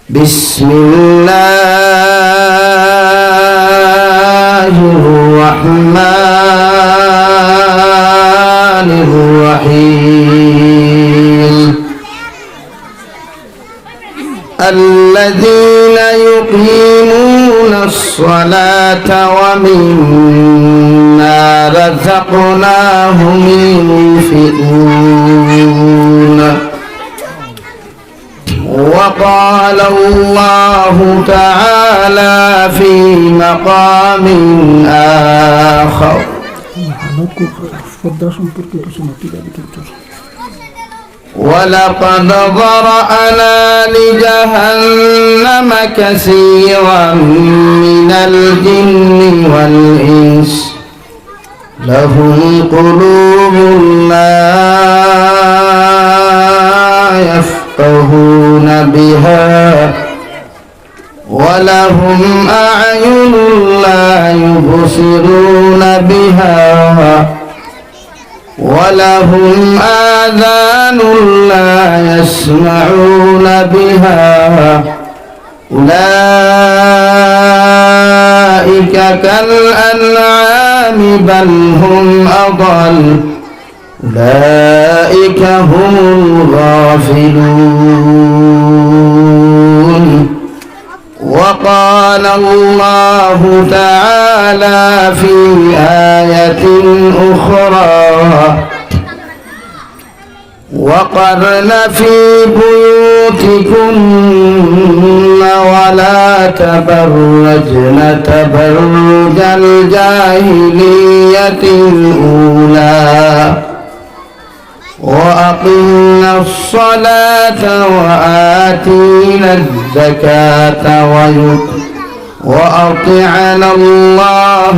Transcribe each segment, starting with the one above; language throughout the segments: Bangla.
بسم الله الرحمن الرحيم الذين يقيمون الصلاة ومما رزقناهم ينفقون وقال الله تعالى في مقام آخر ولقد ذرأنا لجهنم كثيرا من الجن والإنس لهم قلوب لا يفقهون بها ولهم أعين لا يبصرون بها ولهم آذان لا يسمعون بها أولئك كالأنعام بل هم أضل أولئك هم الغافلون وقال الله تعالى في آية أخرى وقرن في بيوتكن ولا تبرجن تبرج الجاهلية الأولى وأقمنا الصلاة وآتينا الزكاة وأطعنا الله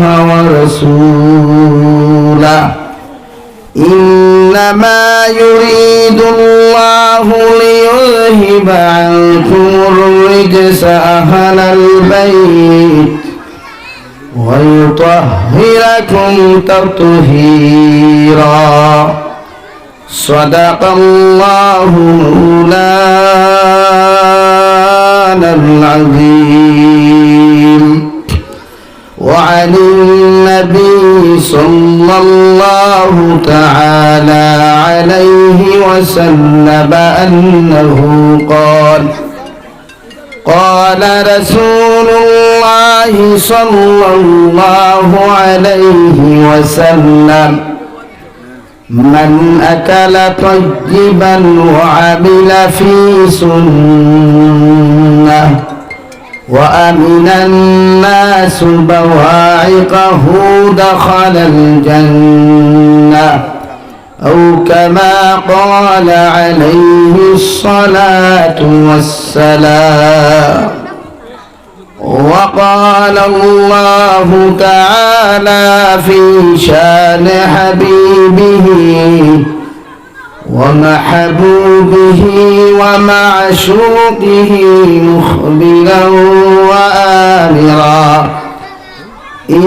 ورسوله إنما يريد الله ليذهب عنكم الرجس أهل البيت ويطهركم تطهيرا صدق الله مولانا العظيم وعن النبي صلى الله تعالى عليه وسلم أنه قال رسول الله صلى الله عليه وسلم من أكل طيبا وعمل في سنة وأمن الناس بواعقه دخل الجنة أو كما قال عليه الصلاة والسلام وقال الله تعالى في شان حبيبه ومحبوبه ومعشوقه مخبرا وآمرا إن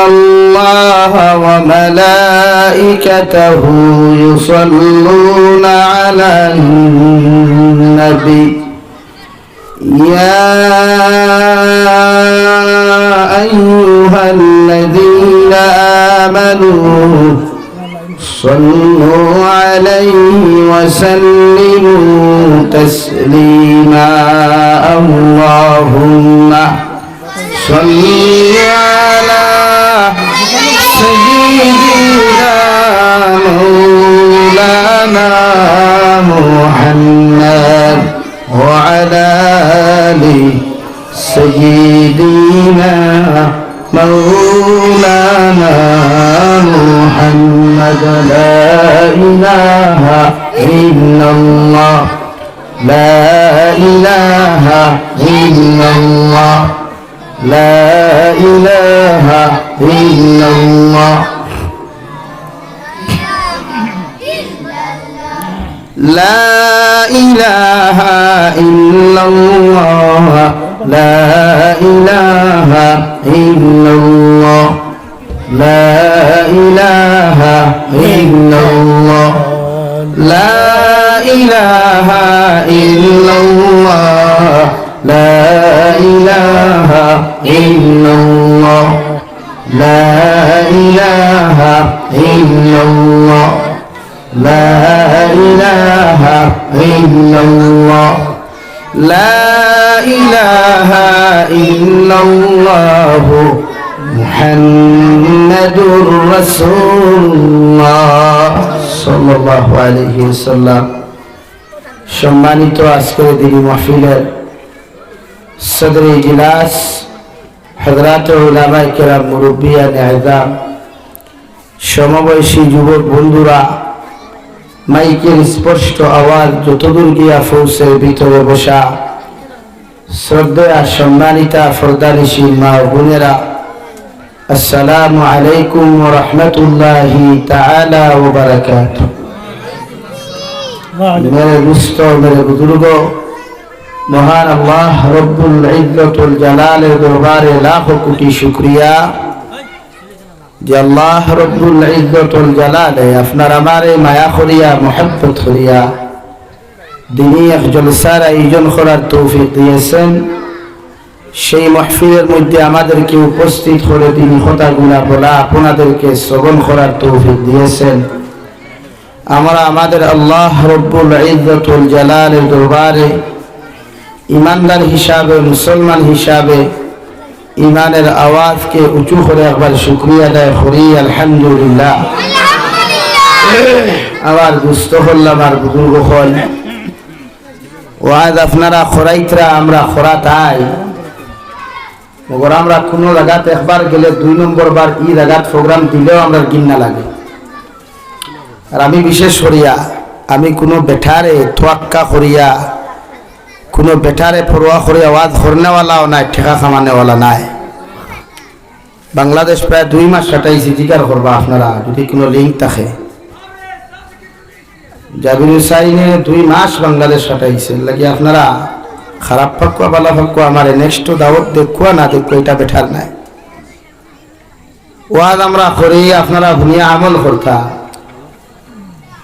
الله وملائكته يصلون على النبي يا أيها الذين آمنوا صلوا عليه وسلموا تسليما اللهم صل على سيدنا مولانا محمد وعلى آل سيدنا مولانا محمد لا إله إلا الله لا إله إلا الله لا إله إلا الله لا إله إلا الله لا إله إلا الله لا إله إلا الله لا إله إلا الله لا إله إلا الله لا إله إلا الله لا إله إلا الله لا إله إلا الله محمد رسول الله صلى الله عليه وسلم সম্মানিত আজকের দিনী মাহফিলের সদর ইজলাস হযরত উলামায়ে কেরাম মুরব্বিয়ান আযম সমবয়সী যুবক বন্ধুরা মাইকের স্পষ্ট আওয়াজ যতদূর গিয়া পৌঁছে ভিতরে বসা শ্রদ্ধা সম্মানিতা ফরদানিশী মা বোনেরা আসসালামু আলাইকুম ওয়া রাহমাতুল্লাহি তাআলা ওয়া বারাকাতুহু मेरे दोस्तों मेरे बुजुर्गों महान अल्लाह रब्बुल इज्जतुल जलाल दरबारे लाखों कोटि शुक्रिया যে আল্লাহ রব্বুল ইজ্জতুল জালালে আপনার আমারে মায়া করিয়া মোহাব্বত করিয়া দিনী এক জলসার আয়োজন করার তৌফিক দিয়েছেন সেই মাহফিলের মধ্যে আমাদেরকে উপস্থিত করে তিনি কথাগুলা বলা আপনাদেরকে শ্রবণ করার তৌফিক দিয়েছেন আমরা আমাদের আল্লাহ রব্বুল ইজ্জতুল জালালের দরবারে ইমানদার হিসাবে মুসলমান হিসাবে ইমানের আওয়াজকে উঁচু করে একবার শুকরিয়া আদায় করি আলহামদুলিল্লাহ আবার দুস্থ হল্লাম আর বুজুর্গ হল ওয়াজ আপনারা খরাইতরা আমরা খরাতাই মগর আমরা কোনো জায়গাতে একবার গেলে 2 নম্বর বার ই জায়গাত প্রোগ্রাম দিলেও আমরা গিন্না লাগে আর আমি বিশেষ করিয়া আমি কোনো বেঠারে তোয়াক্কা করিয়া কোনো বেটারে পরোয়া করে আওয়াজ করনেওয়ালাও নাই ঠেকা খামানেওয়ালা নাই বাংলাদেশ প্রায় 2 মাস কাটাইছি জিকার করবা আপনারা যদি কোনো লিঙ্ক থাকে জাবির হুসাইনে 2 মাস বাংলাদেশ কাটাইছে লাগি আপনারা খারাপ পাক্কা বালা পাক্কা আমার নেক্সট দাওয়াত দেখুয়া না দেখো এটা বেটার নাই ওয়াজ আমরা করি আপনারা ভুনিয়া আমল করতা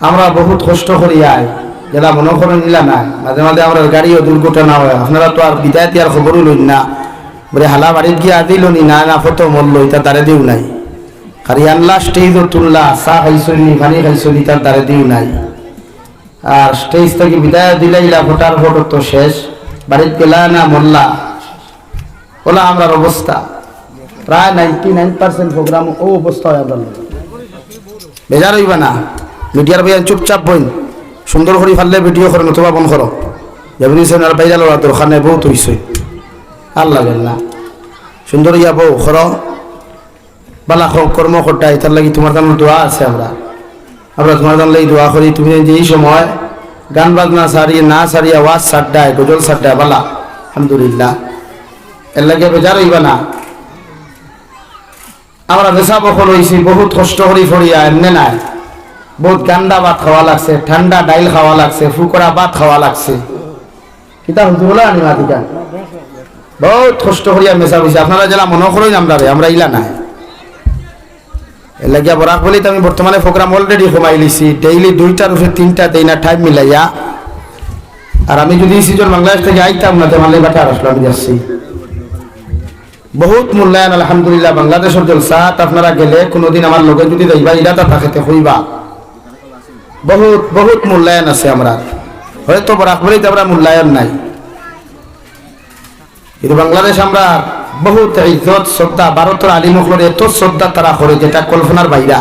আমরা বহুত কষ্ট করি আই যেটা মনে করেন নিলা না মাঝে মাঝে আমরা গাড়িও দুর্ঘটনা হয় আপনারা তো আর বিদায় আর খবরও লইন না বলে হালা বাড়ির গিয়ে আদিল নি না না ফটো মরল এটা তারে দিও নাই আর আনলা স্টেজও তুললা চা খাইছনি পানি খাইছনি তার দ্বারে দিও নাই আর স্টেজ থেকে বিদায় দিলাইলা ফোটার ফটো তো শেষ বাড়িতে গেলা না মরলা ওলা আমরার অবস্থা প্রায় 99% প্রোগ্রাম ও অবস্থা হয় আমরা বেজার হইবা না মিডিয়ার ভাইয়া চুপচাপ বইন সুন্দর করে ফাললে ভিডিও করে নতুবা বন করো যেমন আর বাইরে লড়া তোর খানে বহুত হইছে আর লাগেন না সুন্দর ইয়া বউ করো বালা কর্ম করতে তার লাগি তোমার জন্য দোয়া আছে আমরা তোমার জন্য দোয়া করি তুমি যে এই সময় গান বাজনা সারিয়ে না সারিয়ে আওয়াজ সাড্ডায় গজল সাড্ডায় বালা আলহামদুলিল্লাহ এর লাগে বেজার হইবা না আমরা নেশা বখল হয়েছি বহুত কষ্ট করি ফরিয়া এমনি নাই বহুত গান্ডা ভাত খাওয়া লাগছে ঠান্ডা ডাইল খাওয়া লাগছে ফুকরা ভাত খাওয়া লাগছে কিতা হইতে বলে আনি মাতিকা বহুত কষ্ট করিয়া মেশা হয়েছে আপনারা যারা মনে করেন আমরা ইলা নাই এর লাগিয়া বরাক বলি আমি বর্তমানে প্রোগ্রাম অলরেডি কমাই লিছি ডেইলি 2টার উপরে 3টা দেই না টাইম মিলাইয়া আর আমি যদি সিজন বাংলাদেশ থেকে আইতাম না তো মালে বাটা আসলো আমি যাচ্ছি বহুত মূল্যায়ন আলহামদুলিল্লাহ বাংলাদেশের জলসাত আপনারা গেলে কোনোদিন আমার লোকে যদি যাইবা ইলাটা থাকেতে হইবা বহুত বহুত মূল্যায়ন আছে আমরা হয়তো বরাক বলি আমরা মূল্যায়ন নাই কিন্তু বাংলাদেশ আমরা বহুত ইজ্জত শ্রদ্ধা ভারতের আলিমুখলের এত শ্রদ্ধা তারা করে যেটা কল্পনার বাইরা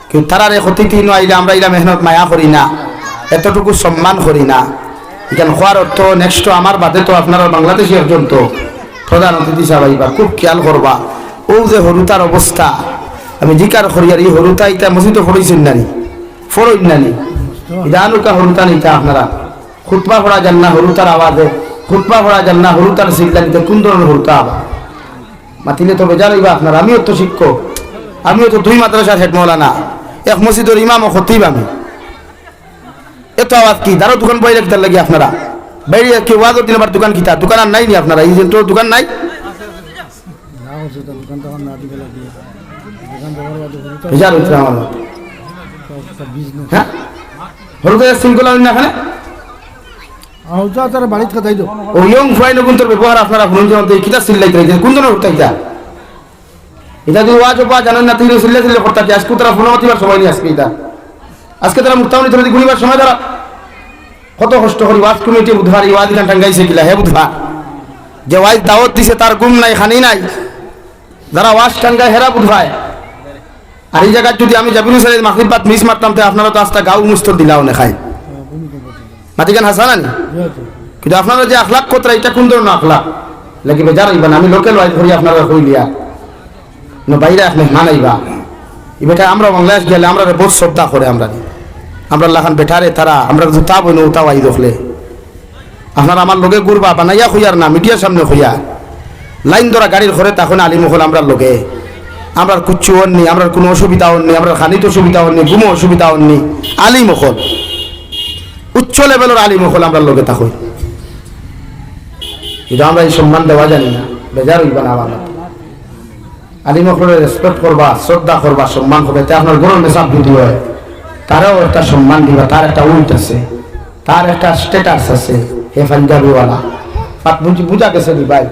কিন্তু তারার অতিথি আইলে আমরা ইলা মেহনত মায়া করি না এতটুকু সম্মান করি না এখানে হওয়ার অর্থ নেক্সট আমার বাদে তো আপনারা বাংলাদেশি একজন তো প্রধান অতিথি সাবাইবা খুব খেয়াল করবা ও যে হরুতার অবস্থা আমি জিকার করি আর এই হরুতা ইটা মসজিদে পড়েছেন নানি ফরইন নানি ইদানুকা হরুতা নিতা আপনারা খুতবা পড়া যান না হরুতার আওয়াজে খুতবা পড়া যান না হরুতার সিলদানিতে কোন ধরনের হরুতা মাতিলে তো বেজার হইবা আপনারা আমিও তো শিক্ষক আমিও তো 2 মাদ্রাসার হেড মৌলানা এক মসজিদের ইমাম ও খতিব আমি এত আওয়াজ কি দারো দোকান বই রাখতে লাগি আপনারা বাইরে কি ওয়াজও দিন আবার দোকান কিতা দোকান আর নাই নি আপনারা এই যে দোকান নাই বেজার হইছে আমার হ্যাঁ হলুদ শৃঙ্খলা হইন না এখানে তারা বাড়িতে খাতাই তো ও ইয়ং ফ্রাই নগুন্তর ব্যবহার আপনারা ভুল জানতে কিতা সিল্লাই করে কোন ধরনের উঠতা এটা যদি ওয়াজ বা জানেন না তিনি সিল্লাই সিল্লাই করতে আজকে তারা ফোন মাতিবার সময় নেই আজকে তারা মুক্তাউনি ধরে ঘুরিবার সময় তারা কত কষ্ট করি ওয়াজ কমিটি বুধবার এই ওয়াজ গান টাঙ্গাইছে কিলা হে বুধবার যে ওয়াজ দাওয়াত দিছে তার গুম নাই খানি নাই যারা ওয়াজ টাঙ্গায় হেরা বুধবার আর এই জায়গায় যদি আমি জাবিরুল সাইদ মাগরিবাত মিস মারতাম তো আপনারা তো আস্তা গাও মুস্তর দিলাও না খাই মাটিকান হাসানানি কিন্তু আপনারা যে আখলাক কোতরা এটা কোন ধরনের আখলাক লাগি বেজার হইবা আমি লোকাল ওয়াইজ করি আপনারা কইলিয়া না বাইরে এক মেহমান আইবা এই বেটা আমরা বাংলাদেশ গেলে আমরা বহুত শ্রদ্ধা করে আমরা লাখান বেটারে তারা আমরা জুতা বইনো উতা ওয়াই দেখলে আপনারা আমার লগে গুরবা বানাইয়া খুইয়ার না মিডিয়ার সামনে খুইয়া লাইন ধরা গাড়ির ঘরে তখন আলিম হল আমরা লগে আমরা কুচ্ছু হননি আমরা কোনো অসুবিধা হননি আমরা খানিত অসুবিধা হননি ঘুমো অসুবিধা হননি আলিম হল উচ্চ লেভেলের আলিম হল আমরা লগে থাকুই কিন্তু আমরা এই সম্মান দেওয়া জানি না বেজার হইবা না আমার আলিম হলের রেসপেক্ট করবা শ্রদ্ধা করবা সম্মান করবে তাই আপনার গরম মেসাব যদি হয় তারাও একটা সম্মান দিবা তার একটা উল্ট আছে তার একটা স্ট্যাটাস আছে হে পাঞ্জাবিওয়ালা বুঝা গেছে নি ভাই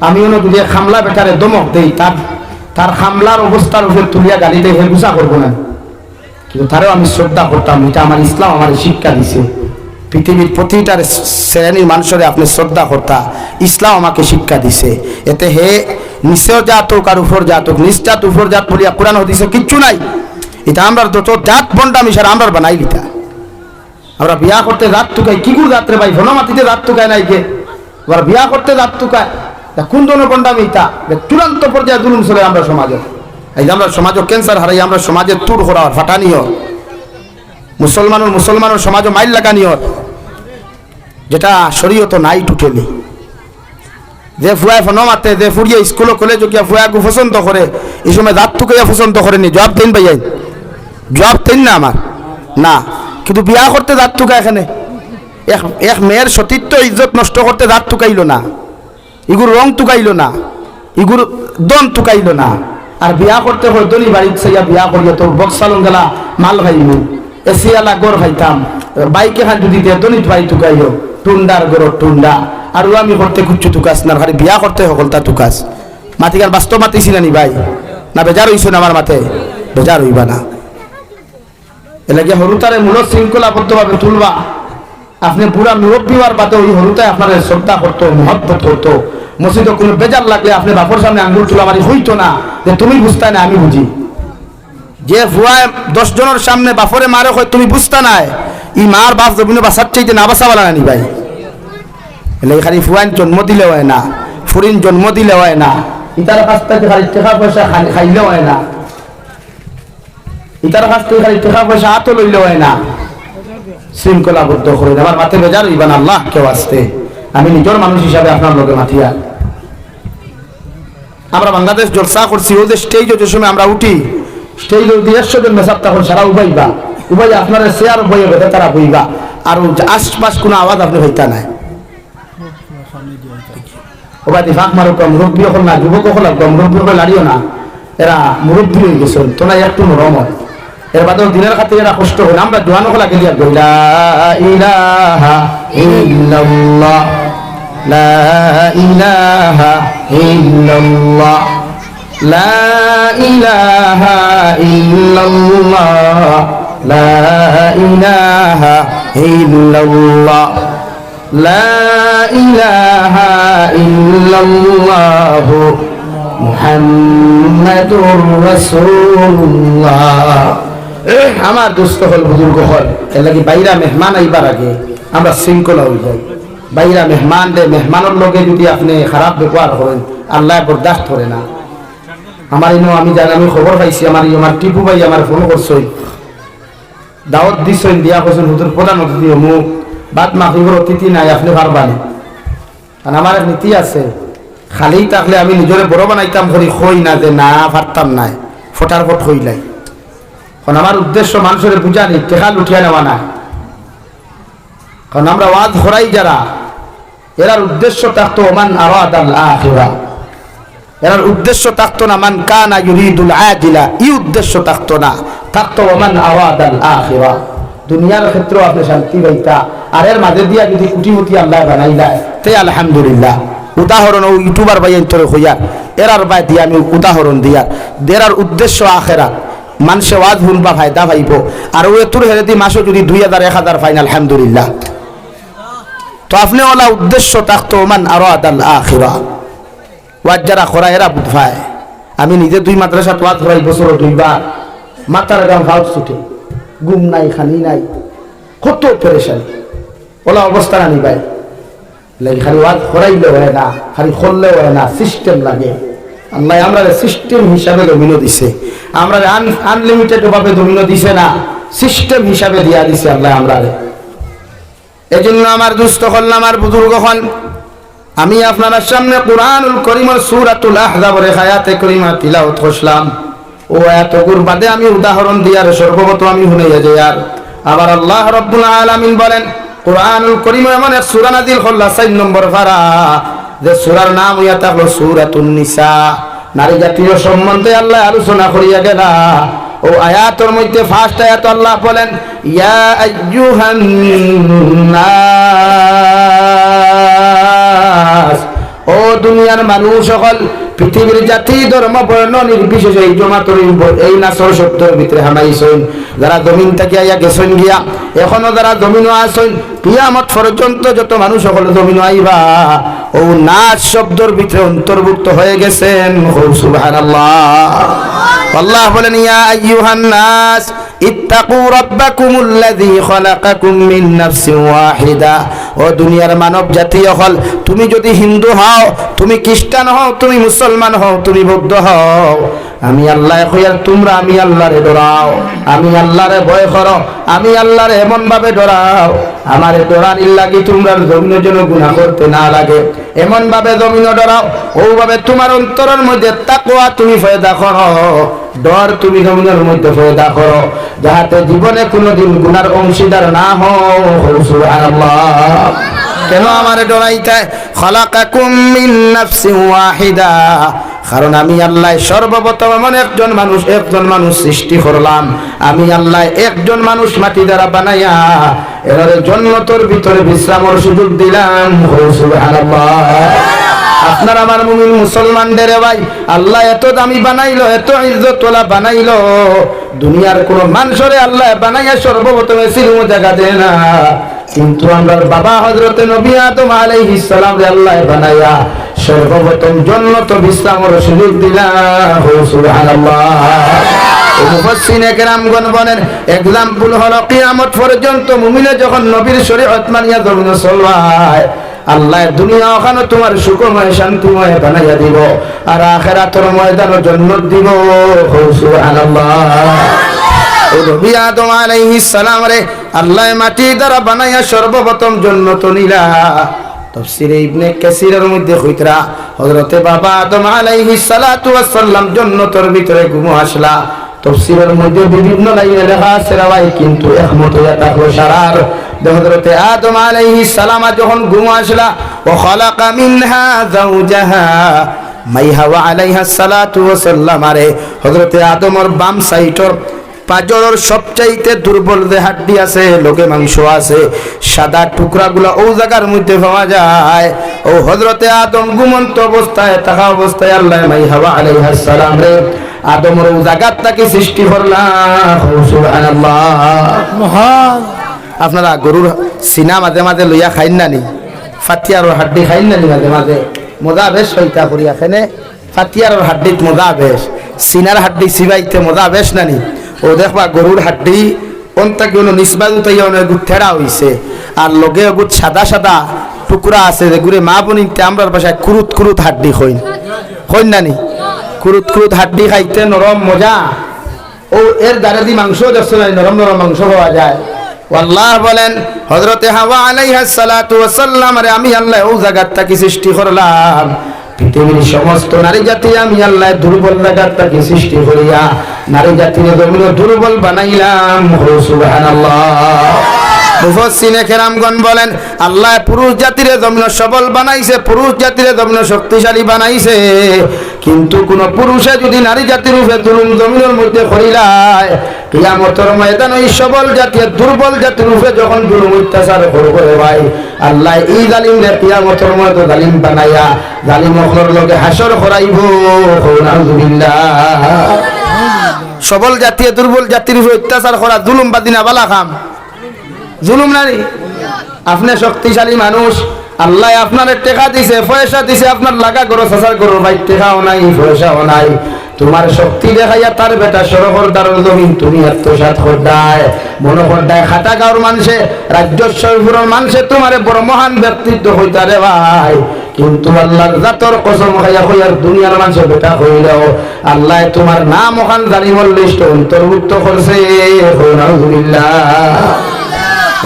আমি অন্য যদি খামলা বেটারে দমক দেই তার খামলার অবস্থার উপরে তুলিয়া গালি দেয় হে গুছা করবো না কিন্তু তারও আমি শ্রদ্ধা করতাম এটা আমার ইসলাম আমার শিক্ষা দিছে পৃথিবীর প্রতিটা শ্রেণীর মানুষের আপনি শ্রদ্ধা করতা ইসলাম আমাকে শিক্ষা দিছে এতে হে নিচেও জাত হোক আর উপর জাত হোক নিচ জাত উপর জাত বলিয়া কোরআন হদিছে কিচ্ছু নাই এটা আমরা যত জাত বন্ডা মিশার আমরা বানাই লিতা আমরা বিয়া করতে রাত টুকাই কি গুড় রাত্রে ভাই ভনমাতিতে রাত টুকায় নাই কে আবার বিয়া করতে রাত টুকায় কোন ধরনের বন্ডামি এটা চূড়ান্ত পর্যায়ে জুলুম চলে আমরা সমাজে এই যে আমরা সমাজ ক্যান্সার হারাই আমরা সমাজে তুর করা ফাটানিও মুসলমানের সমাজও মাইল লাগানিও যেটা শরীয়ত নাই টুটেলি যে ফুয়ায় ফোন মাতে যে ফুরিয়ে স্কুল কলেজ গিয়া ফুয়াকে পছন্দ করে এই সময় রাত টুকাইয়া পছন্দ করেনি জবাব দেন ভাইয়াই জবাব দেন না আমার না কিন্তু বিয়া করতে রাত টুকা এখানে এক মেয়ের সতীত্ব ইজ্জত নষ্ট করতে রাত টুকাইল না ইগুর রং টুকাইল না ইগুর দন টুকাইল না আর বিয়া করতে হয় দলি বাড়িতে সাইয়া বিয়া করিয়া তোর বক্সালন গেলা মাল ভাইমু এসিয়ালা গড় ভাইতাম বাইকে খান যদি দিয়ে দলিত ভাই টুকাইল টুন্ডার গড় টুন্ডা আর আমি করতে কুচ্ছু টুকাস না খালি বিয়া করতে সকল তা টুকাস মাতিকার বাস্তব মাতিছি না নি ভাই না বেজার হইছ না আমার মাথায় বেজার হইবা না এলাকে হরুতারে মূল শৃঙ্খলাবদ্ধভাবে তুলবা আপনি পুরা মুরব্বীবার বাদে ওই হরুতায় আপনার শ্রদ্ধা করতো মহব্বত করতো মসজিদে কোনো বেজার লাগলে আপনি বাপর সামনে আঙ্গুল চুলা মারি হইতো না যে তুমি বুঝতা না আমি বুঝি যে ভুয়ায় 10 জনের সামনে বাপরে মারে হয় তুমি বুঝতা নাই ই মার বাপ জমিনে বাসার চাইতে না বাসাওয়ালা নানি ভাই এলে খালি ফুয়াইন জন্ম দিলে হয় না ফুরিন জন্ম দিলে হয় না ইতার কাছ থেকে খালি টাকা পয়সা খাইলে হয় না ইতার কাছ থেকে খালি টাকা পয়সা হাত লইলে হয় না শৃঙ্খলাবদ্ধ করে আমার মাথে বেজার ইবান আল্লাহ কেউ আসতে আমি নিজের মানুষ হিসাবে আপনার লোকে মাথিয়া আমরা বাংলাদেশ জলসা করছি ও যে স্টেজ যে সময় আমরা উঠি স্টেজ 150 জন মেসাব তখন সারা উবাইবা আপনারা শেয়ার বইয়ে বেঁধে তারা বইবা আর আশপাশ কোনো আওয়াজ আপনি হইতা নাই ওবাদি ফাঁক মারো কম মুরব্বী হল না যুবক হল মুরব্বী হলে লাড়িও না এরা মুরব্বী হয়ে গেছে তোরা একটু নরম হয় এর বাদেও দিনের খাতে এরা কষ্ট হয় আমরা জোয়ানো হলা গেলি আর লা ইলাহা ইল্লাল্লাহ লা ইলাহা ইল্লাল্লাহ লা ইলাহা ইল্লাল্লাহ লা ইলাহা ইল্লাল্লাহ লা ইলাহা ইল্লাল্লাহ মুহাম্মাদুর রাসূলুল্লাহ আমার দুস্থ হল বুজুর্গ হল এর লাগি বাইরা মেহমান আইবার আগে আমরা শৃঙ্খলা হয়ে যাই বাইরা মেহমান দে মেহমানের লগে যদি আপনি খারাপ ব্যবহার করেন আল্লাহ বরদাস্ত করে না আমার ইনো আমি জানি আমি খবর পাইছি আমার টিপু ভাই আমার ফোন করছই দাওয়াত দিছেন দিয়া কইছেন হুজুর প্রধান অতিথি অমুক বাদ মাখিবর অতিথি নাই আপনি পারবানি কারণ আমার এক নীতি আছে খালি থাকলে আমি নিজরে বড় বানাইতাম করি হই না যে না পারতাম নাই ফটার ফট হইলাই কারণ আমার উদ্দেশ্য মানুষের বুঝানি টেকা লুঠিয়া নেওয়া না কারণ আমরা ওয়াজ হরাই যারা এরার উদ্দেশ্য থাকতো ওমান আরাদাল আখিরা এরার উদ্দেশ্য থাকতো না মান কানা ইউরিদুল আজিলা এই উদ্দেশ্য থাকতো না থাকতো ওমান আরাদাল আখিরা দুনিয়ার ক্ষেত্রে আপনি শান্তি পাইতা, আর এর মাঝে দিয়া যদি কুটিমুটি আল্লাহ বানাই দেয় তে আলহামদুলিল্লাহ। উদাহরণ ও ইউটিউবার ভাই অন্তরে হইয়া এরার বাই দিয়ে আমি উদাহরণ দিয়া দেরার উদ্দেশ্য আখেরাত, মানুষে ওয়াজ শুনবা ফায়দা পাইব, আর ওই তোর হেরেদি মাসে যদি 2000 1000 ফাইন আলহামদুলিল্লাহ। তো আপনি ওলা উদ্দেশ্য থাকতো মান আরো আদাল আখিরা ওয়াজ যারা খরা এরা বুঝায়। আমি নিজে 2 মাদ্রাসা ওয়াজ করাই বছর 2 বার, মাথার গাম ভাব ছুটে, ঘুম নাই খানি নাই, কত পেরেশানি ওলা অবস্থা আনি ভাই। খালি ওয়াজ করাইলে হয় না, খালি করলে হয় না, সিস্টেম লাগে। আল্লাহ আমরা সিস্টেম হিসাবে জমিনও দিছে, আমরা আনলিমিটেড ভাবে জমিনও দিছে না, সিস্টেম হিসাবে দিয়া দিছে আল্লাহ আমরা। এই জন্য আমার দুস্থ হল, আমার বুজুর্গ হল, আমি আপনার সামনে কুরআনুল কারীমের সূরাতুল আহজাবের আয়াতে কারীমা তিলাওয়াত করলাম। ও এতগুর বাদে আমি উদাহরণ দিয়ার সর্বপ্রথম আমি শুনাইয়া যাই। আর আবার আল্লাহ রাব্বুল আলামিন বলেন কুরআনুল কারীম এমন এক সূরা নাযিল করলা 4 নম্বর পারা, যে সূরার নাম হইয়া থাকলো সূরাতুন নিসা। নারী জাতীয় সম্বন্ধে আল্লাহ আলোচনা করিয়া গেলা। ও আয়াতের মধ্যে ফার্স্ট আয়াত আল্লাহ বলেন ইয়া আইয়ুহান নাস, ও দুনিয়ার মানুষ সকল, পৃথিবীর জাতি ধর্ম বর্ণ নির্বিশেষে এই জমাতর এই নাসর শব্দের ভিতরে হামাইছেন। যারা জমিন থেকে আইয়া গেছেন গিয়া, এখনো যারা জমিনও আছেন, কিয়ামত পর্যন্ত যত মানুষ সকল জমিনও আইবা ও নাস শব্দের ভিতরে অন্তর্ভুক্ত হয়ে গেছেন। সুবহানাল্লাহ। আল্লাহ বলেন ইয়া আইয়ুহান নাস ইত্তাকু রাব্বাকুমুল্লাযী খালাকাকুম মিন নাফসিন ওয়াহিদা। ও দুনিয়ার মানব জাতি হল, তুমি যদি হিন্দু হও, তুমি খ্রিস্টান হও, তুমি মুসলমান হও, তুমি বৌদ্ধ হও, আমি আল্লাহ কইয়ার তোমরা আমি আল্লাহরে ডরাও, আমি আল্লাহরে ভয় করো, আমি আল্লাহরে এমন ভাবে ডরাও, আমারে ডরানির লাগি তোমরা জমিনের জন্য গুনাহ করতে না লাগে, এমন ভাবে জমিন ডরাও, ওভাবে তোমার অন্তরের মধ্যে তাকওয়া তুমি পয়দা করো, ডর তুমি জমিনের মধ্যে পয়দা করো, যাহাতে জীবনে কোনোদিন গুনার অংশীদার না হও। সুবহানাল্লাহ। কেন আমারে ডরাইতে? খালাকাকুম মিন নাফসিন ওয়াহিদা, কারণ আমি আল্লাহ সর্বপ্রথম এমন একজন মানুষ সৃষ্টি করলাম। আমি আল্লাহ একজন মানুষ মাটি দ্বারা বানাইয়া এর জন্নতর ভিতরে বিশ্রামের সুযোগ দিলাম। সুবহানাল্লাহ। আপনার আমার মুমিন মুসলমানদের ভাই আল্লাহ এত দামি বানাইলো, এত ইজ্জতওয়ালা বানাইলো, দুনিয়ার কোন মানুষরে আল্লাহ বানাইয়া সর্বপ্রথম সিলম জায়গা দেয় না। কিন্তু আমরা বাবা হযরতে নবী আদম আলাইহিস সালাম রে আল্লাহ বানাইয়া সর্বপ্রথম জান্নাত বিশ্রামের সুযোগ দিলাম। সুবহানাল্লাহ। মুফাসসিরিনে কেরামগণ বলেন এক্সাম্পল হলো কিয়ামত পর্যন্ত মুমিনে যখন নবীর শরীয়ত মানিয়া জমিনে চলবায়, আল্লাহ দুনিয়া ওখানে তোমার সুখময় শান্তিময় বানাইয়া দিব, আর আখিরাতের ময়দানে জান্নাত দিব। সুবহানাল্লাহ। ও নবী আদম আলাইহিস সালাম রে আল্লাহ মাটি দ্বারা বানাইয়া সর্বপ্রথম জান্নাত নিলা। তাফসীরে ইবনে কাসিরের মধ্যে কইতরা হযরতে বাবা আদম আলাইহিস সালাতু ওয়াস সালাম জান্নাতের ভিতরে ঘুমো আসলা। তাফসীরের মধ্যে বিভিন্ন লাইনে লেখা আছে রাওয়াই, কিন্তু একমত হইয়া থাকলো সারার হযরতে আদম আলাইহিস সালাম যখন ঘুমো আসলা ওয়া খালাকা মিনহা যাওজাহা, মাই হাওয়া আলাইহিস সালাতু ওয়াস সালাম রে হযরতে আদমের বাম সাইডর পাজরের সবচাইতে দুর্বল যে হাড্ডি আছে, লোকে মাংস আছে, সাদা টুকরাগুলো ও জায়গার মধ্যে পাওয়া যায়। ও হযরতে আদম ঘুমন্ত অবস্থায় থাকা অবস্থায় আল্লাহ মাই হাওয়া আলাইহিস সালাম রে আদমের ও জায়গাটাকে সৃষ্টি করলাম। সুবহানাল্লাহ। মহান। আপনারা গরুর সিনা মাঝে মাঝে লইয়া খাইন নানি, ফাতিয়ার হাড্ডি খাইন নানি মাঝে মাঝে, মজা বেশ হইতা করিয়া খেনে, ফাতিয়ার হাড্ডিত মজা বেশ, সিনার হাড্ডি সিবাইতে মজা বেশ নানি। ও দেখবা গরুর হাড্ডি কোনটা কি হলো নিসবাত উঠাইয়া অনেক ঠেড়া হইছে, আর লগে গুট সাদা সাদা টুকরা আছে যেগুলো মা বোনিতে আমরার বাসায় কুরুত কুরুত হাড্ডি হইন হইন নানি, কুরুত কুরুত হাড্ডি খাইতে নরম মজা। ও এর দ্বারা দি মাংস দেখছো না, নরম নরম মাংস পাওয়া যায়। আল্লাহ বলেন হযরতে হাওয়া আলাইহিস সালাতু ওয়াস সালাম রে আমি আল্লাহ ও জায়গাটাকে সৃষ্টি করলাম। পৃথিবীর সমস্ত নারী জাতি আমি আল্লাহ দুর্বল জায়গাটাকে সৃষ্টি করিয়া নারী জাতির জমিন দুর্বল বানাইলাম। সুবহানাল্লাহ। মুফাসসিরে কেরামগণ বলেন আল্লাহ পুরুষ জাতিরে জমিন সবল বানাইছে, পুরুষ জাতিরে জমিন শক্তিশালী বানাইছে, কিন্তু কোন পুরুষে যদি নারী জাতির উপরে জুলুম জমিনের মধ্যে করিলায়, কিয়ামতের ময়দানে এই সবল জাতির দুর্বল জাতির উপরে যখন জুলুম অত্যাচার করবে ভাই, আল্লাহ এই জালিমরে কিয়ামতের ময়দানে জালিম বানাইয়া জালিম হকর লগে হাসর করাইব। আলহামদুলিল্লাহ। সবল জাতি দুর্বল জাতির উপরে অত্যাচার করা জুলুম বাদিনা বালা খাম, জুলুম নারী। আপনি শক্তিশালী মানুষ, আল্লাহ আপনার টেকা দিছে, পয়সা দিছে, আপনার লাগা করো সাসার করো ভাই, টেকাও নাই পয়সাও নাই, তোমার শক্তি দেখাইয়া তার বেটা সরহর দারুল জমিন তুমি আত্মসাৎ করদায়, মনে করদায় খাটা গাঁর মানুষে রাজ্যস্বরপুরের মানুষে তোমার বড় মহান ব্যক্তিত্ব হইতারে ভাই, কিন্তু আল্লাহর জাতর কসম খাইয়া হইয়ার দুনিয়ার মানুষের বেটা হইলেও আল্লাহ তোমার নাম ওখান জালিমর লিস্ট অন্তর্ভুক্ত করছে। আলহামদুলিল্লাহ।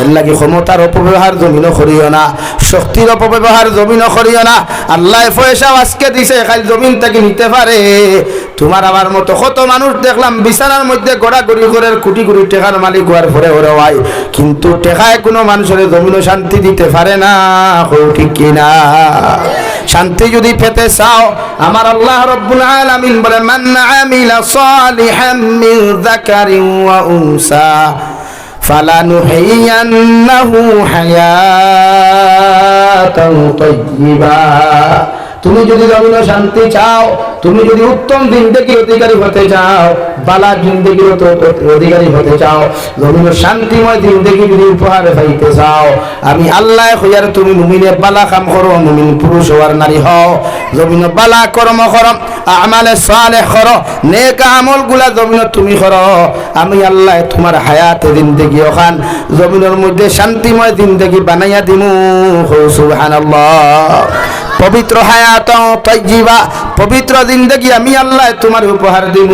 এর লাগি ক্ষমতার অপব্যবহার জমিনও করিও না, শক্তির অপব্যবহার জমিনও করিও না। আল্লাহ পয়সা আজকে দিছে খালি জমিন থেকে নিতে পারে। তোমার আমার মতো কত মানুষ দেখলাম বিছানার মধ্যে গড়াগড়ি করে কোটি কোটি টাকার মালিক হওয়ার পরে ওরা হয়, কিন্তু টেকায় কোনো মানুষের জমিনও শান্তি দিতে পারে না। ঠিক কিনা? শান্তি যদি পেতে চাও আমার আল্লাহ রাব্বুল আলামিন বলে মান আমিলা সালিহাম মিন যাকারিন ওয়া উনসা ফালানুহিয়ান্নাহু হায়াতান তাইয়্যিবা। তুমি যদি জমিনে শান্তি চাও, তুমি যদি উত্তম জিন্দেগির অধিকারী হতে চাও, বালা জিন্দেগির অধিকারী হতে চাও, জমিনে শান্তিময় জিন্দেগি যদি উপহার পাইতে চাও, আমি আল্লাহ হইয়ার তুমি মুমিনে বালা কাম করো, মুমিন পুরুষ হওয়ার নারী হও, জমিনে বালা কর্ম করো, আমালে সালেহ করো, নেক আমল গুলা জমিনে তুমি করো, আমি আল্লাহ তোমার হায়াতে জিন্দেগি ওখান জমিনের মধ্যে শান্তিময় জিন্দেগি বানাইয়া দিমু। সুবহানাল্লাহ। পবিত্র হায়াত তাইয়্যিবা, পবিত্র জিন্দেগি আমি আল্লাহ তোমার উপহার দিব।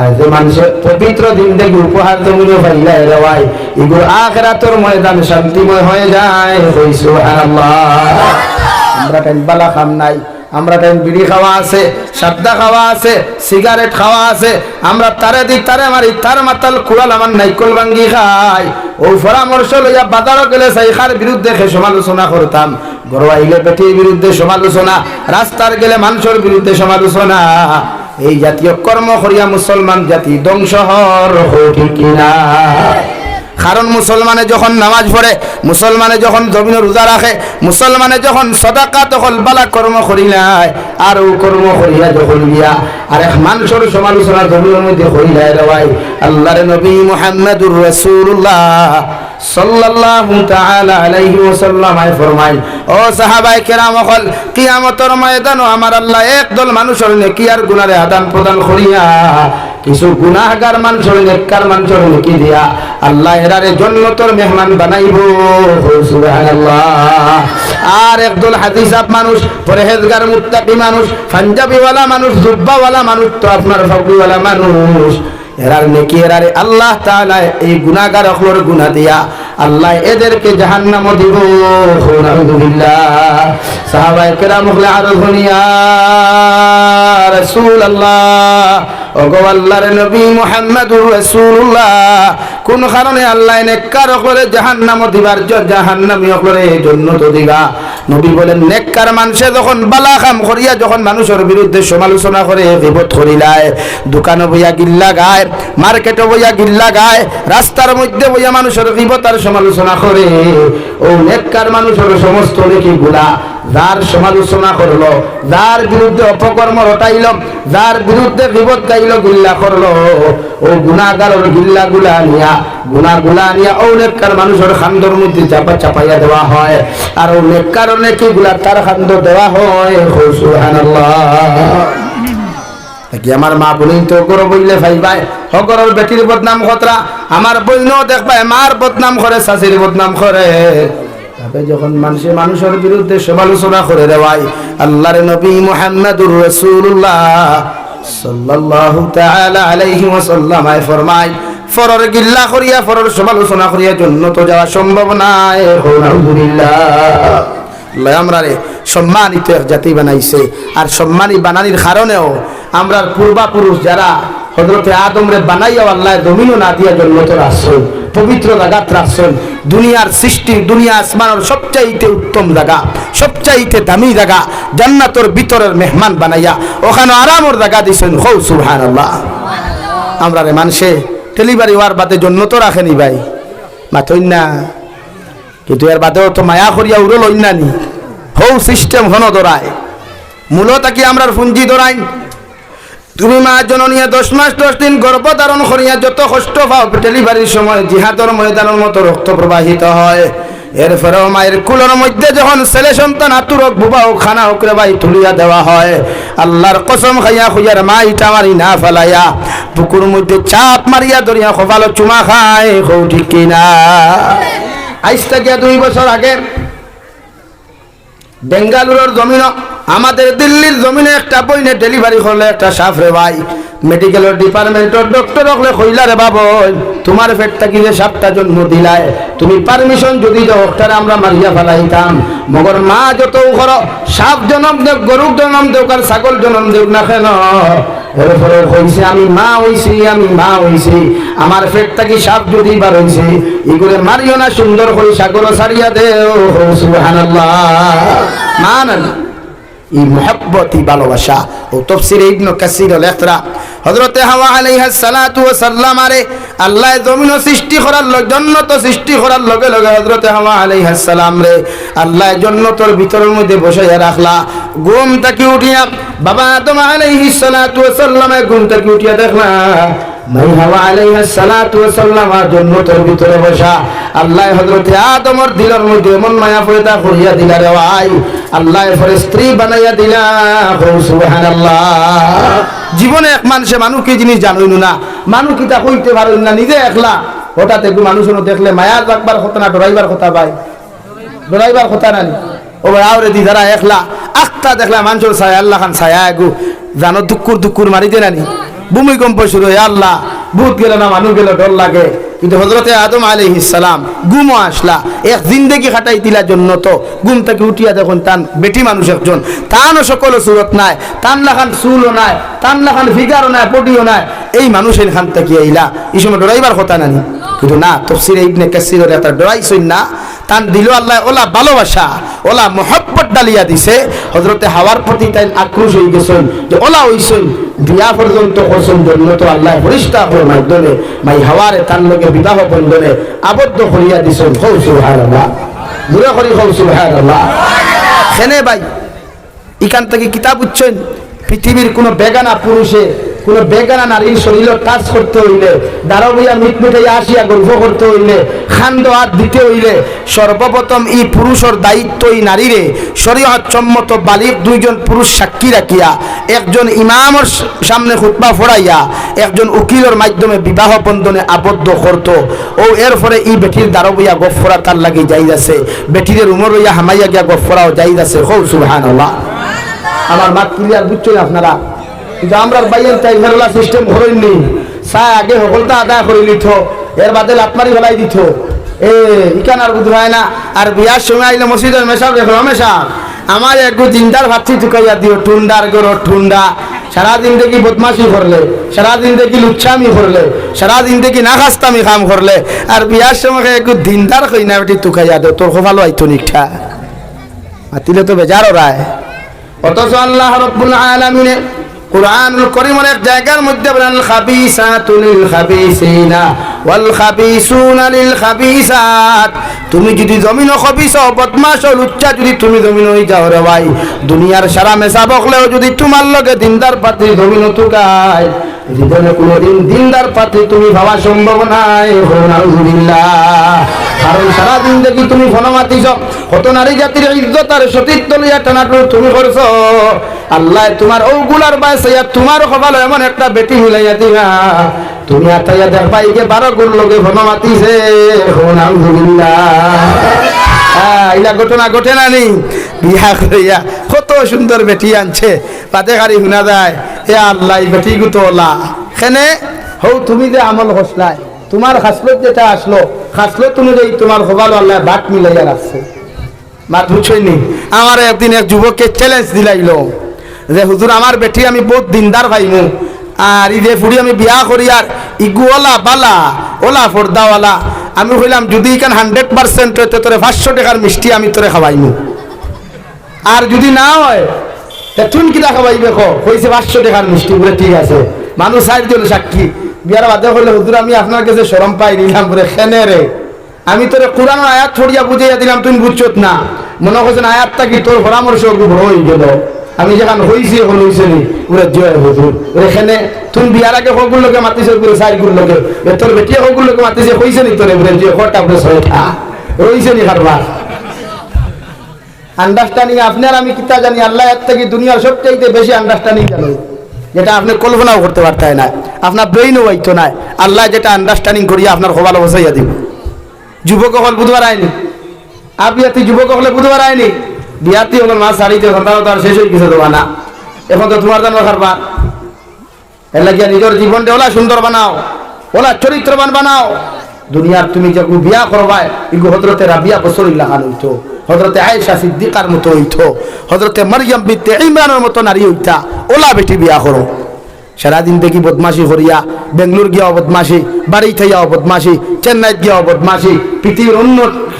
আর যে মানুষের পবিত্র জিন্দেগি উপহার জমিনে পাইলাই রে ভাই, এগুলো আখিরাতের ময়দান শান্তিময় হয়ে যায়। সুবহানাল্লাহ। আমরা টাইম বালা খাম নাই, আমরা টাইম বিড়ি খাওয়া আছে, সাদ্দা খাওয়া আছে, সিগারেট খাওয়া আছে, আমরা তারে দিক তারে মারি, তার মাতাল কুড়াল আমার নাইকল ভাঙ্গি খাই। ও পরামর্শ লইয়া বাজারও গেলে সাইখার বিরুদ্ধে সমালোচনা করতাম, ঘর আইলে পেটির বিরুদ্ধে সমালোচনা, রাস্তার গেলে মানুষের বিরুদ্ধে সমালোচনা। এই জাতীয় কর্ম করিয়া মুসলমান জাতি ধ্বংস হর। ঠিক কিনা? কারণ মুসলমানে যখন নামাজ পড়ে, মুসলমানে যখন জমিনে রোজা রাখে, মুসলমানে যখন সদাকা তখন বালা কর্ম করিলায়, আর ও কর্ম করিয়া যখন গিয়া আর এক মানুষের সমালোচনা জমিনের মধ্যে করিলায় রে ভাই, আল্লাহর নবী মুহাম্মদুর রাসূলুল্লাহ সাল্লাল্লাহু তাআলা আলাইহি ওয়াসাল্লাম ফরমায়, ও সাহাবায়ে কেরাম হল কিয়ামতের ময়দানে আমার আল্লাহ একদল মানুষের নেকি আর গুনাহে আদান প্রদান করিয়া কিছু গুনাহগার মানুষের নেককার মানুষের নেকি দিয়া আল্লাহ এরারে জান্নাতের মেহমান বানাইব। সুবহানাল্লাহ। আর একদল হাদিসাব মানুষ, পরহেজগার মুত্তাকি মানুষ, পাঞ্জাবিওয়ালা মানুষ, জুব্বাওয়ালা মানুষ, তো আপনার ফাগড়িওয়ালা মানুষ, এরার নেকি এরারে আল্লাহ তাআলা এই গুনাহগার হলোর গুনাহ দিয়া আল্লাহ এদেরকে জাহান্নাম দিব। আলহামদুলিল্লাহ। সাহাবায়ে কেরাম হলে আরো ধনিয়া রাসূলুল্লাহ, ওগো আল্লাহর নবী মুহাম্মদুর রাসূলুল্লাহ, কোন কারণে আল্লাহ নেককার হলে জাহান্নাম দিবার, জাহান্নামী হলে জান্নাত দিবা? নবী বলেন নেককার মানুষে যখন বালা কাম করিয়া যখন মানুষের বিরুদ্ধে সমালোচনা করে, গীবত করিলায়, দোকানে বইয়া গিল্লা গায়, মার্কেটে বইয়া গিল্লা গায়, রাস্তার মধ্যে বইয়া মানুষের গীবত আর সমালোচনা করে, ও নেককার মানুষের সমস্ত নেকিগুলা যার সমালোচনা করলো, যার বিরুদ্ধে অপকর্ম রটাইল, যার বিরুদ্ধে গীবত গাইল, গিল্লা করলো, ও গুনাহগারের গিল্লাগুলা নিয়া, গুনাহগুলা নিয়া ও নেককার মানুষের খান্দর মধ্যে চাপাইয়া দেওয়া হয়, আর ও নেককার নেকিগুলা তার খান্দ দেওয়া হয়। সুবহানাল্লাহ। কি আমার মা বোন তো করো বললে ভাই ভাই হকরের বেটির বদনাম খতরা, আমার বইনও দেখবাই মার বদনাম করে, শাশুড়ির বদনাম করে, তবে যখন মানুষে মানুষের বিরুদ্ধে সমালোচনা করে দেওয়াই, আল্লাহর নবী মুহাম্মদুর রাসূলুল্লাহ সাল্লাল্লাহু তাআলা আলাইহি ওয়াসাল্লাম ফরমায়, ফরর গিল্লা করিয়া ফরর সমালোচনা করিয়া জান্নাতে যাওয়া সম্ভব নয়। আলহামদুলিল্লাহ। আল্লাহ আমরারে সম্মানিত এক জাতি বানাইছে। আর সম্মানী বানানির কারণেও আমরার পূর্বাপুরুষ যারা হযরতে আদমরে বানাইয়া আল্লাহ জমিনও না দিয়া জন্মত রাখছেন, পবিত্র জায়গাত রাখছেন। দুনিয়ার সৃষ্টি, দুনিয়া আসমানের সবচাইতে উত্তম জায়গা, সবচাইতে দামি জায়গা, জান্নাতের ভিতরের মেহমান বানাইয়া ওখানে আরামের জায়গা দিয়েছেন। হৌ সুবহানাল্লাহ। আমরা রে মানুষে ডেলিভারি হওয়ার বাদে জন্য তো রাখেনি ভাই, মাথইন না, কিন্তু এর বাদেও তো মায়া করিয়া উড়ো লইন না নি। হৌ সিস্টেম হন দৌড়ায় মূলত কি আমরা পুঞ্জি দৌড়াই। তুমি মা জননী 10 মাস 10 দিন গর্ভধারণ করিয়া যত কষ্ট পাও, ডেলিভারির সময় জিহাদের ময়দানের মতো রক্ত প্রবাহিত হয়। এরপরেও মায়ের কুলের মধ্যে যখন ছেলে সন্তান আতুরক বুবা ও খানা উকরে ভাই তুলিয়া দেওয়া হয়, আল্লাহর কসম খাইয়া খুঁজার মা ইটা মারি না ফেলাইয়া পুকুর মধ্যে চাপ মারিয়া ধরিয়া কপাল চুমা খায়। হৌ ঠিক কিনা? আজ থেকে 2 বছর আগে বেঙ্গালুরুর জমিন, আমাদের দিল্লির জমিনে একটা বইনে ডেলিভারি করলে একটা সাফ রে ভাই, মেডিকেলের ডিপার্টমেন্টের ডক্টর হলে কইলা রে বাবা তোমার পেট থেকে যে সাপটা জন্ম দিলায়, তুমি পারমিশন যদি দাও ওটারে আমরা মারিয়া ফেলাইতাম। মগর মা যত ঘর সাপ জন্ম দেও, গরুর জন্ম দেও, কার ছাগল জন্ম দেও না কেন, এরপরে কইছে আমি মা হইছি, আমি মা হইছি, আমার পেট থেকে সাপ যদি বার হইছে এগুলো মারিও না, সুন্দর করে ছাগল ছাড়িয়া দেও। সুবহানাল্লাহ। মান এই মুহাব্বতি ভালোবাসা। ও তাফসীরে ইবনে কাসীর লেখরা হযরতে হাওয়া আলাইহিস সালাতু ওয়াস সালাম আরে আল্লাহ জমিন সৃষ্টি করার জন্নত সৃষ্টি করার লগে লগে হযরতে হাওয়া আলাইহিস সালাম রে আল্লাহ জন্নতের ভিতরের মধ্যে বসাইয়া রাখলা। ঘুম থেকে উঠিয়া বাবা আদম আলাইহিস সালাতু ওয়াস সালামের ঘুম থেকে উঠিয়া দেখলা মাই হাওয়া আলাইহিস সালাতু ওয়াস সালাম জন্নতের ভিতরে বসা। আল্লাহ হযরতে আদমের দিলের মধ্যে এমন মায়া পয়দা করিয়া দিলা রে ভাই, আল্লাহ এরপরে স্ত্রী বানাইয়া দিলা। সুবহানাল্লাহ। জীবনে এক মানুষে মানুষ কি জিনিস জানুন না, মানুষ কিতা কইতে পারেন না, নিজে একলা হঠাৎ একটু মানুষের দেখলে মায়ার রাখবার কথা না, ডরাইবার কথা ভাই, ডরাইবার কথা না। ও ভাই আওরে দি যারা একলা আখতা দেখলা মানুষের ছায়া, আল্লাহ খান ছায়া এগু জানো দুকুর দুকুর মারিতে নানি, ভূমিকম্প শুরু হয়, আল্লাহ ভূত গেল না মানুষ গেল ডর লাগে। কিন্তু হযরতে আদম আলাইহিস সালাম ঘুমও আসলা, এক জিন্দেগি খাটাই দিলা জন্য তো ঘুম থেকে উঠিয়া দেখুন তান বেটি মানুষ একজন, তানও সকল সুরত নাই, তান লাখান চুলও নাই, তান লাখান ফিগারও নাই, পটিও নাই, এই মানুষের খান থেকে আইলা এই সময় ডরাইবার কথা নানি। কিন্তু না, তাফসীরে ইবনে কাসীরের এটা ডরাইছই না, তান দিল আল্লাহ ওলা ভালোবাসা, ওলা মোহব্বত ডালিয়া দিছে। হযরতে হাওয়ার প্রতি তাই আক্রোশ হয়ে গেছেন যে ওলা হইছেন বিয়া পর্যন্ত করছেন জন্য তো আল্লাহ ফেরেশতার মাধ্যমে মাই হাওয়ারে তার লগে বিবাহ বন্ধনে আবদ্ধ করিয়া দিছেন। হৌ সুবহানাল্লাহ। দূরে করি হৌ সুবহানাল্লাহ। খেনে ভাই এখান থেকে কিতাব উচ্ছেন পৃথিবীর কোনো বেগানা পুরুষে কোনো বেগানা নারীর শরীর টাচ করতে হইলে, দাঁড়াইয়া মিটমিটাইয়া আসিয়া গর্ব করতে হইলে, খান্দ হাত দিতে হইলে সর্বপ্রথম এই পুরুষের দায়িত্ব এই নারীরে শরীয়ত সম্মত বালিগ 2 জন পুরুষ সাক্ষী রাখিয়া, একজন ইমামের সামনে খুতবা পড়াইয়া, একজন উকিলের মাধ্যমে বিবাহ বন্ধনে আবদ্ধ করত। ও এরপরে এই বেটির দাঁড়াইয়া গফরা তার লাগে যাইদ আছে, বেটির উমর হইয়া হামাইয়া গিয়া গফরাও যাইদ আছে। হৌ সুবহানাল্লাহ। আমার মাত ক্লিয়ার বুঝছেন আপনারা? কিন্তু আমরা বাইয়ের তাই ফেরলা সিস্টেম করেননি, চাই আগে সকলটা আদায় করে নিত, এর বাদে লাটমারি ফেলাই দিত, ইকান আর বুধ হয় না। আর বিয়ার সময় আইলে মসজিদের মেশাব দেখো মেশা আমার একটু দিনদার ভাবছি চুকাইয়া দিও, টুন্ডার গরো টুন্ডা, সারাদিন দেখি বদমাশি করলে, সারাদিন দেখি লুচ্ছামি করলে, সারাদিন দেখি না খাস্তামি কাম করলে, আর বিয়ার সময় একটু দিনদার কই না বেটি টুকাইয়া দে, তোর খোফালো আইতো নিষ্ঠা মাতিলে তো বেজারও রায়। অথচ আল্লাহ রাব্বুল আলামিন কুরআনুল কারীমের এক জায়গার মধ্যে বলেন খাবিসাতু লিল খাবিসিনা ওয়াল খাবিসুনা লিল খাবিসাত। তুমি যদি জমিন খবিস বদমাশ ও লুচ্চা যদি তুমি জমিন হই যাও রে ভাই, দুনিয়ার সারা মেসা বকলেও যদি তোমার লগে দিনদার পাত্রী জমিন তুকায়, জীবনে কোনোদিন দিনদার পাত্রী তুমি ভাবা সম্ভব নাই। আলহামদুলিল্লাহ। কারণ সারাদিন দেখি তুমি ফনমাতিছ, কত নারী জাতির ইজ্জত আর সতীত্ব লইয়া টানাটুনি তুমি করছো, আল্লাহ তোমার ওগুলার বাসে তোমার কপাল এমন একটা বেটি মিলাইয়া দিবা, তুমি আতাইয়া দেখবা এই যে 12 গুণ লোকে ফনমাতিছে। আলহামদুলিল্লাহ। ইলা ঘটনা ঘটে না নি, বিয়া করিয়া কত সুন্দর বেটি আনছে, পাতে গাড়ি শুনা যায়, এ আল্লাহ বেটি গুতলা খেনে হৌ তুমি যে আমল হসলাই, তোমার খাসলত যেটা আসলো, খাসলত অনুযায়ী তোমার হবাল আল্লাহ বাট মিলাইয়া রাখছে। মাত বুঝছইনি। আমার একদিন এক যুবককে চ্যালেঞ্জ দিলাইল যে হুজুর আমার বেটি আমি বহুত দিনদার ভাইমু, আর ই যে ফুড়ি আমি বিয়া করি আর ইগুওয়ালা বালা ওলা ফর্দাওয়ালা, আমি কইলাম যদি এখান 100% হইতে তোরে 500 টাকার মিষ্টি আমি তোরে খাওয়াইমু, আর যদি না হয় তুই কিনা খাওয়াইবে কইছে 500 টাকার মিষ্টি। বলে ঠিক আছে, মানুষ 60 জন সাক্ষী। বিয়ার বাদে হইলে হুজুর আমি আপনার কাছে শরম পাই দিলাম। বলে খেনে রে, আমি তোরে কোরআন আয়াত ছড়িয়া বুঝাইয়া দিলাম, তুই বুঝছত না, মনে করছেন আয়াতটা কি তোর পরামর্শ বড় হয়ে গেল। আমি যেখান হইছি এখন হইছে নি পুরো জয় হুজুর। এখানে তুমি বিয়ার আগে হগুর লোকে মাতিছে, পুরো 4 লোকে তোর বেটিয়া হগুর লোকে মাতিছে, হইছে নি তোরে বলে যে হটা পুরো ছয়টা হইছে নি কারবার। আন্ডারস্ট্যান্ডিং আপনার আমি কিতা জানি, আল্লাহ এর থেকে দুনিয়ার সবচাইতে বেশি আন্ডারস্ট্যান্ডিং জানো, যেটা আপনি কল্পনাও করতে পারতেন না, আপনার ব্রেইনও হইতো না। আল্লাহ যেটা আন্ডারস্ট্যান্ডিং করিয়া আপনার খবর বসাইয়া দিব। যুবক হল বুধবার আয়নি, আবিয়াতি যুবক হলে বুধবার আয়নি, বিয়াতি হল মাছ সারিতে সন্তান তো আর শেষ হয়ে গেছে দেওয়া না। এখন তো তোমার জানো খারবার এর লাগিয়া নিজের জীবনটা ওলা সুন্দর বানাও, ওলা চরিত্রবান বানাও। দুনিয়ার তুমি যখন বিয়া করবাই ইগু হযরতে রাবিয়া বসরিল্লাহ হইতো, হযরতে আয়েশা সিদ্দিকার মতো হইতো, হযরতে মারইয়াম বিনতে ইমরানের মতো নারী হইতা। ওলা বেটি বিয়া করো। সারাদিন দেখি বদমাশি করিয়া বেঙ্গলোর গিয়াও বদমাশি, বাড়ি থাইয়াও বদমাশি, চেন্নাইত গিয়াও বদমাশি, পৃথিবীর অন্য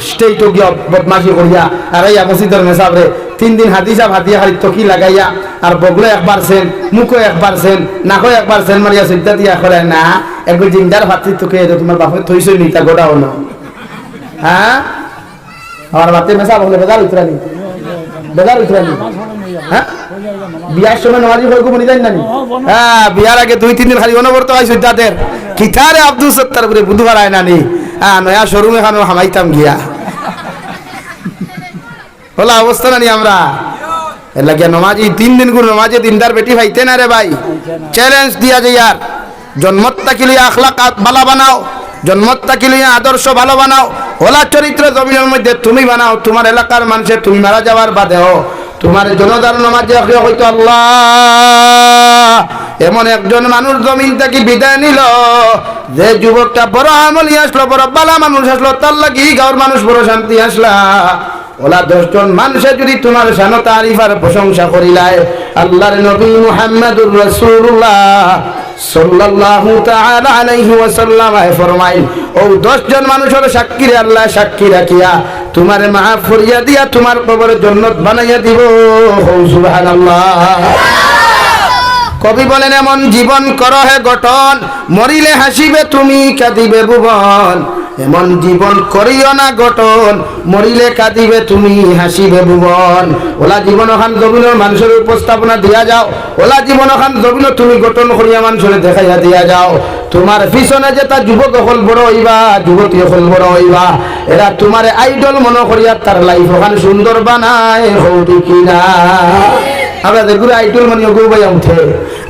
স্টেটও গিয়া বদমাশি করিয়া আর এই মসজিদের মেসাবরে 3 দিন হাদিসা ভাতিয়া খালি তকি লাগাইয়া আর বগলে একবার সেন, মুখো একবার সেন, নাকো একবার সেন মারিয়া সিদ্ধা দিয়া করে না। একবার জিন্দার ভাতি তোকে তোমার বাপে থইছই নি তা গোটা হলো। হ্যাঁ আমার বাতে মেসাব হলে বেজার উতরানি, বেজার উতরানি। হ্যাঁ বিয়ার সময় নামাজি হইগো বনি যাই নানি। হ্যাঁ বিয়ার আগে 2-3 দিন খালি অনবরত হয় সিদ্ধাতের কিথারে আব্দুল সত্তার উপরে বুধবার আয় নানি। হ্যাঁ নয়া শোরুম এখানে হামাইতাম গিয়া বলা অবস্থা নানি আমরা। এর লাগিয়া নমাজি 3 দিন করে নমাজে দিনদার বেটি ভাইতে না রে ভাই। চ্যালেঞ্জ দিয়া যে ইয়ার জন্মত তাকিলি আখলাক ভালো বানাও, জন্মত তাকিলি আদর্শ ভালো বানাও, ওলা চরিত্র জমিনের মধ্যে তুমি বানাও। তোমার এলাকার মানুষে তুমি মারা যাওয়ার বাদেও তোমার জনতার নামাজে হয়তো আল্লাহ এমন একজন মানুষ জমিন থেকে বিদায় নিল যে যুবকটা বড় আমলি আসলো, বড় বালা মানুষ আসলো, তার লাগি গাঁর মানুষ বড় শান্তি আসলা। ওলা 10 জন মানুষে যদি তোমার শান তারিফার প্রশংসা করিলায়, আল্লাহর নবী মুহাম্মদুর রাসূলুল্লাহ সাল্লাল্লাহু তাআলা আলাইহি ওয়াসাল্লাম ফরমাইল ও 10 জন মানুষের সাক্ষী রে আল্লাহ সাক্ষী রাখিয়া তোমারে মাফ করিয়া দিয়া তোমার কবরে জান্নাত বানাইয়া দিব। সুবহানাল্লাহ। কবি বলেন এমন জীবন করো হে গঠন, মরিলে হাসিবে তুমি কাঁদিবে ভুবন। এমন জীবন করিও না গঠন, মরিলে কাঁদিবে তুমি হাসিবে ভুবন। ওলা জীবন খান জমিনের মানুষের উপস্থাপনা দিয়া যাও, ওলা জীবন খান জমিন তুমি গঠন করিয়া মানুষের দেখাইয়া দিয়া যাও। তোমার পিছনে যেটা যুবক হল বড় হইবা, যুবতী হল বড় হইবা, এরা তোমার আইডল মনে করিয়া তার লাইফ ওখানে সুন্দর বানায়। হৌটি কিনা আমরা যেগুলো আইডল মনে ওকে উবাইয়া উঠে,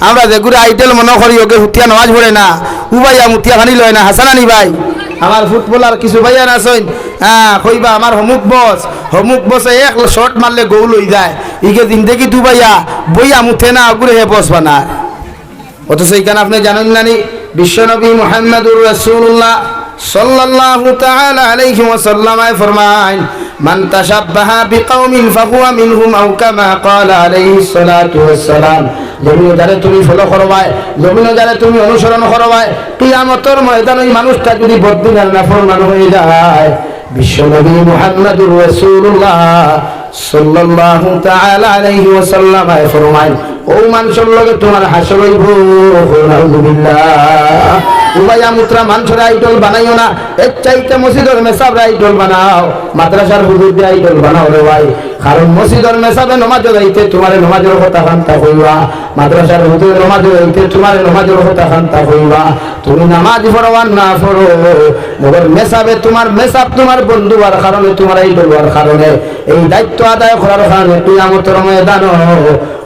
আমরা যেগুলো আইডল মনে করি ওকে হুতিয়া নামাজ পড়ে না, উবাইয়া মুতিয়া খানি লয় না। হাসানানি ভাই আমার ফুটবলার কিছু ভাইয়া আছেন, হ্যাঁ কইবা আমার হমুক বসে এক শট মারলে গোল হয়ে যায়, ইকে জিন্দেগি দুবাইয়া বইয়া মুথে না ওগুলো হে বস বানায়। অথচ এইখানে আপনি জানেন নানি বিশ্বনবী মুহাম্মদুর রাসূলুল্লাহ সাল্লাল্লাহু তাআলা আলাইহি ওয়াসাল্লাম ফরমায় মান তাশাব্বাহা বিকাউমিন ফাহুয়া মিনহুম আও কামা ক্বালা আলাইহিস সালাতু ওয়াসসালাম। জমিনে যারে তুমি ফলো করবাই, জমিনে যারে তুমি অনুসরণ করবাই, কিয়ামতের ময়দানে ওই মানুষটা যদি বদদিনের নাফরমান হয়ে যায়, বিশ্বনবী মুহাম্মদুর রাসূলুল্লাহ সাল্লাল্লাহু তাআলা আলাইহি ওয়াসাল্লাম ফরমায় ও মানুষের লগে তোমার হাসর হইব। আলহামদুলিল্লাহ। উবাইয়া মুত্রা মানুষের আইডল বানাইও না, এর চাইতে মসজিদের মেসাবরা আইডল বানাও, মাদ্রাসার হুজুরদের আইডল বানাও রে ভাই। কারণ মসজিদের মেসাবে নমাজে যাইতে তোমার নমাজের কথা খান্তা হইবা, মাদ্রাসার হুজুরের নমাজে যাইতে তোমার নমাজের কথা খান্তা হইবা। তুমি নামাজ পড়ো আর না পড়ো, মগর মেসাবে তোমার মেসাব তোমার বন্ধু হওয়ার কারণে, তোমার আইডল হওয়ার কারণে, এই দায়িত্ব আদায় করার কারণে কিয়ামতের ময়দানে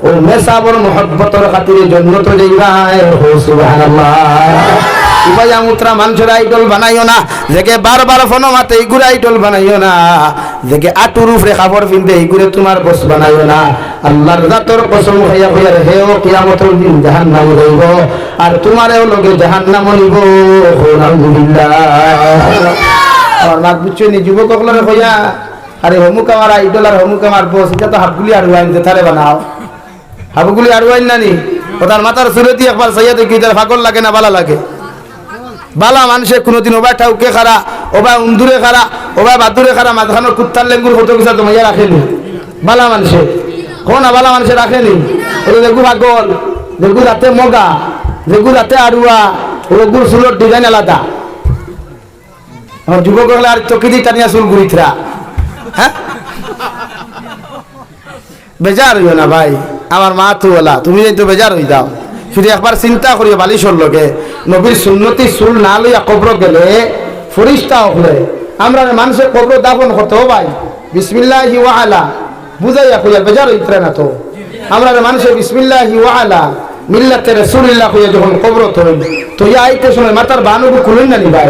ও মেসাবর মহব্বতের খাতিরে জান্নাত যাইবা। সুবহানাল্লাহ। উবাইয়া মুত্রা মানুষের আইডল বানাইও না, দেখে বারবার ফোন মাতে এইগুলো আইডল বানাইও না, দেখে আটুর উপরে কাপড় পিনতে এইগুলো তোমার বস বানাইও না। আল্লাহর জাতর কসম হইয়া হইয়া হেও কিয়ামতের দিন জাহান্নাম হইব আর তোমারও লগে জাহান্নাম হইব। আলহামদুলিল্লাহ। আমার মাত বুঝছো নি যুবক সকলের হইয়া আরে হমুক আমার আইডল আর হমুক আমার বস, এটা তো হাফগুলি আর ওয়াইন যেথারে বানাও, হাফগুলি আর ওয়াইন নানি ওটার মাথার সুরতি একবার সাইয়া দেখি তার ফাগল লাগে না বালা লাগে? বালা মানুষে কোনোদিন ওবা ঠাউকে খারা, ওবা উন্দুরে খারা, ওবা বাদুরে খারা, মাঝখানোর কুত্তার লেঙ্গুর ফটো কিছু তো মাইয়া রাখেনি বালা মানুষে, কোন বালা মানুষে রাখেনি? ওই দেখু পাগল, দেখু রাতে মগা, দেখু রাতে আড়ুয়া, ওগুর চুলোর ডিজাইন আলাদা। আমার যুবক হলে আর চকি দিয়ে টানিয়া চুল ঘুরিতরা, হ্যাঁ বেজার হইও না ভাই, আমার মা তো বলা তুমি তো বেজার হয়ে যাও। শুধু একবার চিন্তা করিও বালিশর লগে নবীর সুন্নতি চুল না লইয়া কবর গেলে ফরিস্তা হলে আমরা মানুষের কবর দাফন করতে ভাই বিসমিল্লাহি ওয়া আলা বুঝাইয়া কইয়া বেজার হইতরা না তো। আমরা মানুষের বিসমিল্লাহি ওয়া আলা মিল্লাতে রাসূলুল্লাহ কইয়া যখন কবর থইল তো ইয়া আইতে সময় মাথার বানুকে খুলেন না নি ভাই,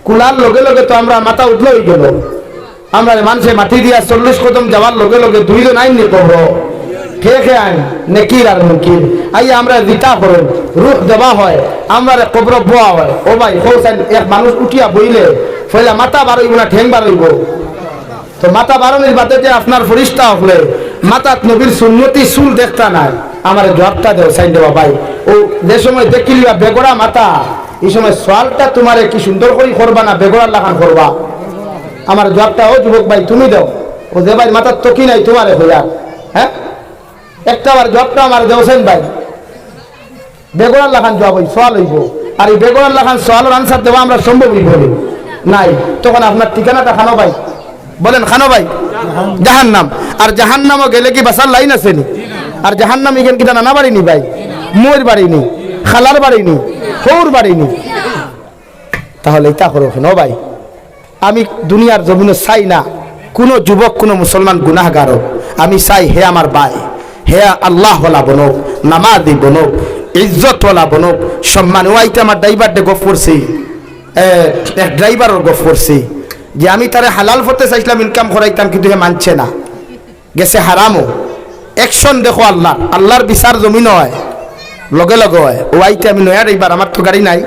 কুলার লগে লগে তো আমরা মাথা উঠলো হয়ে গেল। আমরা মানুষের মাটি দিয়া 40 কদম যাওয়ার লগে লগে দুইজন আইনি কবর খেয়ে খেয়ে আইন নেকির আর মুকির আইয়া আমরা দিতা করেন রূহ দেওয়া হয়, আমরা কবর বোয়া হয়। ও ভাই হোসেন এক মানুষ উঠিয়া বইলে ফলে মাথা বাড়ইব না ঠেং বাড়ইব? তো মাথা বাড়ানোর বাদে যে আপনার ফরিস্তা হলে মাথা নবীর সুন্নতি চুল দেখতা নাই, আমার জবাবটা দেও সাইন দেওয়া ভাই। ও যে সময় দেখিলিবা বেগড়া মাথা, এই সময় সোয়ালটা তোমারে কি সুন্দর করে করবা না বেগড়ার লাগান করবা? আমার জবাবটা ও যুবক ভাই তুমি দাও। ও যে ভাই মাথার তকি নাই তোমারে হইয়া, হ্যাঁ একটা বার জবটা আমার দেওছেন ভাই, বেগড়ার লাখান জব হই সোয়াল হইব। আর এই বেগড়ার লাখান সোয়ালের আনসার দেওয়া আমরা সম্ভব হইব নাই। তখন আপনার ঠিকানাটা খানো ভাই, বলেন খানো ভাই? জাহান্নাম। আর জাহান্নামও গেলে কি বাসার লাইন আছে নি? আর জাহান্নাম এখান কিনা নানা বাড়িনি ভাই, মোর বাড়িনি, খালার বাড়িনি, হৌর বাড়িনি। তাহলে এটা করো নো ভাই। আমি দুনিয়ার জমিনে চাই না কোনো যুবক কোনো মুসলমান গুনাহগার হোক, আমি চাই হে আমার ভাই, হে আল্লাহওয়ালা বনুক, নামাজি বনুক, ইজ্জতওয়ালা বনুক, সম্মান। ওইটা আমার ড্রাইভারটা গফ করছি, এক ড্রাইভারও গফ করছি যে আমি তারে হালাল হতে চাইছিলাম, ইনকাম করাইতাম, কিন্তু হে মানছে না, গেছে হারামও। অ্যাকশন দেখো আল্লাহ, আল্লাহর বিচার জমিন হয় লগে লগে হয়। ওইটা আমি নয়া ড্রাইভার, আমার তো গাড়ি নাই,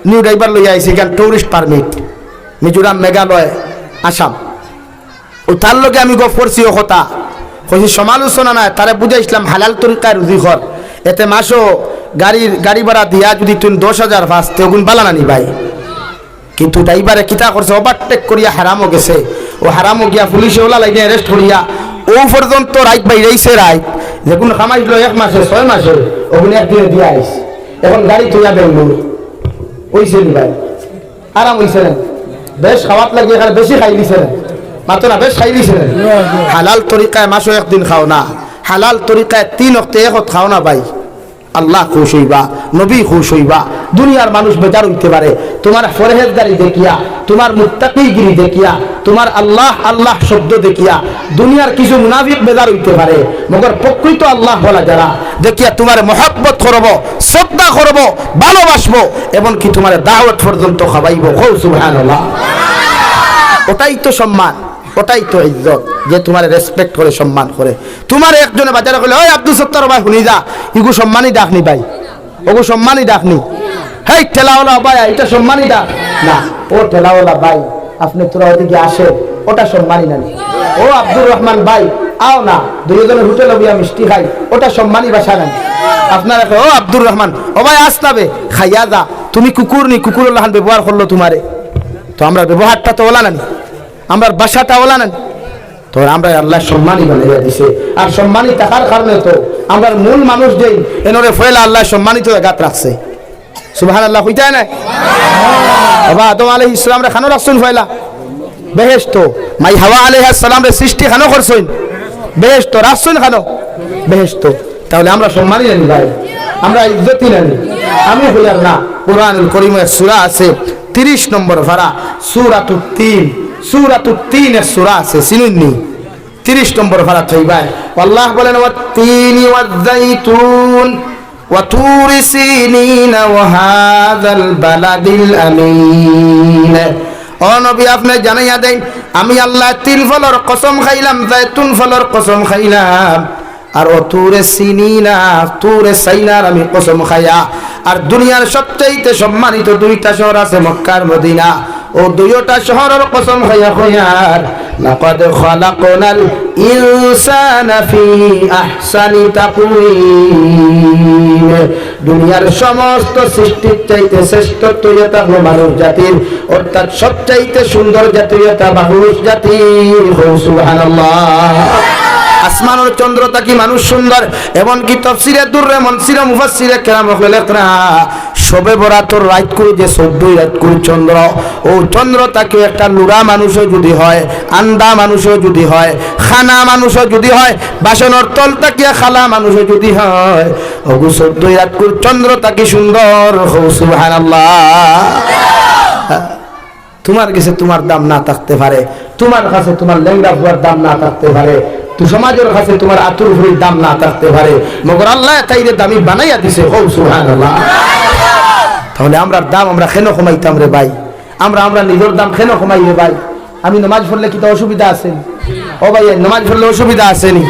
নিউ ড্রাইভার লইয়া আইছি এখান টুরিস্ট পারমিট, মিজোরাম, মেঘালয়, আসাম। ও তার লগে আমি গফ করছি ও কথা কইছি, সমালোচনা নাই, তারে বুঝাইছিলাম হালাল তরিকায় রুজি কর, এতে মাসও গাড়ি ভাড়া দিয়া যদি তুই 10,000 পাস তেগুন বালা নানি ভাই। কিন্তু ড্রাইভারে কিতা করছে, ওভারটেক করিয়া হারামও গেছে। ও হারামও গিয়া পুলিশে ওলা লাগিয়ে অ্যারেস্ট করিয়া ও পর্যন্ত রাইট বাইরেছে, রাইট যেগুন খামাইছিল 1 মাসে 6 মাসে ওগুলো একদিনে দিয়ে আইস। এখন গাড়ি তুইয়া বেঙ্গুর ওইছে ভাই, আরাম হইছে না, বেশ খাওয়াত লাগিয়ে এখানে বেশি খাই দিছে না, মাত্র না বেশ খাই দিছে না। হালাল তরিকায় মাসও একদিন খাও না, হালাল তরিকায় 3 ওয়াক্তে এক ওয়াক্ত খাও না ভাই, আল্লাহ খুশ হইবা, নবী খুশ হইবা, দুনিয়ার মানুষ বেজার হইতে পারে তোমার ফরহেজগারি দেখিয়া, তোমার মুত্তাকিগিরি দেখিয়া, তোমার আল্লাহ আল্লাহ শব্দ দেখিয়া। দুনিয়ার কিছু মুনাফিক বেজার হইতে পারে, মগর প্রকৃত আল্লাহ বলা যারা দেখিয়া তোমার মহব্বত করব, শ্রদ্ধা করব, ভালোবাসবো, এবং কি তোমার দাওয়াত পর্যন্ত খাওয়াইব। সুবহানাল্লাহ। ওটাই তো সম্মান, ওটাই তো ইজ্জত, যে তোমার রেসপেক্ট করে সম্মান করে। তোমার একজনে বাজারে কইলে ওই আব্দুল সত্তার ভাই শুনি যা, ইগু সম্মানই ডাকনি ভাই, ওগু সম্মানই ডাকনি, হেই ঠেলাওয়ালা ভাই এটা সম্মানই ডাক না। ও ঠেলাওয়ালা ভাই আপনি তোরা ওদিকে আসে, ওটা সম্মানই না। ও আব্দুর রহমান ভাই আও না, দুইজনের হোটেলে গিয়া মিষ্টি খাই, ওটা সম্মানই বাসা না। আপনারা ও আব্দুর রহমান ও ভাই আসতাবে খাইয়া যা, তুমি কুকুর নি, কুকুরের লাহান ব্যবহার করলো তোমারে, তো আমরা ব্যবহারটা তো ওলা নানি, আমরা বাসাটা ওলা নেন, তো আমরা আল্লাহ সম্মানই বানিয়ে দিছে। আর সম্মানই থাকার কারণে তো আমরা মূল মানুষ যেই এনরে ফয়লা আল্লাহ সম্মানিত গাত রাখছে। সুবহানাল্লাহ কইতা না বাবা, আদম আলাইহিস সালাম রে খানো রাখছেন ফয়লা বেহেশত, মাই হাওয়া আলাইহিস সালাম রে সৃষ্টি খানো করছেন বেহেশত, রাখছেন খানো বেহেশত। তাহলে আমরা সম্মানই জানি ভাই, আমরা ইজ্জতই জানি। আমি বললাম না, কুরআনুল কারীমের সূরা আছে 30 নম্বর পারা, সূরাতুত তিন, সূরাতুত তিনের সূরা আছে সিনুননি 30 নম্বর পারা থাইবা। আল্লাহ বলেন ওয়াত-তিনি ওয়াজ-যাইতুন ওয়া তুরি সিনিন ওয়া হাযাল বালাদিল আমিন। ও নবী আপনি জানাইয়া দেন, আমি আল্লাহ 3 ফলের কসম খাইলাম, যাইতুন ফলের কসম খাইলাম, আর ও তুরে সিনিনা, তুরে সাইনার আমি কসম খাইয়া। আর দুনিয়ার সবচেয়ে সম্মানিত 2টা শহর আছে মক্কা আর মদিনা, ও দুইটা শহরের কসম হইয়া হইয়ার লাকাদ খালাকনাল ইনসানা ফি আহসানি তাকওয়িম, দুনিয়ার সমস্ত সৃষ্টির চাইতে শ্রেষ্ঠত্বতা হলো মানব জাতির, অর্থাৎ সবচাইতে সুন্দর জাতীয়তা মানুষ জাতির। সুবহানাল্লাহ। আসমানের চন্দ্রতা কি মানুষ সুন্দর, এমনকি তাফসীরে দুররে মনসিরে মুফাসসিরে কেরাম লেখরা সবে বরাতর রাত করে যে 14 রাত করে চন্দ্র, ও চন্দ্রটাকে একটা লুরা মানুষও যদি হয়, আন্দা মানুষও যদি হয়, খানা মানুষও যদি হয়, বাসনের তলটা কি খালা মানুষও যদি হয়, ওগু 14 রাত করে চন্দ্রটা কি সুন্দর। সুবহানাল্লাহ। তোমার কাছে তোমার দাম না থাকতে পারে, তোমার কাছে তোমার লেঙ্গা বুয়ার দাম না থাকতে পারে, তো সমাজের কাছে তোমার আতুর ভুরির দাম না থাকতে পারে, মগর আল্লাহ তাইরে দামি বানাইয়া দিছে। সুবহানাল্লাহ। তাহলে আমরার দাম আমরা কেন কমাইতাম রে ভাই? আমরা নিজের দাম কেন কমাই রে ভাই? আমি নামাজ পড়লে কি তো অসুবিধা আছে? ও ভাই, নামাজ পড়লে অসুবিধা আসেনি?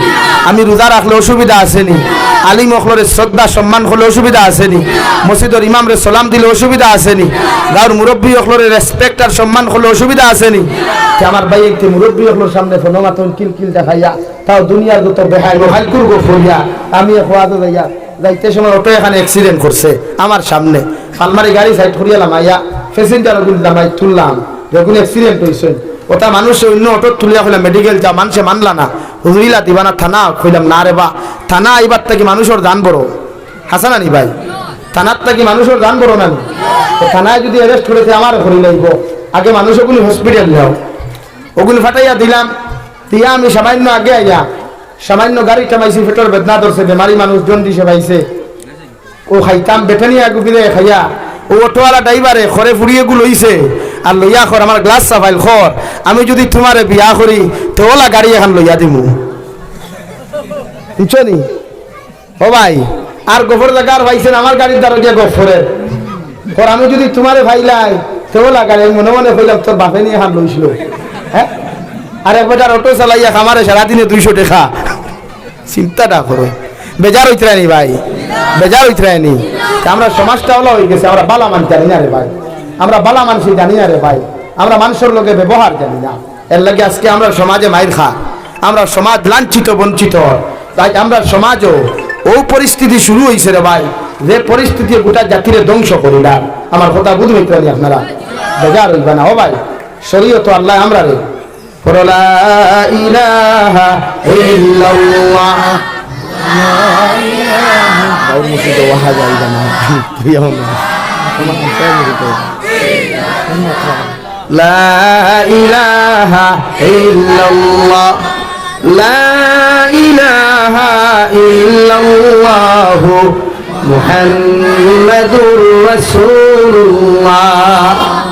আমি রোজা রাখলে অসুবিধা আসেনি? আলিম অখলরে শ্রদ্ধা সম্মান করলে অসুবিধা আসেনি? মসজিদের ইমামরে সালাম দিলে অসুবিধা আসেনি? গাঁর মুরব্বী অখলরে রেসপেক্ট আর সম্মান করলে অসুবিধা আসেনি? আমার ভাই একটি মুরব্বী অখলোর সামনে ফোনমাতন কিলকিল দেখাইয়া তাও দুনিয়ার যত বেহাই হাল করবো ফরিয়া, আমি খোয়াতে যাইয়া যাইতে সময় অটো এখানে অ্যাক্সিডেন্ট করছে আমার সামনে, আলমারি গাড়ি সাইড করিয়ালাম, আইয়া প্যাসেঞ্জার গুলাম তুললাম, যখন অ্যাক্সিডেন্ট হয়েছে ওটা মানুষ অন্য অটো তুলিয়া হইলাম মেডিকেল যা মানুষে মানলা না, হুজুরিলা দিবা না থানা কইলাম না রে বা, থানা এইবার থেকে মানুষের দান বড় হাসানা নি ভাই, থানার থেকে মানুষের দান বড় না, থানায় যদি অ্যারেস্ট করেছে আমার ঘরে লাগব, আগে মানুষ ওগুলি হসপিটাল যাও, ওগুলি ফাটাইয়া দিলাম, দিয়া আমি সামান্য আগে আইয়া সামান্য গাড়ি টামাইছি, পেটর বেদনা ধরছে, বেমারি মানুষ জন্ডিসে পাইছে, ও খাইতাম বেটানি আগুপিরে খাইয়া, ও অটোওয়ালা ড্রাইভারে খরে ফুরিয়ে গু লইছে আর লইয়া খর আমার গ্লাস সাফাইল খর, আমি যদি তোমারে বিয়া করি তো ওলা গাড়ি এখন লইয়া দিমু, বুঝছো নি? ও ভাই, আর গোফর জায়গার ভাইছেন আমার গাড়ির দ্বারা গিয়ে গোফরের খর, আমি যদি তোমারে ভাইলাই তো ওলা গাড়ি মনে মনে হইলাম তোর বাপে নিয়ে এখন লইছিল, হ্যাঁ? আর একবার অটো চালাইয়া খামারে সারাদিনে 200 টাকা, চিন্তাটা করো, বেজার হইতে রায়নি ভাই, বেজার হইতে রায়নি। আমরা সমাজটা হলো হয়ে গেছে, আমরা বালা মান জানি না রে ভাই, আমরা বালা মানুষই জানি না রে ভাই, আমরা মানুষের লোকে ব্যবহার জানি না, এর লাগে আজকে আমরা সমাজে মাইর খা, আমরা সমাজ লাঞ্ছিত বঞ্চিত, তাই আমরা সমাজও ও পরিস্থিতি শুরু হয়েছে রে ভাই, যে পরিস্থিতি গোটা জাতিরে ধ্বংস করিলা। আমার কথা বুঝবেন আপনারা, বেজার হইবা না। ও ভাই, শরীয়ত আল্লাহ আমরা রে লা ইলাহা ইল্লাল্লাহ, লা ইলাহা ইল্লাল্লাহ, লা ইলাহা ইল্লাল্লাহ মুহাম্মাদুর রাসূলুল্লাহ।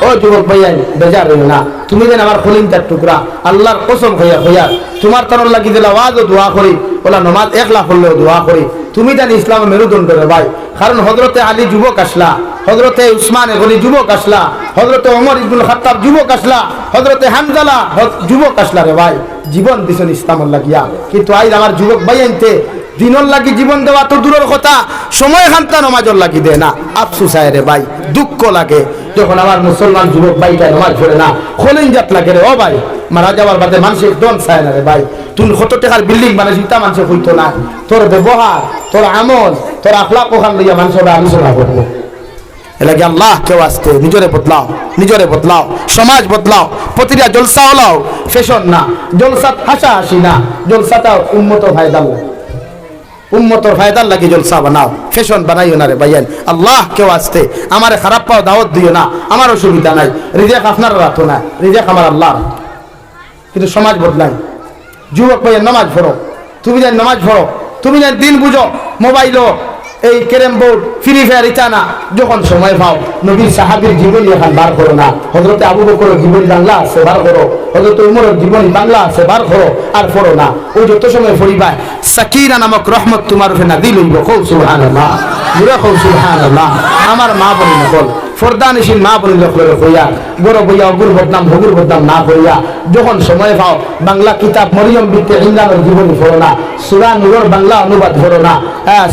ও যুবক ভাইয়াই, বেজার হইও না, তুমি যেন আমার খলিনটার টুকরা, আল্লাহর কসম হইয়া হইয়া তোমার তরল লাগি দিলা ওয়াজও দোয়া করি, ওলা নমাজ একলা পড়লেও দোয়া করি, তুমি জানি ইসলামের মেরুদণ্ড রে ভাই। কারণ হযরতে আলী যুবক আসলা, হযরতে উসমানে গনি যুবক আসলা, হযরতে ওমর ইবনুল খাত্তাব যুবক আসলা, হযরতে হামজালা যুবক আসলা রে ভাই, জীবন দিছেন ইসলামের লাগিয়া। কিন্তু আজ আমার যুবক ভাই আনতে দিনর লাগি জীবন দেওয়া তো দূরের কথা, সময় খান্তা নমাজর লাগি দে না, আফসুস হয় রে ভাই, দুঃখ লাগে যখন আমার মুসলমান যুবক ভাইটা নমাজ পড়ে না, খোলেন জাত লাগে রে। ও ভাই, মারা যাওয়ার বাদে মানুষের দন চায় না রে ভাই, তুই কত টাকার বিল্ডিং বানাইছি তা মানুষে হইতো না, তোর ব্যবহার, তোর আমল, তোর আখলাক ওখান লইয়া মানুষের আলোচনা করবো। এলাকি আল্লাহ কেউ আসতে নিজরে বদলাও, নিজরে বদলাও, সমাজ বদলাও, প্রতিটা জলসা হলাও ফ্যাশন না, জলসাত হাসা হাসি না, জলসাটা উন্মত ফায়দাল, উম্মতর ফায়দার লাগি জলসা বানাও, ফ্যাশন বানাইও না রে ভাইয়ান। আল্লাহ কেউ আসতে আমারে খারাপ পাও দাওয়াত দিও না, আমার অসুবিধা নাই, রিজেক আপনার রাখো না, রিজেক আমার আল্লাহ। কিন্তু সমাজ বদলাই, যুবক ভাইয়ের নামাজ পড়ো, তুমি যেন নামাজ পড়ো, তুমি যেন দিন বুঝো, মোবাইলও এই ক্যারেম বোর্ড ফ্রি ফায়ার ইটা না, যখন সময় পাও নবীর সাহাবীর জীবনী এখন বার করো না, হযরতে আবু বকরের জীবনী বাংলা আছে বার করো, হযরতে উমরের জীবনী বাংলা আছে বার করো, আর পড়ো না, ওই যত সময় পড়িবা সাকিনা নামক রহমত তোমার উপরে নাযিল হইব। কও সুবহানাল্লাহ, জুরা কও সুবহানাল্লাহ। আমার মা বলি না বল, ফরদানিশীল মা বলি লক্ষ্য হইয়া বড় বইয়া অগুর বদনাম ভগুর বদনাম না হইয়া যখন সময় পাও বাংলা কিতাব মরিয়ম বিনতে ইমরানের জীবনী পড়ো না, সূরা নূরের বাংলা অনুবাদ পড়ো না,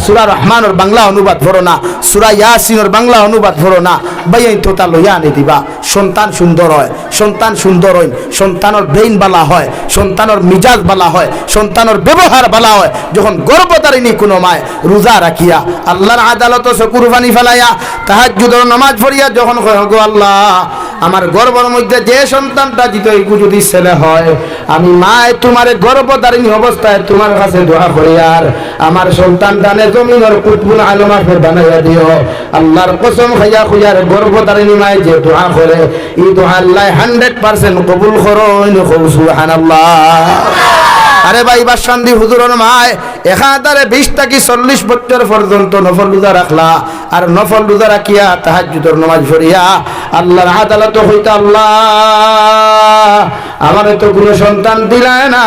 সূরা রহমানের বাংলা অনুবাদ পড়ো না, সূরা ইয়াসিনের বাংলা অনুবাদ পড়ো না, বাইন তোতা লইয়া আনি দিবা। সন্তান সুন্দর হয়, সন্তান সুন্দর হয়, সন্তানের ব্রেইন বালা হয়, সন্তানের মিজাজ বালা হয়, সন্তানের ব্যবহার বালা হয়। যখন গর্ভধারিণী কোনো মায় রোজা রাখিয়া আল্লাহর আদালত কুরবানি ফেলাইয়া তাহাজ্জুদের নামাজ পড়িয়া যখন কয় গো আল্লাহ আমার গর্ভের মধ্যে যে সন্তানটা যদি ছেলে হয়, আমি মায় তোমার গর্ভধারিণী অবস্থায় তোমার কাছে দোয়া করি আর আমার সন্তানটানে জমিনের কুতুবুল আলম আপনি বানাইয়া দিও। আল্লাহর কসম খাইয়া খুইয়ার গর্ভধারিণী মায় যে দোয়া করে এই দোয়া আল্লাহ 100% কবুল করুন। সুবহানাল্লাহ। আরে ভাই বাসন্দি হুজুরের মায় একাধারে 20 থেকে 40 বছর পর্যন্ত নফল রোজা রাখলা আর নফল রোজা রাখিয়া তাহাজ্জুদের নামাজ পড়িয়া আল্লাহর আদালত হইতে আল্লাহ আমারে তো কোনো সন্তান দিলাই না,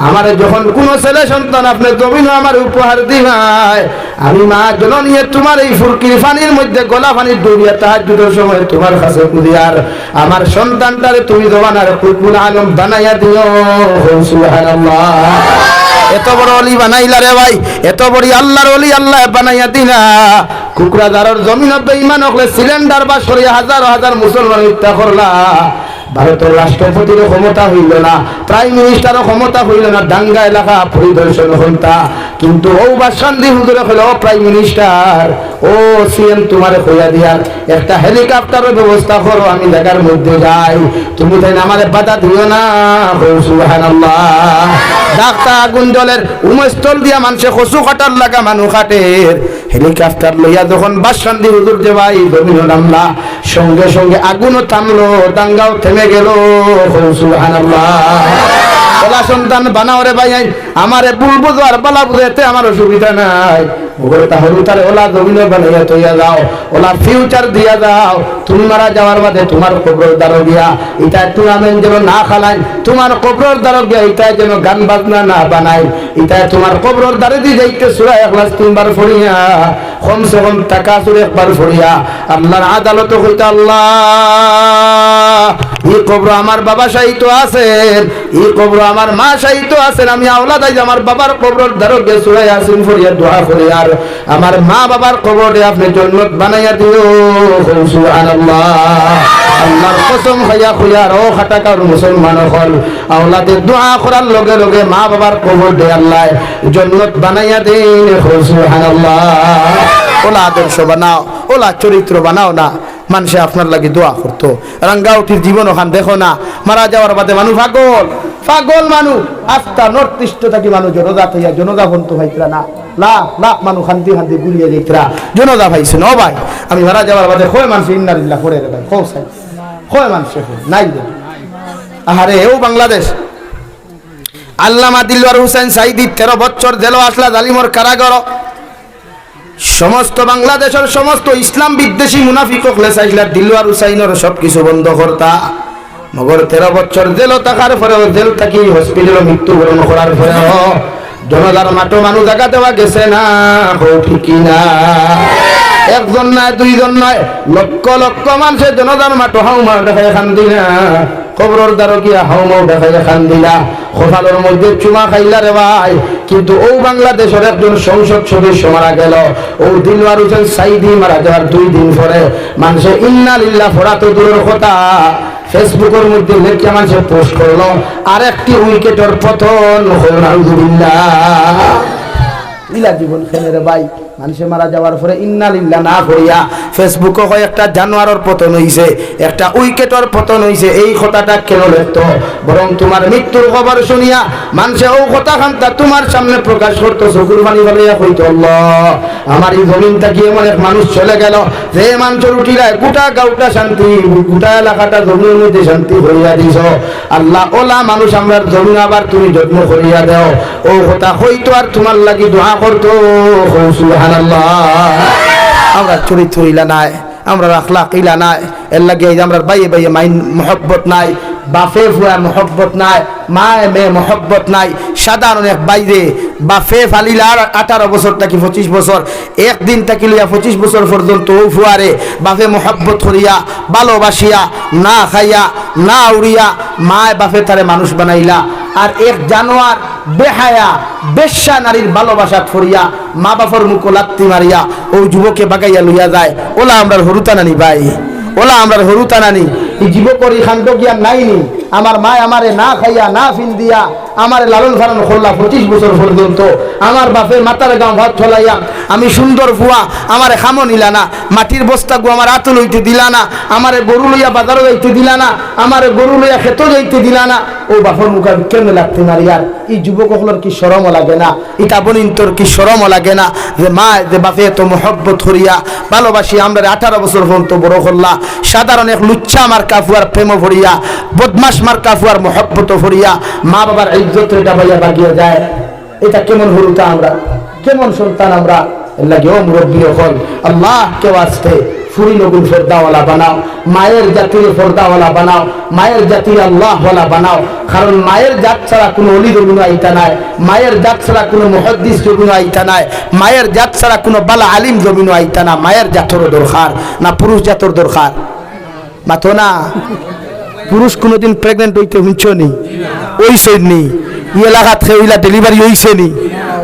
আমারে যখন কোনো ছেলে সন্তান আপনি জমিন আমার উপহার দিলাই, আমি মা জননী তোমার এই ফুরকির পানির মধ্যে গলা পানির ডুবিয়া তাহাজ্জুদের সময় তোমার কাছে কুদিয়ার আমার সন্তানটারে তুমি জমানার কুতুবুল আলম বানাইয়া দিও। সুবহানাল্লাহ। এত বড় অলি বানাইলা রে ভাই, এত বড় আল্লাহর অলি আল্লাহ বানাইয়া দিলা। কুকরাদারের জমিন বেঈমান হলে সিলিন্ডার বা সরিয়া হাজার হাজার মুসলমান হত্যা করলা। ভারতের রাষ্ট্রপতির ক্ষমতা হইল না, প্রাইম মিনিস্টারও ক্ষমতা হইল না, দাঙ্গা এলাকা পরিদর্শন হইতা, কিন্তু ও বাসন্দি হুজুরে হলো প্রাইম মিনিস্টার ও সিএম তোমারে কইয়া দিয়ার একটা হেলিকপ্টারের ব্যবস্থা করো, আমি জায়গার মধ্যে যাই, তুমি তাই আমারে বাধা দিও না। সুবহানাল্লাহ। ডাক্তার আগুন জলের উমস্থল দিয়া মানুষে কচু কাটার লাগা মানুষ কাটের হেলিকপ্টার লইয়া যখন বাসন্দি হুজুর যে ভাই জমিন নামলা, সঙ্গে সঙ্গে আগুনও থামলো, দাঙ্গাও থেমে গেল। সুবহানাল্লাহ। ওলা সন্তান বানাও রে ভাই, আমারে ভুল বুঝো আর বালা বুঝাইতে আমার অসুবিধা নাই, ওগুলো তাহলে তার ওলা জমিন বানাইয়া তৈয়া যাও, ওলা ফিউচার দিয়া যাও, তুমি মারা যাওয়ার বাদে তোমার কবরের দ্বারা গিয়া এটা টুর্নামেন্ট যেন না খালাই, তোমার কবরের দ্বারা গিয়া এটা যেন গান বাজনা না বানাই, এটা তোমার কবরের দ্বারে দিয়ে যাইতে সূরা ইখলাস 3 বার পড়িয়া কমসে কম তাকাসুর 1 বার পড়িয়া আল্লাহর আদালত হইতে আল্লাহ এই কবর আমার বাবা শাহিত আছেন, এই কবর আমার মা শাহিত আছেন, আমি আওলাদ আইজ আমার বাবার কবরের দ্বারা গিয়ে সূরা ইয়াসিন পড়িয়া দোয়া করি আর আমার মা বাবার কবরে আপনি জান্নাত বানাইয়া দিও। সুবহানাল্লাহ। আল্লাহর কসম খাইয়া খুইয়ার ও খাটাকার মুসলমান হল আওলাদের দোয়া করার লগে লগে মা বাবার কবর দে আল্লাহ জান্নাত বানাইয়া দেন। সুবহানাল্লাহ। ওলা আদর্শ বানাও, ওলা চরিত্র বানাও না, মানুষে আপনার লাগে দোয়া করতো। রাঙ্গাউটির জীবন ওখান দেখো না, মারা যাওয়ার বাদে মানুষ পাগল পাগল মানুষ আস্থা নর্থ ইস্ট থাকি মানুষ জনদা থাইয়া জনদা বন্ধু ভাইতরা না, লাখ লাখ মানুষ শান্তি শান্তি গুলিয়ে যাইতরা জনদা ভাইছে ন ভাই। আমি মারা যাওয়ার বাদে কয় মানুষ ইন্নারিল্লাহ করে রে ভাই, কয় মানুষ নাই রে। আহারে এও বাংলাদেশ আল্লামা দিলওয়ার হুসাইন সাইদি 13 বছর জেল আসলা জালিমর কারাগার, সমস্ত বাংলাদেশের সমস্ত ইসলাম বিদ্বেষী মুনাফিক চাইছিলা দিলওয়ার হুসাইনের সবকিছু বন্ধ করতা, মগর 13 বছর জেল থাকার পরেও জেল থাকি হসপিটালে মৃত্যুবরণ করার পরেও জনতার মাঠে মানুষ জায়গা দেওয়া গেছে না, ঠিকই না। একজন নয় দুইজন নয় লক্ষ লক্ষ মানুষের জনতার মাঠে হাউমাউ দেখায় খান্দি না, কবরের দ্বারা গিয়া হাউমাউ দেখায় খান্দি না, কপালের মধ্যে চুমা খাইলা রে ভাই। কিন্তু ও বাংলাদেশের একজন সংসদ সদস্য মারা গেল, ও দিলওয়ার হোসেন সাইদি মারা যাওয়ার 2 দিন পরে মানুষে ইন্না লিল্লাহ পড়া তো দূরের কথা ফেসবুকের মধ্যে লেখা মানুষে পোস্ট করলো আর একটি উইকেটের পতন হল। আলহামদুলিল্লাহ। ইলা জীবন খেলে রে ভাই, মানুষে মারা যাওয়ার পরে ইন্না লিল্লাহ না করিয়া ফেসবুকে হয় একটা জানোয়ারের পতন হইছে, একটা উইকেটের পতন হইছে, এই কথাটা কেন লিখতো? বরং তোমার মৃত্যুর খবর শুনিয়া মানুষে ও কথা খান্তা তোমার সামনে প্রকাশ করতো, চকুর পানি ফেলাইয়া কইতো আল্লাহ আমার এই জমিনটা কি এমন এক মানুষ চলে গেল যে মানুষের উঠিলায় গোটা গাঁওটা শান্তি, গোটা এলাকাটা জমির মধ্যে শান্তি করিয়া দিছ আল্লাহ, ওলা মানুষ আমরা জমিন আবার তুমি যত্ন করিয়া দাও। ও কথা হইতো আর তোমার লাগি দোয়া করতো। সুবহানাল্লাহ। আমরা চরিত্র ইলা নাই, আমরা আখলাক ইলা নাই, এর লাগে আমরা বাইয়ে বাইয়ে মাইন মহব্বত নাই, বাফে ফুয়া মহব্বত নাই, মায়ে মেয়ে মহব্বত নাই। সাধারণ এক বাইরে বাফে ফালিলা 18 বছর থাকি 25 বছর, একদিন থাকি লইয়া 25 বছর পর্যন্ত ও ফুয়ারে বাফে মহব্বত করিয়া ভালোবাসিয়া না খাইয়া না উড়িয়া মায় বাফে তারে মানুষ বানাইলা। আর এক জানোয়ার বেহায়া বেশ্যা নারীর ভালোবাসা ফরিয়া মা বাপর মুখ লাত্তি মারিয়া ওই যুবকে বাগাইয়া লইয়া যায়। ওলা আমরা হরুতানানি ভাই, ওলা আমরা হরুতানানি। এই যুবকর এই খান্ত জ্ঞান নাইনি। আমার মা আমারে না খাইয়া না ফিন দিয়া আমার লালন পালন করলা 25 বছর পর্যন্ত। আমার বাপের মাথার গাঁ ভাত ছলাইয়া আমি সুন্দর ফুয়া আমারে খামো নিলা না, মাটির বস্তা গো আমার হাত লইতে দিলা না, আমারে গরু লইয়া বাজারও যাইতে দিলা না, আমারে গরু লইয়া খেতো যাইতে দিলা না। ও বাপর মুখা কেন লাগতে মারি। আর এই যুবকগুলোর কি শরমও লাগে না? ইটা বলিন তোর কি শরমও লাগে না যে মা যে বাপে এত মহব্বত করিয়া ভালোবাসি আমরা 18 বছর পর্যন্ত বড় করলা। সাধারণ এক লুচ্ছা আমার কাফুয়ার প্রেম ভরিয়া বদমাস মার কাফুয়ার মহব্বত ভরিয়া মা বাবার ইজ্জত এটা ভাইয়া বাগিয়ে যায়। এটা কেমন হরুতা আমরা, কেমন সন্তান আমরা। লাগে ও মুরব্বী হল আল্লাহ কেউ আসতে ফুরি নগুন ফর্দাওয়ালা বানাও, মায়ের জাতির ফর্দাওয়ালা বানাও, মায়ের জাতির আল্লাহওয়ালা বানাও। কারণ মায়ের জাত ছাড়া কোনো অলি রবিন আইতা নাই, মায়ের জাত ছাড়া কোনো মুহাদ্দিস রবিন আইতা নাই, মায়ের জাত ছাড়া কোনো বালা আলিম রবিন আইতা না। মায়ের জাতরও দরকার না পুরুষ জাতর দরকার? মাতো না পুরুষ কোনোদিন প্রেগনেন্ট হইতে হুঁচো নি ওইসে নি এলাকাত খেইলা ডেলিভারি হইছে নি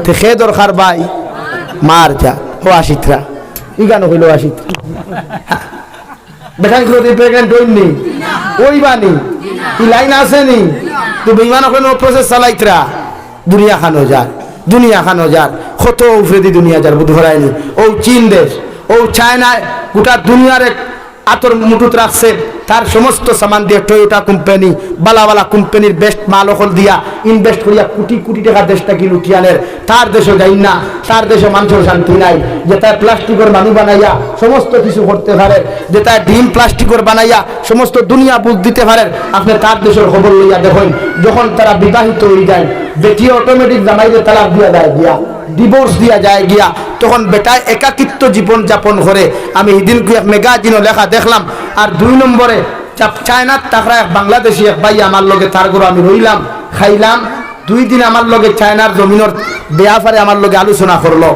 তে খে দরকার ভাই মার যা ও আসিতরা ই গান হইল আসিত দেখান কোনোদিন প্রেগনেন্ট হইনি ওই বানি ই লাইন আসেনি তো বেইমান কোনো প্রসেস চালাইতরা দুনিয়া খানো যার, দুনিয়া খানো যার কত উফরেদি দুনিয়া যার বুধ ভরায়নি। ও চীন দেশ ও চায়নায় গোটা দুনিয়ার এক আতর মুটুত রাখছে, তার সমস্ত সামান দিয়ে টয়োটা কোম্পানি বালা কোম্পানির বেস্ট মাল অকল দিয়া ইনভেস্ট করিয়া কোটি কোটি টাকা দেশটাকে লুটিয়ানের। তার দেশে যাই না, তার দেশে মানুষের শান্তি নাই। যে তার প্লাস্টিকের মানুষ বানাইয়া সমস্ত কিছু করতে পারে, যে তার ডিম প্লাস্টিকের বানাইয়া সমস্ত দুনিয়া বুঝ দিতে পারেন। আপনি তার দেশের খবর লইয়া দেখেন, যখন তারা বিবাহিত হয়ে যায় বেটি অটোমেটিক জামাইলে তালাক দিয়া যায় গিয়া, ডিভোর্স দিয়া যায় গিয়া, তখন বেটায় একাকিত্ব জীবন যাপন করে। আমি এদিন এক ম্যাগাজিনও লেখা দেখলাম। আর 2 নম্বরে চায়নার টাকরা এক বাংলাদেশি এক ভাই আমার লগে তার গরু আমি রইলাম খাইলাম 2 দিন আমার লগে চায়নার জমিনের ব্যাপারে আমার লগে আলোচনা করলো।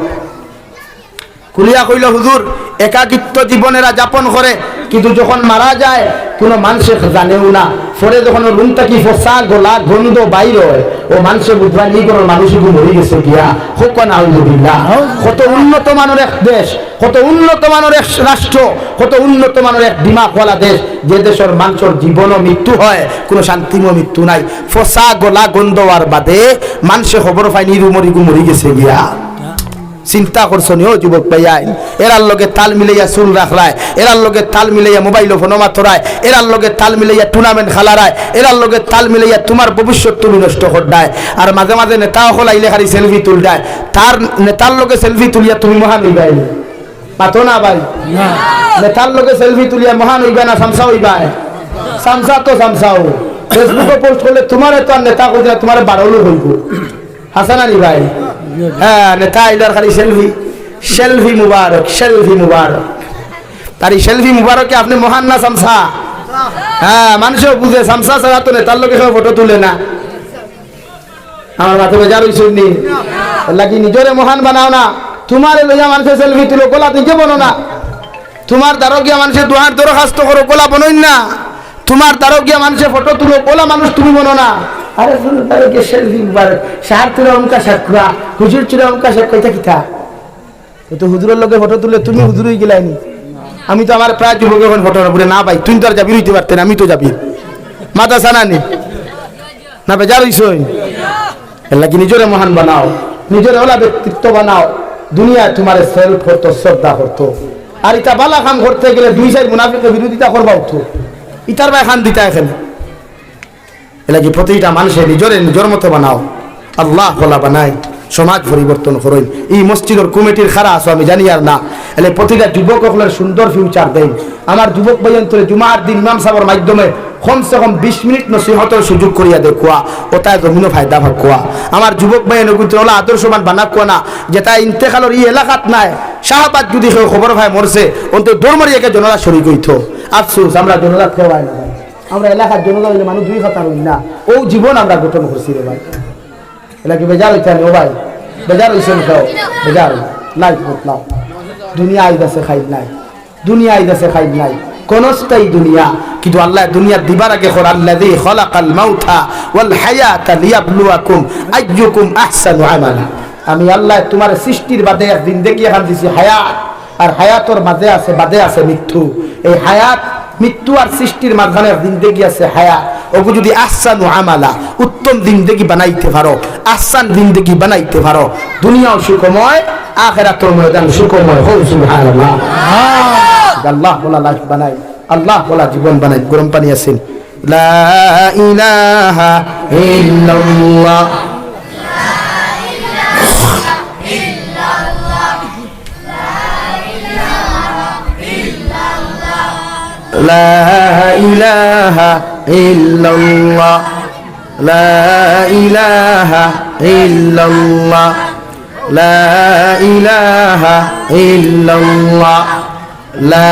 কুলিয়া কইল হুজুর একাকিত্ব জীবনেরা যাপন করে, কিন্তু যখন মারা যায় কোনো মানুষে জানেও না। পরে যখন রুমটা কি ফসা গোলা গন্ধ বাইর হয় ও মানুষের বুঝবা নি কোনো মানুষকে মরে গেছে গিয়া হোক না আলহামদুলিল্লাহ। কত উন্নত মানের এক দেশ, কত উন্নত মানের এক রাষ্ট্র, কত উন্নত মানের এক দিমাগওয়ালা দেশ, যে দেশের মানুষের জীবন ও মৃত্যু হয় কোনো শান্তিময় মৃত্যু নাই। ফসা গোলা গন্ধ আর বাদে মানুষে খবর পায়নি রুমরিগু মরে গেছে গিয়া। চিন্তা করছো নি ও যুবক ভাইয়াই? এরার লগে তাল মিলাইয়া চুল রাখলায়, এরার লগে তাল মিলাইয়া মোবাইল ফোন মাথরায়, এরার লগে তাল মিলাইয়া টুর্নামেন্ট খেলারায়, এরার লগে তাল মিলাইয়া তোমার ভবিষ্যৎ তুমি নষ্ট করদায়। আর মাঝে মাঝে নেতা হলাইলে খালি সেলফি তুলদায়, তার নেতার লগে সেলফি তুলিয়া তুমি মহান হইবাই পাতো না ভাই? নেতার লগে সেলফি তুলিয়া মহান হইবা না সামসা হইবাই? সামসা তো সামসাও ফেসবুকে পোস্ট করলে তোমার তো আর নেতা করতে তোমার বাড়ালো হইব হাসানা নি ভাই? হ্যাঁ নেতা আইলার খালি সেলফি সেলফি মুবারক সেলফি মুবারক। তার এই সেলফি মুবারকে আপনি মহান না সামসা? হ্যাঁ মানুষও বুঝে সামসা ছাড়া তো নেতার লোকে সব ফটো তুলে না। আমার মাথা বেজার হইছে নি লাগি নিজরে মহান বানাও না। তোমার লইয়া মানুষের সেলফি তুলো গোলা নিজে বনো না। তোমার দ্বারা গিয়া মানুষের দুহার দরখাস্ত করো গোলা বনোই না। তোমার দ্বারা গিয়া মানুষের ফটো তুলো গোলা মানুষ তুমি বনো না। আরে তার সেলফি মুবারক সার তুলে অমকা সাক্ষা হুজুর চুলে অমকা সাক্ষা এটা কিতা? তো হুজুরের লোকে ফটো তুলে তুমি হুজুর হয়ে গেলাইনি। আমি তো আমার প্রায় যুবক এখন ফটো বলে না ভাই তুই তো আর যাবি হইতে পারতেন, আমি তো যাবি মাথা সানানি না বেজার হইস। এলা কি নিজরে মহান বানাও, নিজের ওলা ব্যক্তিত্ব বানাও। দুনিয়ায় তোমার সেলফ করতো শ্রদ্ধা করতো। আর ইটা বালা কাম করতে গেলে 2 মুনাফিকের বিরোধিতা করবা উঠো ইটার ভাই খান দিতা এখানে। এলা কি প্রতিটা মানুষের নিজের মতো বানাও। আল্লাহ বলা বানাই সমাজ পরিবর্তন করেন। এই মসজিদের কমিটির খারা আছো আমি জানি আর না। এলে প্রতিটা যুবক সকলের সুন্দর ফিউচার দেন। আমার যুবক ভাই অন্তরে জুমার দিন ইমাম সাহেবের মাধ্যমে কমসে কম 20 মিনিট নসিহতের সুযোগ করিয়া দেখুয়া ও তাই জমিনও ফায়দা ভাগুয়া। আমার যুবক ভাই নগুতে ওলা আদর্শমান বানাকুয়া না যে তাই ইন্তেকালের এই এলাকাত নাই শাহবাদ যদি কেউ খবর ভাই মরছে অন্তত দৌড় মারিয়াকে জনরা শরীর হইত। আফসোস আমরা জনরা খেওয়াই না। আমরা এলাকার জনতা হইলে মানুষ 2 কথা হইল না ও জীবন আমরা গঠন করছি রে ভাই এলাকি বেজার হইছে ও ভাই বেজার হইছে খাও বেজার লাইফ বদলাও দুনিয়া আইদাসে খাই নাই দুনিয়া আইদাসে খাই নাই কোনস্তাই দুনিয়া কিন্তু আল্লাহ দুনিয়া দিবার আগে আল্লাযী খালাকাল মাউতা ওয়াল হায়াতা লিয়াবলুয়াকুম আইয়ুকুম আহসানু আমালা আমি আল্লাহ তোমার সৃষ্টির বাদে এক জিন্দেগি এখন দিছি হায়াত আর হায়াতর মাঝে আছে মৃত্যু এই হায়াত মৃত্যু আর সৃষ্টির মাঝখানে এক জিন্দেগি আছে হায়াত ওগো যদি আহসানু আমালা উত্তম জিন্দেগি বানাইতে পারো আহসান জিন্দেগি বানাইতে পারো দুনিয়াও সুখময় আখিরাতের ময়দান সুখময় হও সুবহানাল্লাহ আল্লাহ বলা লাইফ বানাই আল্লাহ বলা জীবন বানাই গরম পানি আছেন লা ইলাহা ইল্লাল্লাহ لا إله إلا الله لا إله إلا الله لا إله إلا الله لا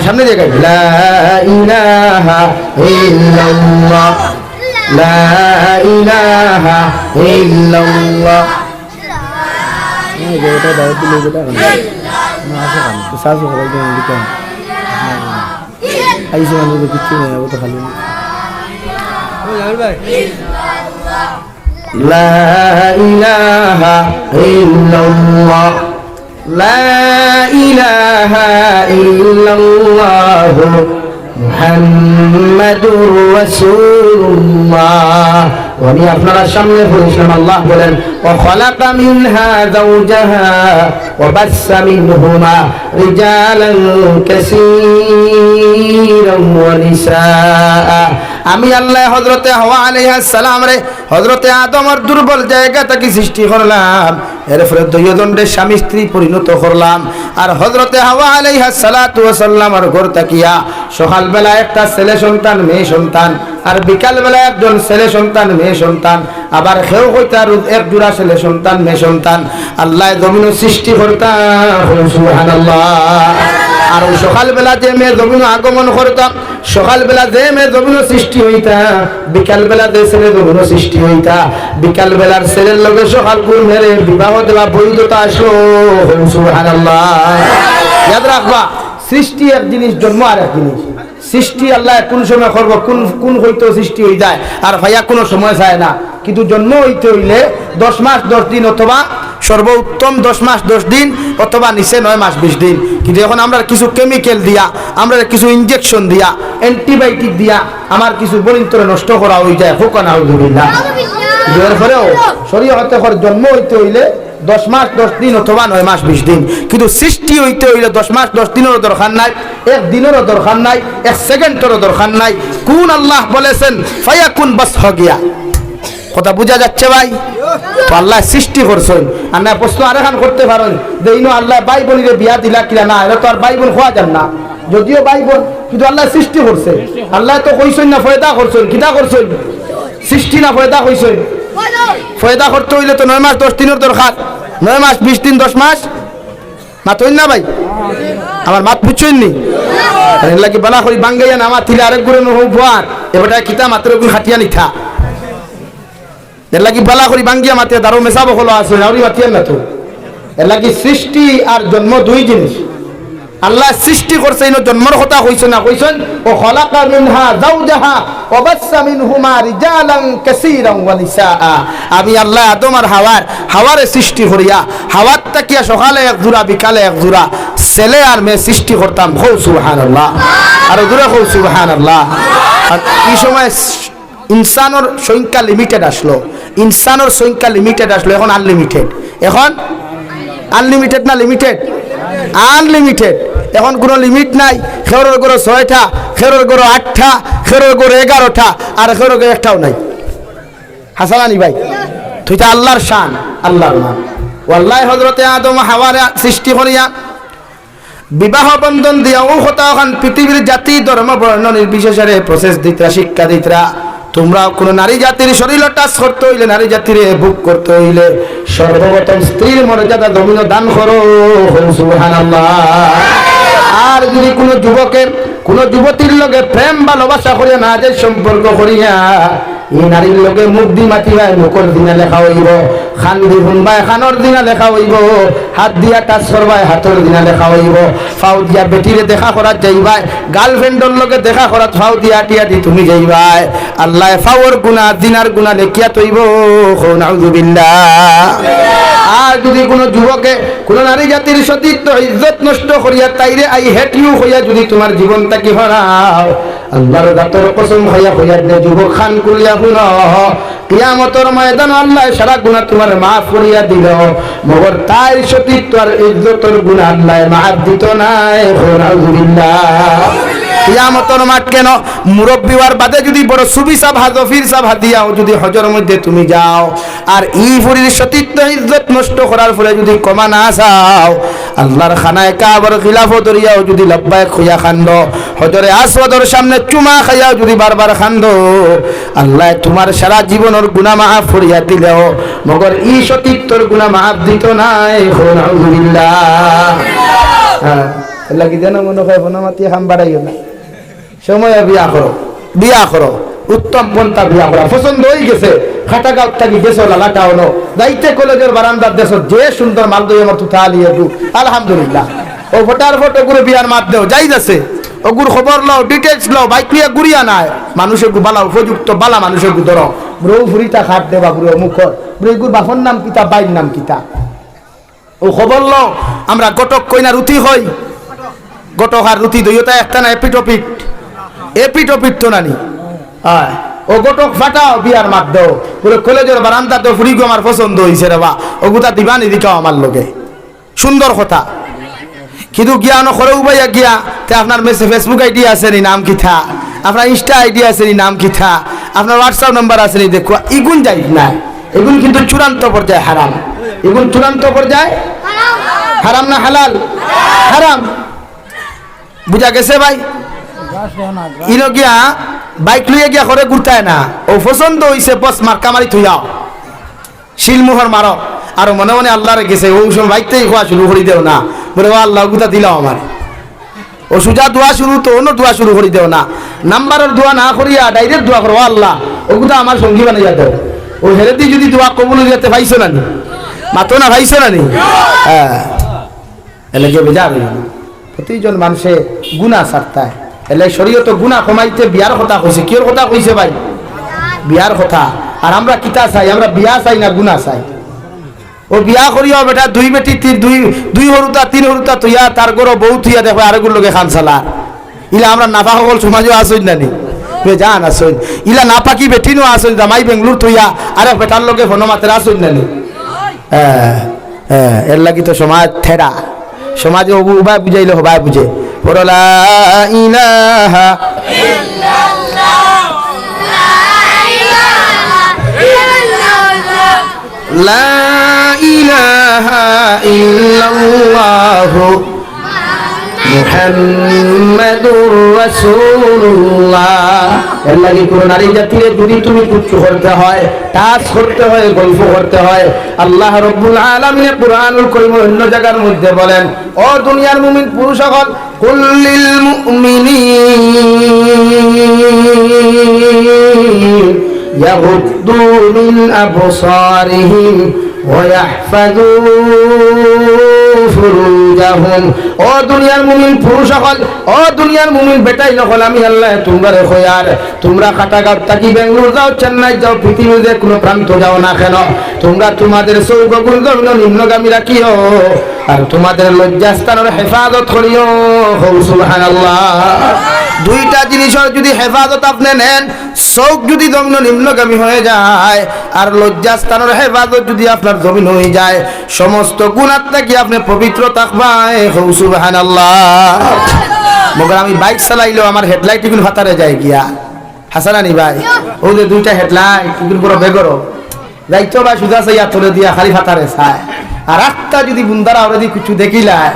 সামনে দেখেন لا إله إلا الله لا إله إلا الله এটা দাও দিলে এটা না আছে কাম সাসু হবে দিতে আইসে মানে কিছু নেই ও তো খালি লা ইলাহা ইল্লাল্লাহ লা ইলাহা ইল্লাল্লাহ মুহাম্মাদুর রাসূলুল্লাহ আমি আপনারা সামনে বলছিলাম আল্লাহ বলেন ওয়া খালাকা মিনহা যাওজাহা ওয়া বাসসা মিনহুমা রিজালান কাসীরান ওয়া নিসাআ আমি আল্লাহ হযরতে হাওয়া আলাইহিস সালাম রে হযরতে আদমের দুর্বল জায়গা থেকে সৃষ্টি করলাম এরপরে দুইজনের স্বামী স্ত্রী পরিণত করলাম আর হযরতে হাওয়া আলাইহিস সালাতু ওয়া সাল্লামের ঘর তাকিয়া সকালবেলা একটা ছেলে সন্তান মেয়ে সন্তান আর বিকালবেলা একজন ছেলে সন্তান মেয়ে সন্তান আবার কেউ কইতা এক জোড়া ছেলে সন্তান মেয়ে সন্তান আল্লাহ জমিন সৃষ্টি করতা সুবহানাল্লাহ আর সকালবেলা যে মেয়ে জমিন আগমন করতাম সকালবেলা যে মেয়ে জমিন সৃষ্টি হইতা বিকালবেলা যে ছেলে জমিন সৃষ্টি হইতা বিকালবেলার ছেলের লগে সকালপুর মেরে বিবাহ দেওয়া বৈধতা আসলো সুবহানাল্লাহ ইয়াদ রাখবা সৃষ্টি এক জিনিস জন্ম আর এক জিনিস সৃষ্টি আল্লাহ কোন সময় করব কোন হইতো সৃষ্টি হয়ে যায় আর ভাইয়া কোনো সময় চায় না কিন্তু জন্ম হইতে হইলে 10 মাস 10 দিন অথবা সর্বোত্তম 10 মাস 10 দিন অথবা নিচে 9 মাস 20 দিন কিন্তু এখন আমরা কিছু কেমিক্যাল দিয়া আমরা কিছু ইনজেকশন দিয়া অ্যান্টিবায়োটিক দিয়া আমার কিছু বলিন্তরে নষ্ট করা হয়ে যায় ফুকানা আলহামদুলিল্লাহ এর পরেও শরীয়তে জন্ম হইতে হইলে 10 মাস 10 দিন অথবা 9 মাস 20 দিন কিন্তু সৃষ্টি হইতে হইলে 10 মাস 10 দিনেরও দরকার নাই এক দিনেরও দরকার নাই এক সেকেন্ডেরও দরকার নাই কোন আল্লাহ বলেছেন ফায়াকুন বাস হ গিয়া কথা বুঝা যাচ্ছে ভাই তো আল্লাহ সৃষ্টি করছেন আর না প্রশ্ন আরেকখান করতে পারেন যে ইনো আল্লাহ ভাই বোনরে বিয়া দিলা কিনা না এটা তো আর ভাই বোন হওয়া যান না যদিও ভাই বোন কিন্তু আল্লাহ সৃষ্টি করছে আল্লাহ তো কইছেন না ফয়দা করছেন কিটা করছেন সৃষ্টি না ফয়দা কইছেন ফয়দা করতে হইলে তো 9 মাস 10 দিনের দরকার 9 মাস 20 দিন 10 মাস মাতইন না ভাই আমার মাত বুঝছেন নি এর লাগি বালা করি বাঙ্গাইয়া নামা থিলে আরেক গুরে ন হওয়ার এবারে কিতা মাত্র গুণ খাটিয়া নিথা এর লাগি বালা করি বাঙ্গিয়া মাতে দারো মেসাব হলো আছে নাউরি মাতিয়ান না তো এর লাগি সৃষ্টি আর জন্ম দুই জিনিস আল্লাহ সৃষ্টি করছে ইনো জন্মর কথা কইছেন না কইছেন ও খালাকা মিনহা যাওজাহা ওয়া বাসসা মিনহুমা রিজালান কাসীরান ওয়া নিসাআ আমি আল্লাহ আদম আর হাওয়ারে সৃষ্টি করিয়া হাওয়ার তাকিয়া সকালে এক জোড়া বিকালে এক জোড়া ছেলে আর মেয়ে সৃষ্টি করতাম হো সুবহানাল্লাহ আর জোড়া হো সুবহানাল্লাহ আর এই সময় ইনসানের সংখ্যা লিমিটেড আসলো ইনসানের সংখ্যা লিমিটেড আসলো এখন আনলিমিটেড এখন আনলিমিটেড না লিমিটেড আনলিমিটেড এখন কোনো লিমিট নাই খেরোর গরো 6টা খেরোর গরো 8টা খেরোর গরো 11টা আর খেরোর গরো একটাও নাই হাসানানি ভাই তুই তো আল্লাহর শান আল্লাহর নাম ওয়াল্লাহি হযরতে আদম হাওয়ার সৃষ্টি করিয়া বিবাহ বন্ধন দিয়া ও কথা এখন পৃথিবীর জাতি ধর্ম বর্ণ নির্বিশেষে প্রসেস দিতরা শিক্ষা দিতরা তোমরা কোন নারী জাতির শরীর টাচ করতে হইলে নারী জাতির বুক করতে হইলে সর্বপ্রথম স্ত্রীর মর্যাদা জমিন দান করো সুবহানাল্লাহ আর যদি কোনো যুবকের কোন যুবতীর লগে প্রেম ভালোবাসা করিয়া না যে সম্পর্ক করিয়া এই নারীর লগে মুখ দি মাতিবাই মুখর দিনা লেখা হইব, খান দি শুনবাই খানর দিনা লেখা হইব, হাত দিয়া টাচ করবাই হাতর দিনা লেখা হইব, ফাউ দিয়া বেটিরে দেখা করাত যাইবাই, গার্লফ্রেন্ডর লগে দেখা করাত ফাউ দিয়া টিয়া দি তুমি যাইবাই। আল্লাহ ফাউর গুনাহ দিনার গুনাহ লেখিয়া তৈব। নাউযুবিল্লাহ। আর যদি কোনো যুবকে কোন নারী জাতির সতীত্ব ইজ্জত নষ্ট করিয়া তাইরে আই হেট ইউ হইয়া যদি তোমার জীবনটাকে হারাও, আল্লাহর দাতর কসম হইয়া হইয়া দে যুবক খান কুলিয়া শুনো, কিয়ামতের ময়দান আল্লাহ সারা গুনাহ তোমার মাফ করিয়া দিল, মগর তাই সতীত্ব আর ইজ্জতের গুনাহ আল্লাহ মাফ দিত নাই। নাউযুবিল্লাহ। কিয়ামতের মাঠ কেন মুরব্বী হওয়ার বাদে যদি বড় সুবি সাহ হাজফির সাহ দিয়াও যদি হজর মধ্যে তুমি যাও আর ই ফুরির সতীত্ব ইজ্জত নষ্ট করার ফলে যদি কমা না চাও, আল্লাহর খানায় কাবার খিলাফত দরিয়াও যদি লব্বাইক খুইয়া খান্দ, হজরে আসওয়াদর সামনে চুমা খাইয়াও যদি বারবার খান্দ, আল্লাহ তোমার সারা জীবনের গুনাহ মাফ করিয়া দিলেও মগর ই সতীত্বর গুনাহ মাফ দিত নাই। নাউযুবিল্লাহ। হ্যাঁ, আল্লাহ কি যেন মনে হয় বনমাতি খাম বাড়াইও না, সময় বিয়া করো, বিয়া করো, উত্তম পন্থা বিয়া করা পছন্দ হয়ে গেছে, খাটাগাঁও থাকি গেছো লালাটা হলো যাইতে কলেজের বারান্দার দেশ যে সুন্দর মাল দই আমার তুথা আলিয়ে দু আলহামদুলিল্লাহ। ও ফোটার ফটো করে বিয়ার মাত দেও যাই যাচ্ছে, ওগুর খবর লও, ডিটেলস লও, বাইক নিয়ে গুড়িয়া নাই, মানুষের গু বালা উপযুক্ত বালা মানুষের গু ধরো, ব্রৌ ফুরিটা খাট দেবা বুড়ো মুখর বুড়িগুর বাফর নাম কিতা বাইর নাম কিতা, ও খবর লও। আমরা গটক কইনা রুটি হই, গটক আর রুটি দইটা একটা না এপিটপিট, এপিটপিট তো নানি। হ্যাঁ, ও গটক ফাটাও বিয়ার মাত দেও, পুরো কলেজের বারান্দা তো ফুরিগো আমার পছন্দ হয়েছে রে বা, ওগুতা দিবানি দিকাও আমার লোকে, সুন্দর কথা। কিন্তু গিয়া নখরেও বাইয়া গিয়া তে আপনার ফেসবুক আইডি আছে নি নাম কিথা, আপনার ইনস্টা আইডি আছে নি নাম কিথা, আপনার হোয়াটসঅ্যাপ নাম্বার আছে নি দেখো, ইগুন যাই না, এগুন কিন্তু চূড়ান্ত পর্যায়ে হারাম, এগুন চূড়ান্ত পর্যায়ে হারাম না হালাল? হারাম। বুঝা গেছে ভাই? ইনো গিয়া বাইক লইয়া গিয়া ঘরে ঘুরতায় না, ও পছন্দ হইছে বস মার্কা মারি থুইয়াও শিলমোহর মারো, আর মনে মনে আল্লাহরে গেছে ও সময় বাইকতেই খোয়া শুরু করি দেও না, বলে ও আল্লাহ গুতা দিলাও আমার, ও সুজা দোয়া শুরু তো অন্য দোয়া শুরু করি দেও না, নাম্বারের দোয়া না করিয়া ডাইরেক্ট দোয়া করো আল্লাহ ও গুতা আমার সঙ্গী বানাইয়া দেও, ও হেরেদি যদি দোয়া কবুল হইয়াতে পাইছো না নি, মাতো না পাইছো না নি? হ্যাঁ, এলে গিয়ে বেজার হইল না। প্রতিজন মানুষে গুনাহ ছাড়তায়, এলে শরীয়ত গুনাহ কমাইতে বিয়ার কথা কইছে। কিয়র কথা কইছে ভাই? বিয়ার কথা। আর আমরা কিতা চাই? আমরা বিয়া চাই না গুনাহ চাই। ও বিয়া করিও বেটা দুই বেটি দুই হরুতা তিন হরুতা তুইয়া তার গরো বউ তুইয়া দেখো আরেকগুলো লোকে খান চালা, ইলা আমরা নাপা সকল সমাজও আসইন নানি বেজান আসইন, ইলা নাপাকি বেটিনো আসইন জামাই বেঙ্গলুর তুইয়া আরে বেটার লোকে ফোনমাতের আসইন নানি। এর লাগি তো সমাজ থেরা, সমাজে উবায় বুঝাইলে হবায় বুঝে। লা ইলাহা ইল্লাল্লাহ, লা ইলাহা ইল্লাল্লাহ মুহাম্মাদুর রাসূলুল্লাহ। এর লাগি কোন নারী জাতিরে যদি তুমি তুচ্ছ করতে হয়, টাচ করতে হয়, গল্প করতে হয়, আল্লাহ রাব্বুল আলামিন কুরআনুল কারীম অন্য জায়গার মধ্যে বলেন, ও দুনিয়ার মুমিন পুরুষ সকল, কুল্লিল মুমিনিন ইয়াগুদ্দু মিন আবসারিহিম ওয়া ইয়াহফাযু ফুরুজাহুম। ও দুনিয়ার মুমিন পুরুষ সকল, ও দুনিয়ার মুমিন বেটাই নকল, আমি আল্লাহ তোমরা খোয়ার, তোমরা কাটাগাঁও থাকি বেঙ্গলোর যাও, চেন্নাই যাও, পৃথিবীতে কোনো প্রান্ত যাও না কেন, তোমরা তোমাদের চৌকগুণ নিম্নগামী রাখিও আর তোমাদের লজ্জাস্থানের হেফাজত করিও। সুবহানাল্লাহ। দুইটা জিনিসের যদি হেফাজত আপনি নেন, চৌক যদি দগ্ন নিম্নগামী হয়ে যায় আর লজ্জাস্থানের হেফাজত যদি আপনার জমিন হয়ে যায়, সমস্ত গুনাহ থেকে আপনি পবিত্র থাকবাই। সুবহানাল্লাহ। মগর আমি বাইক চালাইলেও আমার হেডলাইট এগুলো ফাতারে যায় গিয়া, হাসানানি ভাই, ও যে দুইটা হেডলাইট এগুলো বড় বেগরো যাইতো ভাই সুজা চাইয়া তোলে দিয়া খালি ফাতারে চায়, আর একটা যদি বুন্দারা ওরা যদি কিছু দেখিলায়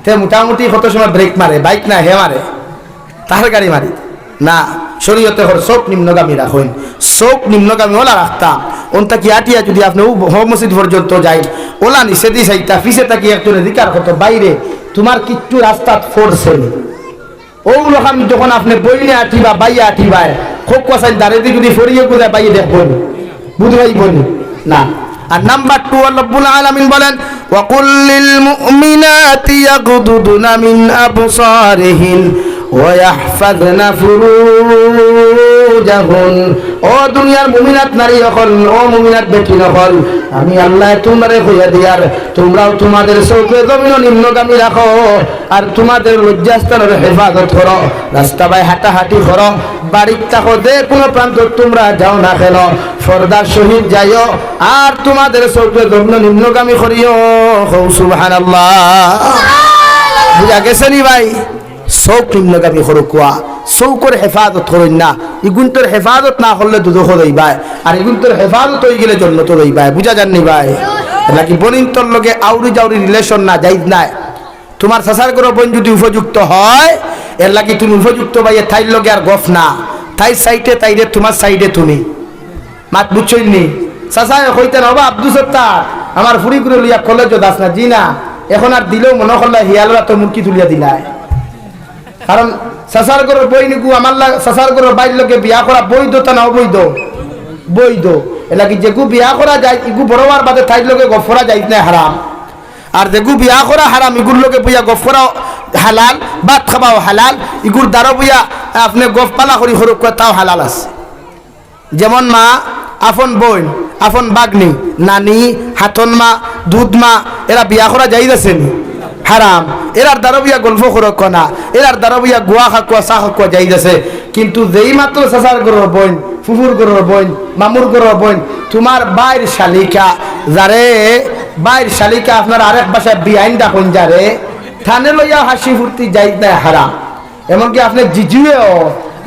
তে মোটামুটি কত সময় ব্রেক মারে, বাইক না হে মারে, তাহার গাড়ি মারি না। শরীয়তে হর চোখ নিম্নগামী রাখুন, চোখ নিম্নগামী ওলা রাখতাম। ওনটা কি আটিয়া যদি আপনি হোম মসজিদ পর্যন্ত যাই, ওলা নিচে দিয়ে চাইতা পিছে থাকি একজন অধিকার কত বাইরে তোমার কিচ্ছু রাস্তা ফোরছে ওগুলো খান যখন আপনি বইনে আঠিবা বাইয়া আঠিবাই খুব কষাই দাঁড়িয়ে যদি ফরিয়ে কোথায় বাইয়ে দেখবেন বুঝবাই বলি না। আর নাম্বার 2 রব্বুল আলামিন বলেন ওয়াকুল লিল মুমিনাতি ইয়াগুদুনা মিন আবসারিহিন ওয়া ইয়াহফাযনা ফুরুজাহুন। ও দুনিয়ার মুমিনাত নারী হল, ও মুমিনাত বেটি হল, আমি আল্লাহ তোমারে কইয়া দিয়ার তোমরাও তোমাদের চৌকে জমিন নিম্নগামী রাখো আর তোমাদের লজ্জাস্থানের হেফাজত করো। রাস্তা বাই হাঁটাহাঁটি করো, বাড়ির থাকো, যে কোনো প্রান্ত তোমরা যাও না কেন ফরদার সহিত যাইও আর তোমাদের চৌকে জমিন নিম্নগামী করিও। সুবহানাল্লাহ। বুঝা গেছে নি ভাই? চৌক নিম্নগামী করো কোয়া, চৌকর হেফাজত করেন না। ইগুন্তর হেফাজত না করলে দুদক হইবাই আর ইগুন্তর হেফাজত হয়ে গেলে জন্নত হইবাই। বুঝা যাননি ভাই? নাকি বনিন্তর লগে আউরি জাউরি রিলেশন না যাইজ নাই। তোমার চাচার করে বোন যদি উপযুক্ত হয় এর লাগি তুমি উপযুক্ত ভাইয়ে থাইর লগে আর গফ না, তাই সাইডে তাইরে তোমার সাইডে তুমি মাত বুঝছই নি। চাচা হইতেন হবা আব্দুল সত্তার আমার ফুরি করে লইয়া কলেজ দাস না জি না, এখন আর দিলেও মনে করলা হিয়ালরা তো মুরকি তুলিয়া দিলায়। কারণ চাচার ঘরের বই নিকু আমার চাচার ঘরের বাইর লোকে বিয়া করা বৈধতা না অবৈধ? বৈধ। এটা কি যেগু বিয়া করা যায় ইগু বড়বার বাদে থাইর লোকে গফরা যাইত না হারাম, আর যেগু বিয়া করা হারাম ইগুর লোকে বইয়া গফরা হালাল, ভাত খাবাও হালাল, ইগুর দ্বারা বইয়া আপনি গফ পালা করি সরু তাও হালাল আছে। যেমন মা আপন বোন, আপন বাগনি, নানি, হাতন মা, দুধ মা, এরা বিয়া করা যাই আছে নি? হারাম। এরার দ্বারা বিয়া গল্প করক না, এরার দ্বারা বিয়া গুয়া খাকুয়া চা খাকুয়া যাই আছে। কিন্তু যেই মাত্র চাচার গরর বোন, ফুফুর গরর বোন, মামুর গরর বোন, তোমার বাইর শালিকা যারে বাইর শালিকা আপনার আরেক বাসায় বিআইন ডাকুন যারে থানে লইয়া হাসি ফুর্তি যাই নাই হারাম। এমনকি আপনি জিজুয়েও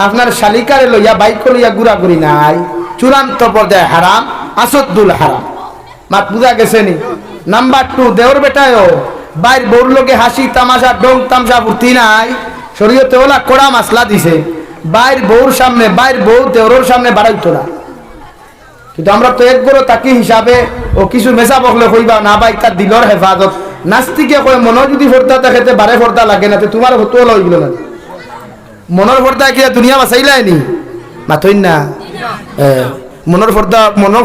আপনার শালিকারে লইয়া বাইক লইয়া ঘুরাঘুরি নাই, চূড়ান্ত পর্যায়ে হারাম, আসদ্দুল হারাম। মাত বুঝা গেছে নি? নাম্বার 2 দেওর বেটায়ও বাইর বউর লোকে হাসি তামাশা ডং তামসা ফুর্তি নাই, শরীয়তে ওলা কড়া মাসলা দিছে বাইর বউর সামনে, বাইর বউ দেওরের সামনে বাড়াইতো না। কিন্তু আমরা তো এক গরো তাকি হিসাবে ও কিছু মেসা বকলে কইবা না ভাই তার দিলর হেফাজত। নাস্তিকে কয় মনে যদি ফর্দা দেখেতে বারে ফর্দা লাগে না, তোমার হতো লইল না মনের ফর্দা কি দুনিয়া বাঁচাইলাই নি? মাথইন না মনের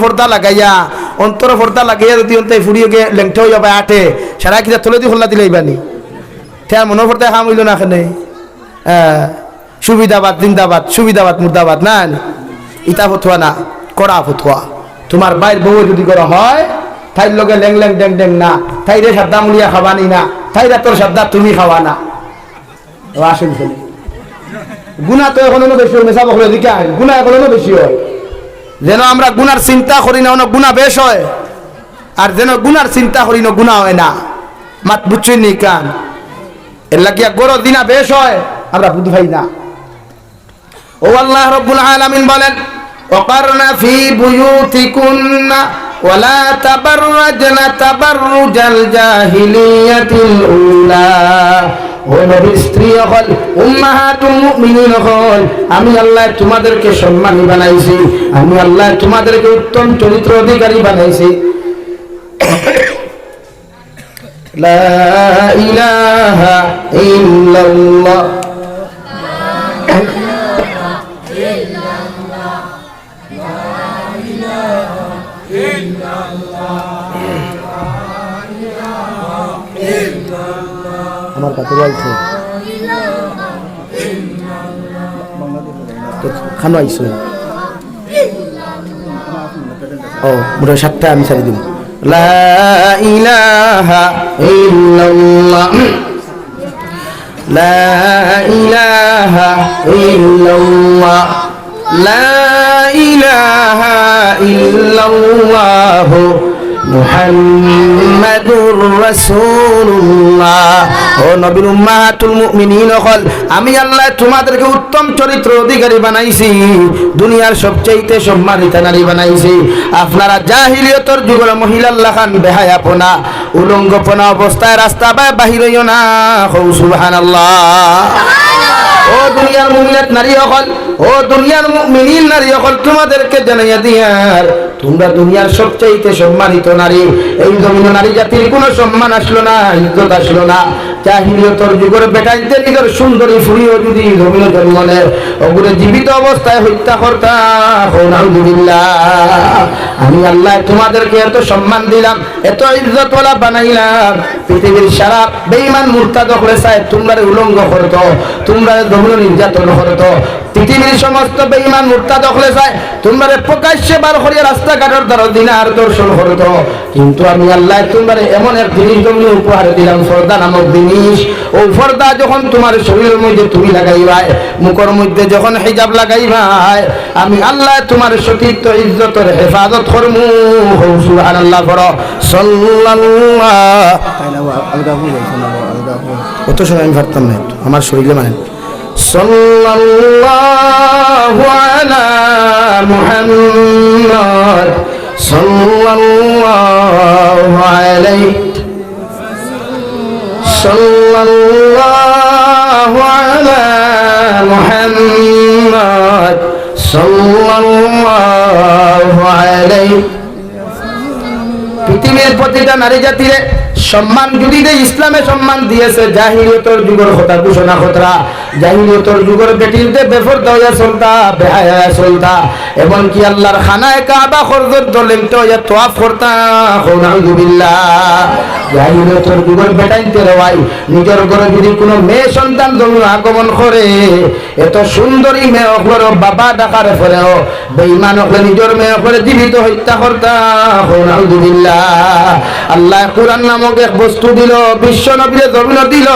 ফর্দা লাগাইয়া অন্তর ফর্দা লাগাইয়া যদি অন্তাই ফুরিয়ে গিয়ে লেংঠে হইয়া বা আটে সারা কিনা তলে দিয়ে খোলা দিলাইবানি তার মনের ফর্দা খাম হইল না এখানে। সুবিধাবাদ জিন্দাবাদ, সুবিধাবাদ মুর্দাবাদ না, ইটা ফতুয়া না, কড়া ফতুয়া। তোমার বাইর বউ যদি করা হয় তাইর লগে ল্যাং ল্যাং ড্যাং ড্যাং না, তাইরে সাদ্দা মুড়িয়া খাবানি না, তাইরা তোর সাদ্দা তুমি খাওয়া না। আসেন চলে গুণা তো এখন বেশি হয়, মেশা বকলে দিকে গুণা এখন বেশি হয়। যেন আমরা গুনার চিন্তা করি না গুণা বেশ হয়, আর যেন গুনার চিন্তা করি না গুণা হয় না। মাত বুঝছেন নি কান? এর লাগিয়া গরো দিনা বেশ হয়, আমরা বুঝ ভাই না। ও আল্লাহ রাব্বুল আলামিন বলেন ওয়াকারনা ফি বুয়ুতিকুন্না ওয়ালা তাবাররাজনা তাবাররুজাল জাহিলিয়াতিল উলা। ও নবীর স্ত্রী হল, উম্মাহাতুল মুমিনিন হল, আমি আল্লাহ তোমাদেরকে সম্মানী বানাইছি, আমি আল্লাহ তোমাদেরকে উত্তম চরিত্র অধিকারী বানাইছি। লা ইলাহা ইল্লাল্লাহ আমার কাছে বলছে খানো আইসো ও মোটা 7টা আমি ছাড়ি দিব। লা ইলাহা ইল্লাল্লাহ লা ইলাহা ইল্লাল্লাহ লা ইলাহা ইল্লাল্লাহ মুহাম্মাদুর রাসূলুল্লাহ। ও নবীর উম্মাহাতুল মুমিনিন হল, আমি আল্লাহ তোমাদেরকে উত্তম চরিত্র অধিকারী বানাইছি, দুনিয়ার সবচেয়ে সম্মানিত নারী বানাইছি। আপনারা জাহিলিয়তর যুগের মহিলা খান বেহায়াপনা উলঙ্গপনা অবস্থায় রাস্তা বাহির হইও না। সুবহানাল্লাহ। ও দুনিয়ার মুমিনাত নারী হল, ও দুনিয়ার মুমিনিন নারী হল, তোমাদেরকে জানাইয়া দিয়ার তোমরা দুনিয়ার সবচেয়ে সম্মানিত নারী। এই জমিনে নারী জাতির কোনো সম্মান আসলো না, ইজ্জত আসলো না, জাহিলিয়তর যুগের বেটাইতে নিজের সুন্দরী ফুরিও যদি জমিন জন্মনের ওগুলো জীবিত অবস্থায় হত্যা করতা। আলহামদুলিল্লাহ, আমি আল্লাহ তোমাদেরকে এত সম্মান দিলাম, এত ইজ্জতওয়ালা বানাইলাম। পৃথিবীর সারা বেঈমান মুরতাদ হলে চায় তোমরা উলঙ্গ করতো, তোমরা জমিন নির্যাতন করতো। পৃথিবীর সমস্ত বেঈমান মুরতাদ হলে চায় তোমরা প্রকাশ্যে বার করিয়া রাস্তাঘাটের দ্বারা দিনার দর্শন করতো। কিন্তু আমি আল্লাহ তোমরা এমন এক জিনিস জন্য উপহার দিলাম, পর্দা নামক জিনিস। ও পর্দা যখন তোমার শরীরের মধ্যে তুমি লাগাইবাই, মুখের মধ্যে যখন হিজাব লাগাইবাই, আমি আল্লাহ তোমার সতীত্ব ইজ্জতের হেফাজত করমু। সুবহানাল্লাহ পড়ো, সাল্লাল্লাহু অত সময় আমি পারতাম না, আমার শরীরে মানে সাল্লাল্লাহু আলা মুহাম্মদ সাল্লাল্লাহু আলাইহি সাল্লাল্লাহু আলা মুহাম্মদ সাল্লাল্লাহু আলাইহি। পৃথিবীর প্রতিটা নারী জাতিরে সম্মান যদি ইসলামে সম্মান দিয়েছে। জাহিলিয়তের যুগের কথা ঘোষণা করা, জাহিলিয়তের যুগের বেটিতে বেফরদা হইয়া চলতা, বেহায়া হইয়া চলতা, এবং কি আল্লাহর খানায় কাবা খরজত দলেমতে হইয়া তোয়াফ করতা। আলহামদুলিল্লাহ, জাহিলিয়তের যুগের বেটাইতে রওয়াই নিজের ঘরে যদি কোনো মেয়ে সন্তান জন্ম আগমন করে, এত সুন্দরী মেয়ে হলো বাবা ডাকার পরেও বেঈমান হলে নিজের মেয়ে হলে জীবিত হত্যা করতা। আলহামদুলিল্লাহ, আল্লাহ কুরআন নামক এক বস্তু দিল, বিশ্ব নবীর জমিন দিল,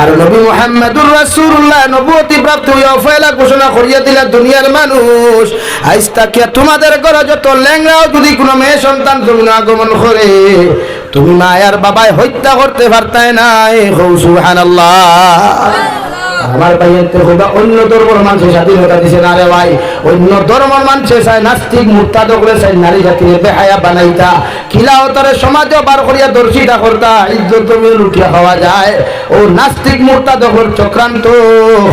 আর নবী মুহাম্মদুর রাসূলুল্লাহ নবুয়তি প্রাপ্ত হইয়া ফয়লা ঘোষণা করিয়া দিলেন দুনিয়ার মানুষ আজ তাকিয়া তোমাদের ঘরে যত ল্যাংড়াও যদি কোনো মেয়ে সন্তান জমিন আগমন করে, তুমি মায়ার বাবায় হত্যা করতে পারতাই নাই। সুবহানাল্লাহ। আমার ভাইয়ের হইবা অন্য ধর্মের মানুষের স্বাধীনতা দিছে না রে ভাই। অন্য ধর্মের মানুষের চাই নাস্তিক মুরতাদ করে চাই নারী জাতির বেহায়া বানাইতা, খিলাওতারে সমাজে বার করিয়া দর্শিতা করতা, ইজ্জত লুটিয়া খাওয়া যায়। ও নাস্তিক মুরতাদ চক্রান্ত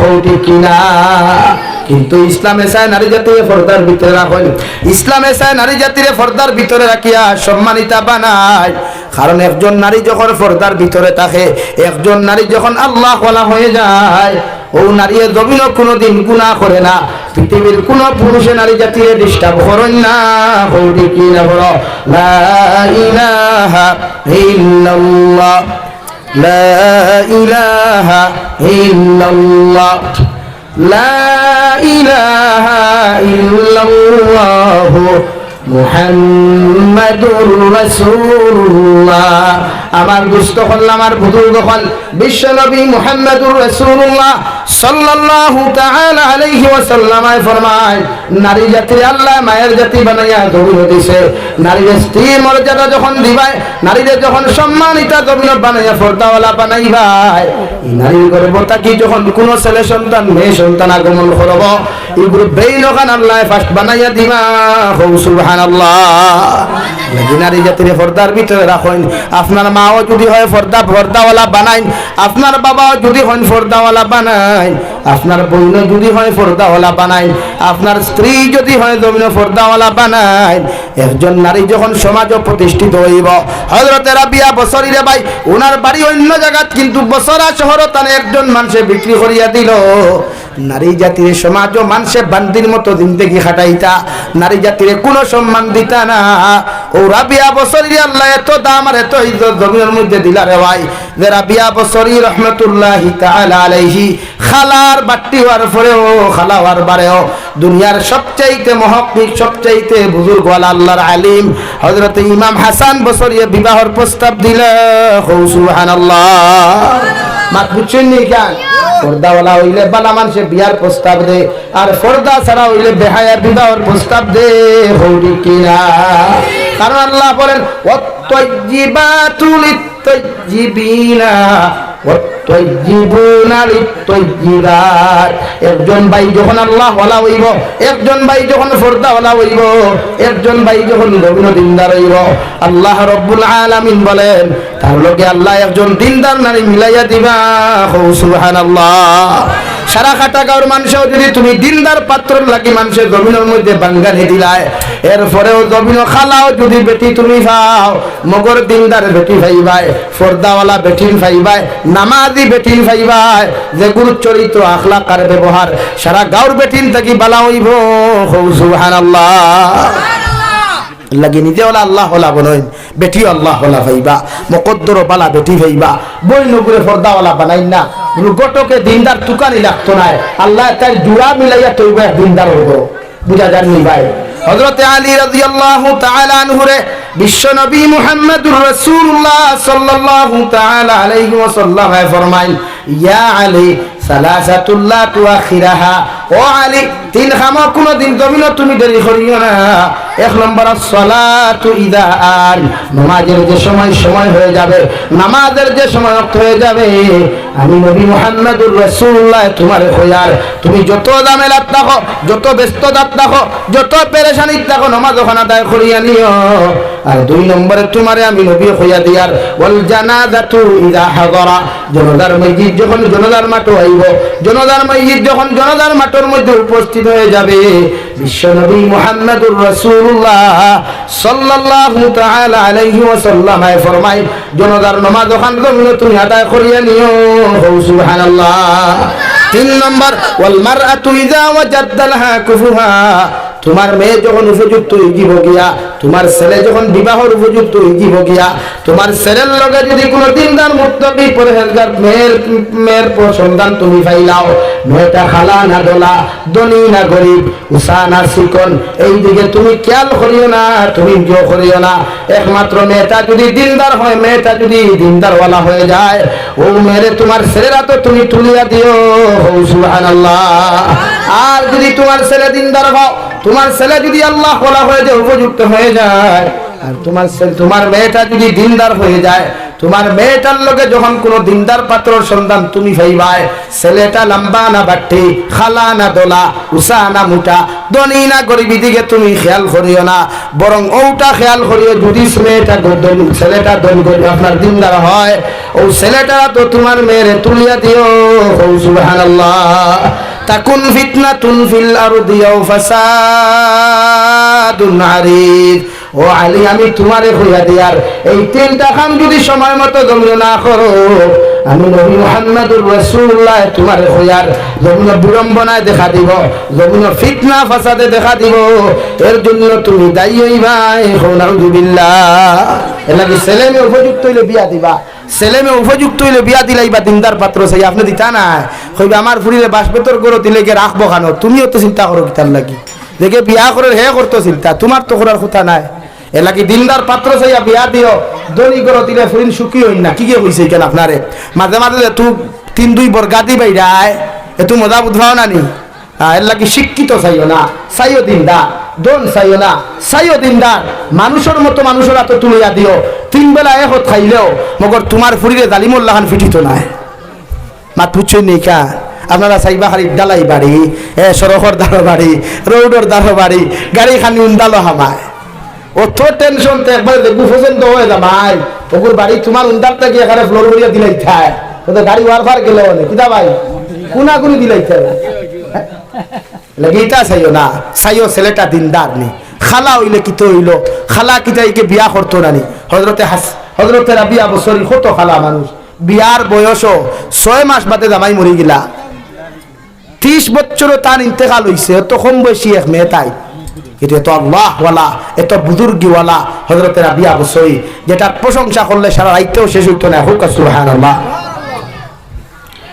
হৌটি কিনা। কিন্তু ইসলামে চায় নারী জাতির পর্দার ভিতরে রাখেন, ইসলামে চায় নারী জাতির পর্দার ভিতরে রাখিয়া সম্মানিতা বানায়। কারণ একজন নারী যখন পর্দার ভিতরে থাকে, একজন নারী যখন আল্লাহ ওয়ালা হয়ে যায়, ও নারী জমিন কোনোদিন গুনাহ করে না। পৃথিবীর কোন পুরুষে নারী জাতির ডিস্টার্ব করেন না। হৌরি কি না বলো, লা ইলাহা ইল্লাল্লাহ, লা ইলাহা ইল্লাল্লাহ, লা ইলাহা ইল্লাল্লাহু মুহাম্মাদুর রাসূলুল্লাহ। আমার দুস্থ হল, আমার বুজুর্গ হল বিশ্ব নবী মুহাম্মাদুর রাসূলুল্লাহ সাল্লাল্লাহু তাআলা আলাইহি ওয়াসাল্লাম ফরমায়, নারী জাতি আল্লাহ মায়ের জাতি বানাইয়া জমিন দিছে। নারীর স্ত্রীর মর্যাদা যখন দিবাই, নারীদের যখন সম্মানিতা জমিন বানাইয়া পর্দাওয়ালা বানাইবাই, এই নারীর গর্ভতা কি যখন কোন ছেলে সন্তান মেয়ে সন্তান আগমন করব, এগুলো বেইনখান আল্লাহ ফার্স্ট বানাইয়া দিবা। সুবহানাল্লাহ। নারী জাতির পর্দার ভিতরে রাখেন। আপনার মাও যদি হয় পর্দাওয়ালা বানাইন, আপনার বাবাও যদি হন পর্দাওয়ালা বানাইন, আপনার বোন যদি হয় পর্দাওয়ালা বানাইন, আপনার স্ত্রী যদি হয় জমিন পর্দাওয়ালা বানাইন। একজন নারী যখন সমাজে প্রতিষ্ঠিত হইব, হযরত রাবিয়া বসরি রে ভাই, ওনার বাড়ি অন্য জায়গাত, কিন্তু বসরা শহর তানে একজন মানুষে বিক্রি করিয়া দিল। নারী জাতির সমাজ ও মানুষে বান্দির মতো জিন্দেগি খাটাইতা, নারী জাতির কোনো সম্মান দিতা না। ও রাবিয়া বসরি আল্লাহ এত দাম আর এত ইজ্জত জমিনের মধ্যে দিলা রে ভাই, যে রাবিয়া বসরি রহমতুল্লাহি তাআলা আলাইহি খালার বাট্টি হওয়ার পরেও, খালা হওয়ার বারেও দুনিয়ার সবচাইতে মহক্কিক, সবচাইতে বুজুর্গ আল্লাহর আলিম হযরত ইমাম হাসান বসরি বিবাহের প্রস্তাব দিলে। সুবহানাল্লাহ। মাত বুঝছেন নি কেন? পর্দাওয়ালা হইলে বালা মানুষে বিয়ার প্রস্তাব দে, আর পর্দা ছাড়া হইলে বেহায়া বিবাহের প্রস্তাব দে। হৌরি কিনা? কারণ আল্লাহ বলেন, ওয়াত-তাইয়্যিবাতু লিত-তাইয়্যিবিনা ওয়াত-তাইয়্যিবুনা লিত-তাইয়্যিবাত। একজন ভাই যখন আল্লাহ ওয়ালা হইব, একজন ভাই যখন পর্দাওয়ালা হইব, একজন ভাই যখন নবীন দিনদার হইব, আল্লাহ রাব্বুল আলামিন বলেন তার লগে আল্লাহ একজন দিনদার নারী মিলাইয়া দিবা। সুবহানাল্লাহ। সারা খাটাগাঁওর মানুষও যদি তুমি দিনদার পাত্র লাগি মানুষের জমিনের মধ্যে বাঙ্গানি দিলায়, এরপরেও জমিন খালাও যদি বেটি তুমি পাও, মগর দিনদার বেটি ভাইবাই, ফর্দাওয়ালা বেটি ভাইবাই, নামাজি বেটি ভাইবাই, যে গুরু চরিত্র আখলাক আর ব্যবহার সারা গাঁওর বেটিন থাকি বালা হইব। সুবহানাল্লাহ। লাগি নিজে হলা আল্লাহ হলা বনইন, বেটি আল্লাহ হলা ভাইবা, মকদ্দর বালা বেটি ভাইবা, বই নগুরে ফর্দাওয়ালা বানাইন না। গটকে দিনদার তুকানি লাগতো না, আল্লাহ তাই জুড়া মিলাইয়া তৈবা দিনদার হইব। বুঝা যাননি ভাই? হযরত আলী রাদিয়াল্লাহু তাআলা আনহু রে বিশ্ব নবী মুহাম্মদুর রাসূলুল্লাহ সাল্লাল্লাহু তাআলা আলাইহি ওয়াসাল্লাম ফরমাইল, ইয়া আলী সালাসাতুল্লাহ তুআখিরাহা, ও আলী তিন খামা কোন দিন জমিন তুমি দেরি করিও না। এক নম্বর সালাতু ইদা আন, নামাজের যে সময় হয়ে যাবে, নামাজের যে সময় হয়ে যাবে, আমি নবী মুহাম্মদুর রাসূলুল্লাহ তোমার খয়ার, তুমি যত ঝামেলাত থাকো, যত ব্যস্ততাত থাকো, যত পেরেশানিত থাকো, নামাজ ওখানে আদায় করিয়া নিও। আর দুই নম্বরে তোমারে আমি নবী খয়া দিয়ার ওয়াল জানাজাতু ইদা হাদারা, জনাজার মাইয়িত যখন জনাজার মাঠ আইব, জনাজার মাইয়িত যখন জনাজার মাঠের মধ্যে উপস্থিত হয়ে যাবে, বিশ্ব নবী মুহাম্মদুর রাসূলুল্লাহ সাল্লাল্লাহু তাআলা আলাইহি ওয়াসাল্লাম ফরমায়, জনাজার নামাজ ওখানে তুমি আদায় করিয়া নিও। সুবহানাল্লাহ। তিন নম্বর ওয়াল মারআতু ইযা ওয়াজাদা লাহা কুফুহা, তোমার মেয়ে যখন উপযুক্ত হইব গিয়া, তোমার ছেলে যখন বিবাহর উপযুক্ত হইব গিয়া, তোমার ছেলের লগে যদি কোনো দিনদার মুত্তাকি পরহেজগার মেয়ের সন্তান তুমি পাইলাও, মেয়েটা খালা না দোলা, ধনী না গরিব, উষা না চিকন, এই দিকে তুমি খেয়াল করিও না, তুমি কেউ করিও না। একমাত্র মেয়েটা যদি দিনদার হয়, মেয়েটা যদি দিনদারওয়ালা হয়ে যায়, ও মেয়েরে তোমার ছেলেরা তো তুমি তুলিয়া দিও। সুবহানাল্লাহ। আর যদি তোমার ছেলে দিনদার হও, তোমার ছেলে যদি আল্লাহ ওয়ালা হয়ে যায়, উপযুক্ত হয়ে যায়, আর তোমার মেয়েটা যদি দিনদার হয়ে যায়, তোমার মেয়েটার লগে যখন কোনো দিনদার পাত্রর সন্তান তুমি ভাইবাই, ছেলেটা লম্বা না বাট্টি, খালা না দোলা, উষা না মুটা, ধনী না গরিবি দিকে তুমি খেয়াল করিও না, বরং ওটা খেয়াল করিও যদি ছেলেটা আপনার দিনদার হয়, ও ছেলেটা তো তোমার মেয়েরে তুলিয়া দিও। সুবহানাল্লাহ। তাকুন ফিতনাতুন ফিল আরদি আও ফাসাদুন আরিদ, ও আলী আমি তোমারে হইয়া দিয়ার এই তিনটা কাম যদি সময় মতো জমিন না করো, আমি নবী মুহাম্মদুর রাসূলুল্লাহ তোমারে হইয়ার জমিন বিড়ম্বনায় দেখা দিব, জমিন ফিতনা ফাসাদে দেখা দিব, এর জন্য তুমি দায়ী হইবাই। নাউযুবিল্লাহ। এলাকি ছেলে মেয়ে উপযুক্ত হইলে বিয়া দিবা, ছেলে মেয়ে উপযুক্ত হইলে বিয়া দিলাইবা, দিনদার পাত্র চাই আপনি দিতা নাই, কইবে আমার ফুরিলে বাসবেতর করো দিলে কে রাখবো খানো, তুমিও তো চিন্তা করো কিতার লাগি, দেখে বিয়া করে হে করতো চিন্তা, তোমার তো করার কথা নাই। এলাকি দিনদার পাত্র চাইয়া বিয়া দিও, দড়ি করো দিলে ফুরিন সুখী হইন না। কি হইছে কেন আপনারে মাঝে মাঝে তু তিন দুই বর গাদি বাইরায়, এত মজা বুঝাও না নি। এর লাগি শিক্ষিত চাইও না, চাইও দিনদার, দন চাইও না, চাইও দিনদার, মানুষের মতো মানুষের হাতে তুলিয়া দিও, তিন বেলা এখন খাইলেও মগর তোমার ফুরিলে জালিমুল্লাহান ফিটিত নাই। মাত বুঝছই নেই কা আপনারা চাইবা খালি ডালাই বাড়ি, সড়কর দ্বারো বাড়ি, রোডর দ্বারো বাড়ি, গাড়ি খানি উন্দালো হামায়, অত টেনশন তো একবার দেখবো পর্যন্ত হয়ে যাবাই, ওগুর বাড়ি তোমার উন্দার থেকে এখানে ফ্লোর করিয়া দিলাই থায়, ওদের গাড়ি ওয়ারফার গেলে অনেক কিতা ভাই কুনাকুনি দিলাই থায়। এটা চাইও না, চাইও ছেলেটা দিনদার নি, খালা হইলে কিতো হইল, খালা কিতাইকে বিয়া করতো না নি। হজরতে রাবিয়া বছরী কত খালা মানুষ, বিয়ার বয়সও 6 মাস বাদে জামাই মরি গিলা, 30 বছরও তার ইন্তেকাল হইছে, এত কম বয়সী এক মেয়ে তাই। এটা তো আল্লাহওয়ালা, এত বুজুর্গিওয়ালা হজরতে রাবিয়া বছরী, যেটার প্রশংসা করলে সারা রাইতেও শেষ হইতো না। হুক সুবহানাল্লাহ।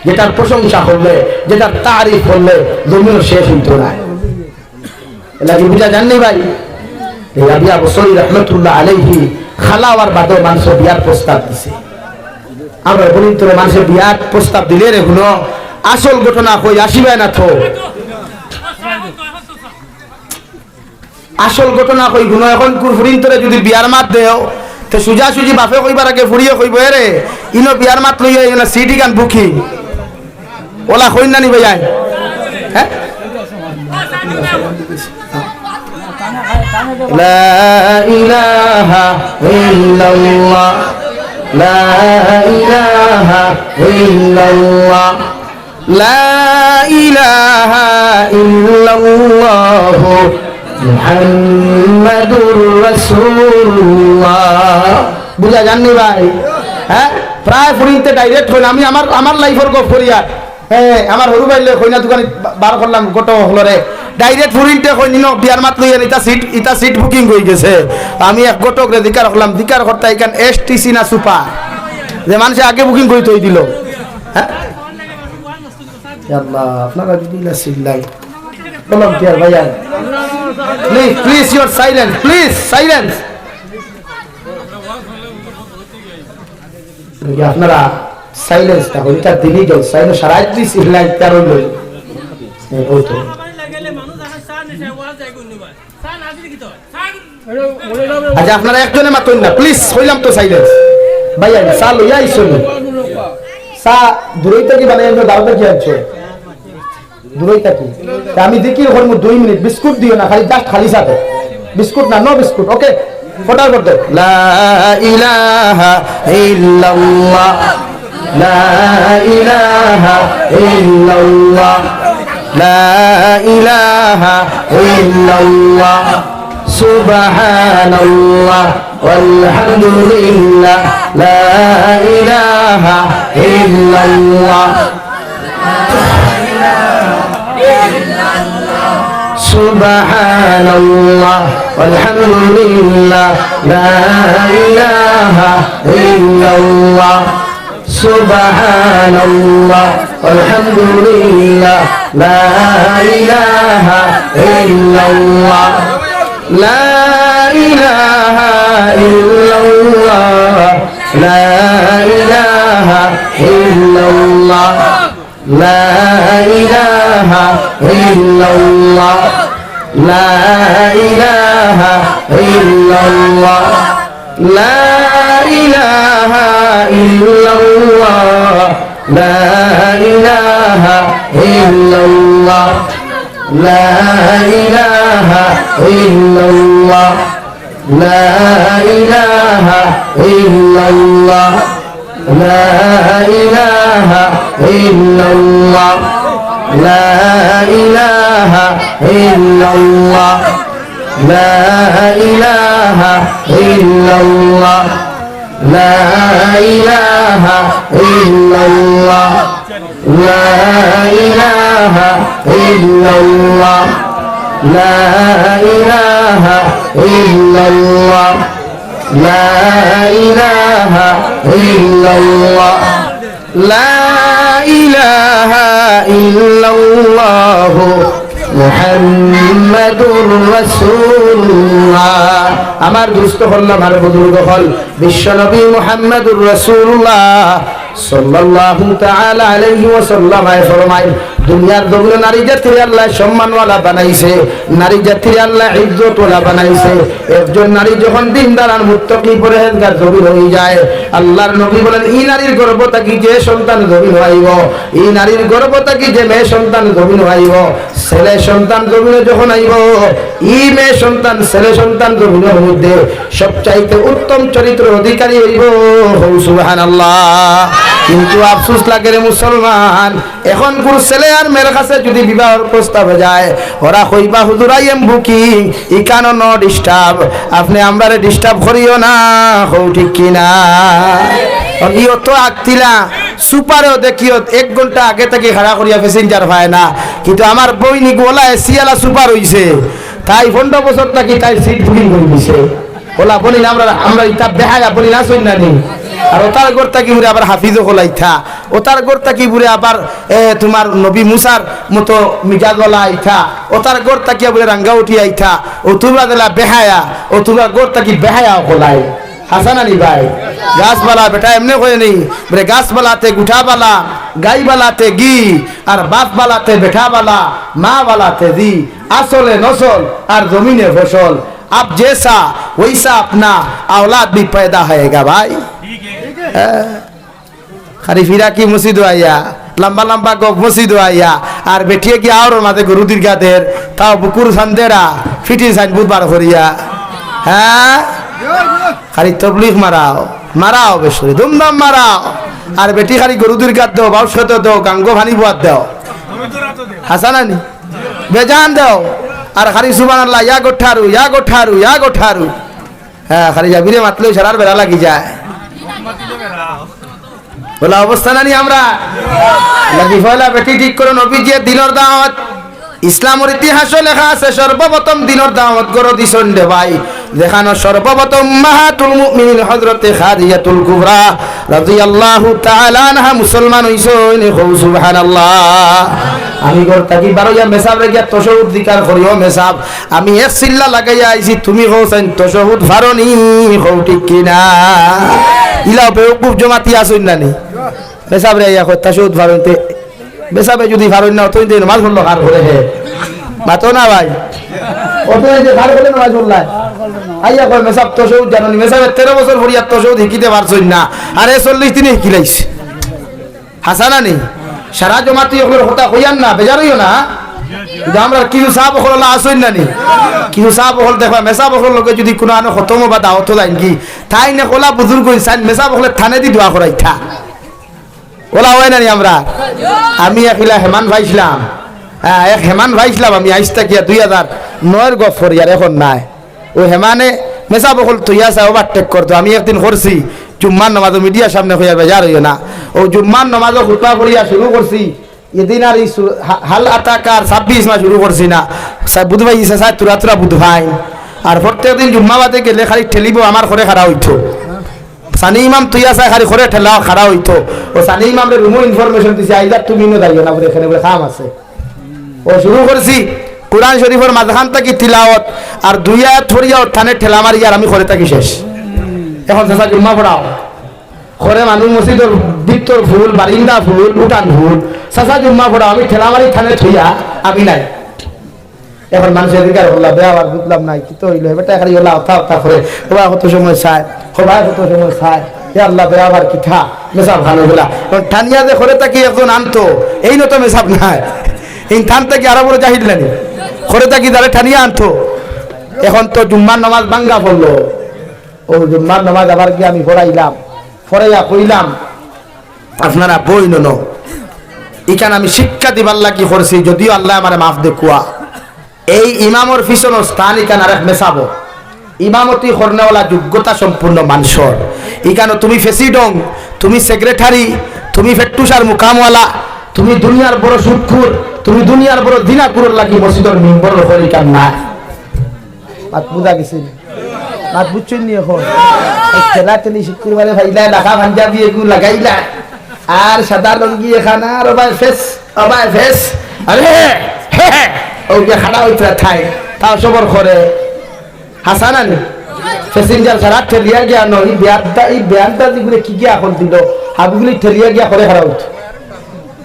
যেটার প্রশংসা করলে, যেটার তারিফ করলে জমিও শেষ হইতো না। এটা কি বুঝা জাননি ভাই? রাবিয়া বছরী রহমতুল্লাহ আলাইহি খালাওয়ার বাদে মানুষের বিয়ার প্রস্তাব দিছে। আমরা বলি তো মানুষের বিয়ার প্রস্তাব দিলে রে কোনো আসল ঘটনা কই আসিবে না, তো আসল ঘটনা কই গুণ এখন কুরফুরিন তোরে যদি বিয়ার মাত দেও, তো সুজা সুজি বাপে কইবার আগে ফুরিয়ে কইব রে ইনো বিয়ার মাত লইয়া ইনো সিটি গান বুকিং ওলা কই না নি ভাই? হ্যাঁ, লা ইলাহা ইল্লাল্লাহ, লা ইলাহা ইল্লাল্লাহ, লা ইলাহা ইল্লাল্লাহু মুহাম্মাদুর রাসূলুল্লাহ। বুঝা জাননি ভাই? হ্যাঁ, প্রায় ফুরিতে ডাইরেক্ট হইল। আমি আমার লাইফের গপ করিয়া, হ্যাঁ, আমার হরু বাইলে কইনা দোকানে বার করলাম গোট হলরে ডাইরেক্ট ফুরিতে কই নিনো বিয়ার মাত লইয়া ইটা সিট বুকিং হয়ে গেছে। আমি এক গোটক রে দিকার করলাম, দিকার করতে এখান এসটিসি না সুপার যে মানুষে আগে বুকিং করে তৈ দিল। হ্যাঁ আল্লাহ, আপনারা যদি সিল্লাই বললাম কি আর ভাইয়া, please your silence, please silence. আপনারা সাইলেন্সটা হইটা দিনই গেল, সাইলেন্স সারাইত্রি সিল্লাই তার হইল। আচ্ছা আপনারা একজনে মাতুন না প্লিজ, হইলাম তো সাইলেন্স। ভাইয়া চা লইয়া আইসো, চা দূরই থেকে বানাই আমরা দাওটা কি আনছো দূরই থাকি। আমি দেখি ওর মধ্যে 2 মিনিট বিস্কুট দিও না, খালি জাস্ট খালি সাথে বিস্কুট না, নো বিস্কুট। ওকে ফটার করতে লা ইলাহা ইল্লাল্লাহ, লা ইলাহা ইল্লাল্লাহ, লা ইলাহা ইল্লাল্লাহ, সুবহানাল্লাহ walhamdulillah, la ilaha illallah, subhanallah walhamdulillah, la ilaha illallah, subhanallah walhamdulillah, la ilaha illallah, la ilaha illallah, la ilaha illallah, la ilaha illallah, la ilaha illallah, la ilaha illallah, la ilaha illallah, la ilaha illallah, la ilaha illallah, la ilaha illallah, la ilaha illallah, la ilaha illallah, la ilaha illallah, la ilaha illallah, la ilaha illallah, la ilaha illallah, la ilaha illallah মুহাম্মাদুর রাসূলুল্লাহ। আমার দুস্থ হল, আমার বুজুর্গ হল বিশ্বনবী মুহাম্মাদুর রাসূলুল্লাহ সাল্লাল্লাহু তাআলা আলাইহি ওয়াসাল্লাম ফরমায়, দুনিয়ার দগুলো নারী জাতির আল্লাহ সম্মানওয়ালা বানাইছে, নারী জাতির আল্লাহ ইজ্জতওয়ালা বানাইছে। একজন নারী যখন দিনদার আর মুত্তাকি পরহেজগার জমিন হয়ে যায়, আল্লাহর নবী বলেন এই নারীর গর্ভ থাকি যে সন্তান জমিন হইব, এই নারীর গর্ভ থাকি যে মেয়ে সন্তান জমিন হইব, ছেলে সন্তান জমিনে যখন আইব, এই মেয়ে সন্তান ছেলে সন্তান জমিনের মধ্যে সবচাইতে উত্তম চরিত্র অধিকারী হইব। সুবহানাল্লাহ। কিন্তু আফসোস লাগে রে মুসলমান, এখন কোন ছেলে আর মেয়ের কাছে যদি বিবাহের প্রস্তাব যায়, ওরা কইবা হুজুর আই এম বুকিং, ইকানো নো ডিস্টার্ব, আপনি আমরারে ডিস্টার্ব করিও না। হও ঠিক কিনা? ইও তো আগতিলা সুপারেও দেখিও 1 ঘন্টা আগে থেকে খাড়া করিয়া প্যাসেঞ্জার পায় না, কিন্তু আমার বইনি গোলা এসিয়ালা সুপার হইছে, তাই 15 বছর থাকি তাই সিট বুকিং করে দিছে। ওলা বলি না আমরা ইটা বেহায়া বলি না শুন না নি। আর ওতার গোরটা কি বুড়ে আবার হাফিজও হলাইথা, ওতার গোরটা কি বুড়ে আবার তোমার নবী মুসার মতো মিজাজওয়ালা আইথা, ওতার গোরটা কি বুড়ে রাঙ্গা উঠি আইথা, ও তোমরা দিলা বেহায়া, ও তোমরা গোরটা কি বেহায়া হলাই। হাসানানি ভাই গাছবালা বেটা এমনি কয়ে নেই বলে, গাছবালাতে গুঠাবালা, গাইবালাতে গি, আর বাপবালাতে বেঠাবালা, মা বালাতে দি, আসলে নসল আর জমিনে ফসল, आप जैसा वैसा अपना औलाद भी पैदा होएगा भाई। खाली फिरा की मुसीद आया, लंबा लंबा गप मुसीद आया, और बैठिए कि और माते गुरु दीर्घा देर ताओ बुकुर संदेरा फिटी साइन बुधवार करिया। हाँ खाली तबलीग माराओ, माराओ बेशुरी धूमधाम माराओ, আর বেটি খালি গরু দুর্গাত দেও বাউশত দেও গাঙ্গ ভানি বুয়াত দেও হাসানানি বেজান দেও আর খালি সুবহানাল্লাহ ইয়া গোঠারু ইয়া গোঠারু ইয়া গোঠারু হ্যাঁ খালি যাবিরে মাতলে সারার বেলা লাগি যায় বলা অবস্থা নানি আমরা লাগি ফলা বেটি ঠিক করো নবীজি দিনের দাওয়াত ইসলামের ইতিহাসে লেখা আছে সর্বপ্রথম দিনের দাওয়াত গরো দিছেন দে ভাই দেখানো সর্বপ্রথম মাহাতুল মুমিনিন হযরতে খাদিজাতুল কুবরা রাদিয়াল্লাহু তাআলা আনহা মুসলমান হইছেন সুবহানাল্লাহ আমি গর তাকি বারোয়া মেসাব রে গিয়া তাশাহুদ জিকার করিও মেসাব আমি এক সিল্লা লাগাইয়া আইছি তুমি কইছেন তাশাহুদ ফারনি কও ঠিক কিনা ইলা বেউকুফ জমাতি আসুন নানি মেসাব রে ইয়া কই তাশাহুদ ফারনতে মেসাবে যদি ফারন না তুই দিন মাল হলো কার করে হে মাতো না ভাই ওতে যে কার করে না বললাই আইয়া কই মেসাব তাশাহুদ জানি মেসাবে 13 বছর ভরিয়া তাশাহুদ শিখিতে পারছই না আরে 40 দিনে শিখিলাইছ হাসানানি সারা জমাতি ওগুলোর কথা কইয়ান না বেজারইও না যদি আমরা কিছু সাহাব হল আসইন না নি কিছু সাহাব হল দেখবা মেসাব হল লোকে যদি কোনো আনো খতম বা দাওয়াত লাইন কি তাই না কোলা বুজুর্গ ইনসান মেসাব হলে থানে দি দোয়া করাই থা ওলা হয় না নি আমরা আমি একলা হেমান ভাইছিলাম হ্যাঁ এক হেমান ভাইছিলাম আমি আইসটা কিয়া 2009 গফ ফরিয়ার এখন নাই ও হেমানে মেসাব হল তুইয়া সা ওভারটেক করতো আমি একদিন করছি জুম্মার নামাজ মিডিয়ার সামনে হইয়া বেজার হইও না ও জুম্মার নামাজ খুতবা করিয়া শুরু করছি এদিন আর হাল আতাকার 26 মাস শুরু করছি না বুধবাই ইসা সাহেব তুরা তুরা বুধবাই আর প্রত্যেক দিন জুম্মাবাদে গেলে খালি ঠেলিব আমার ঘরে খাড়া হইতো সানি ইমাম তুই আসা খালি ঘরে ঠেলা খাড়া হইতো ও সানি ইমামরে রুমো ইনফরমেশন দিছে আইদার তুমি নো যাইও না বলে এখানে বলে কাম আছে ও শুরু করছি কোরআন শরীফের মাঝখান থেকে তিলাওয়াত আর দুই আয়াত ধরিয়া থানে ঠেলা মারি আর আমি ঘরে থাকি শেষ এখন চাচা জুম্মা পড়াও ঘরে মানুষ মসজিদের ভিতর ফুল বারিন্দা ফুল উঠান ফুল চাচা জুম্মা পড়াও আমি ঠেলা মারি থানে থইয়া আমি নাই এখন মানুষের দিকে হল্লা বেয়া আর বুঝলাম নাই কি তো হইলো বেটা খালি হল্লা অথা অথা করে সবাই কত সময় চায় সবাই কত সময় চায় এ আল্লাহ বেয়া আবার কি থা মেসাব ভালো গুলা ঠানিয়া যে ঘরে থাকি একজন আনতো এই নত মেসাব নাই এই থান থেকে আরো বড় জাহিদ লানি ঘরে থাকি তাহলে ঠানিয়া আনতো এখন তো জুম্মার নামাজ ভাঙ্গা পড়লো ও জুম্মার নামাজ আবার গিয়ে আমি পড়াইলাম পড়াইয়া কইলাম আপনারা বই নন এখানে আমি শিক্ষা দিবার লাগি করছি যদিও আল্লাহ আমার মাফ দেখুয়া এই ইমামর পিছন স্থান এখানে আরেক মেসাব ইমামতি করনেওয়ালা যোগ্যতা সম্পূর্ণ মানুষের এখানে তুমি প্রেসিডং তুমি সেক্রেটারি তুমি ফেট্টুসার মুকামওয়ালা তুমি দুনিয়ার বড় সুদখুর তুমি দুনিয়ার বড় দিনাকুরের লাগি মসজিদের মেম্বর হরি কাম না বাত বুঝা গেছে বাত বুঝছেন নি এখন খেলা টেলি শুক্রবারে ভাইলা ঢাকা পাঞ্জাবি এগুলো লাগাইলা আর সাদা লঙ্গি এখানে আর ওবাই ফেস আরে ওকে খাড়া হইতে থাই তাও সবর করে হাসানানি প্যাসেঞ্জার সারা ঠেলিয়া গিয়া নই বিয়ারটা যেগুলো কি গিয়া এখন দিল হাবিগুলি ঠেলিয়া গিয়া করে খাড়া হইতো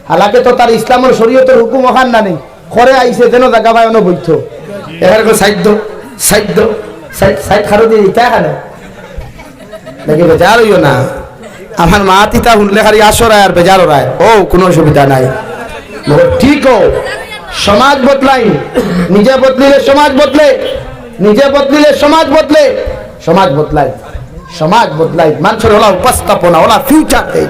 হালাকে তো তার ইসলামের শরীয়তের হুকুম ওখান না নেই করে আইসে যেন জায়গা পায় অন বইতো এখানে সাইড খারো দিয়ে ইটা এখানে দেখি বেজার হইও না আমার মা তিতা শুনলে খালি আসরায় আর বেজার ওরায় ও কোনো অসুবিধা নাই ঠিক ও সমাজ বদলাই নিজে বদলিলে সমাজ বদলে নিজে বদলিলে সমাজ বদলে সমাজ বদলাই মানুষের ওলা উপস্থাপনা ওলা ফিউচার দেয়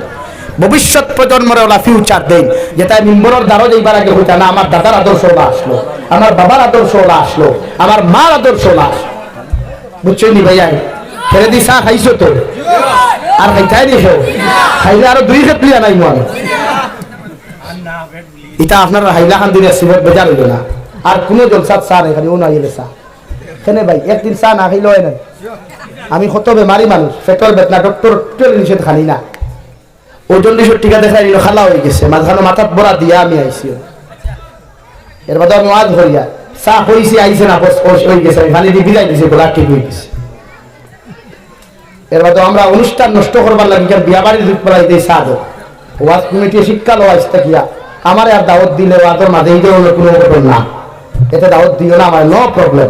ভবিষ্যৎ প্রজন্মের ওলা ফিউচার দেয় যেটা মিম্বরের দ্বারা যাইবার আগে হইতা না আমার দাদার আদর্শ ওলা আসলো আমার বাবার আদর্শ ওলা আসলো আমার মার আদর্শ ওলা আসলো বুঝছেন নি ভাইয়া ফেরে দি চা খাইছো তো আর খাইতাই দেখো খাইলে আরো 2 খেত লিয়া নাই মন এটা আপনার হাইলা খান দিলে সিবত বেজার হইল না আর কোনো জলসাত চা নাই খালি ও না গেলে চা কেনে ভাই একদিন চা না খাইলে হয় না আমি কত বেমারি মানুষ পেটর বেদনা ডক্টর নিষেধ খালি না ওজন নিষেধ টিকা দেখাই নিল খালা হয়ে গেছে মাঝখানে মাথাত বড়া দিয়া আমি আইসি এর বাদে আমি ওয়াজ হইয়া চা হইছি আইসে না বস হয়ে গেছে আমি খালি দিয়ে বিলাই দিছি গোলা ঠিক হয়ে গেছে এর বাদে আমরা অনুষ্ঠান নষ্ট করবার লাগি কারণ বিয়া বাড়ির দুধ পড়াই দিয়ে চা দো ওয়াজ কমিটি শিক্ষা লো আসতে গিয়া আমার আর দাওয়াত দিলে ওয়াজের মাঝে এই ধরনের কোনো ঘটন না এতে দাওয়াত দিও না আমার নো প্রবলেম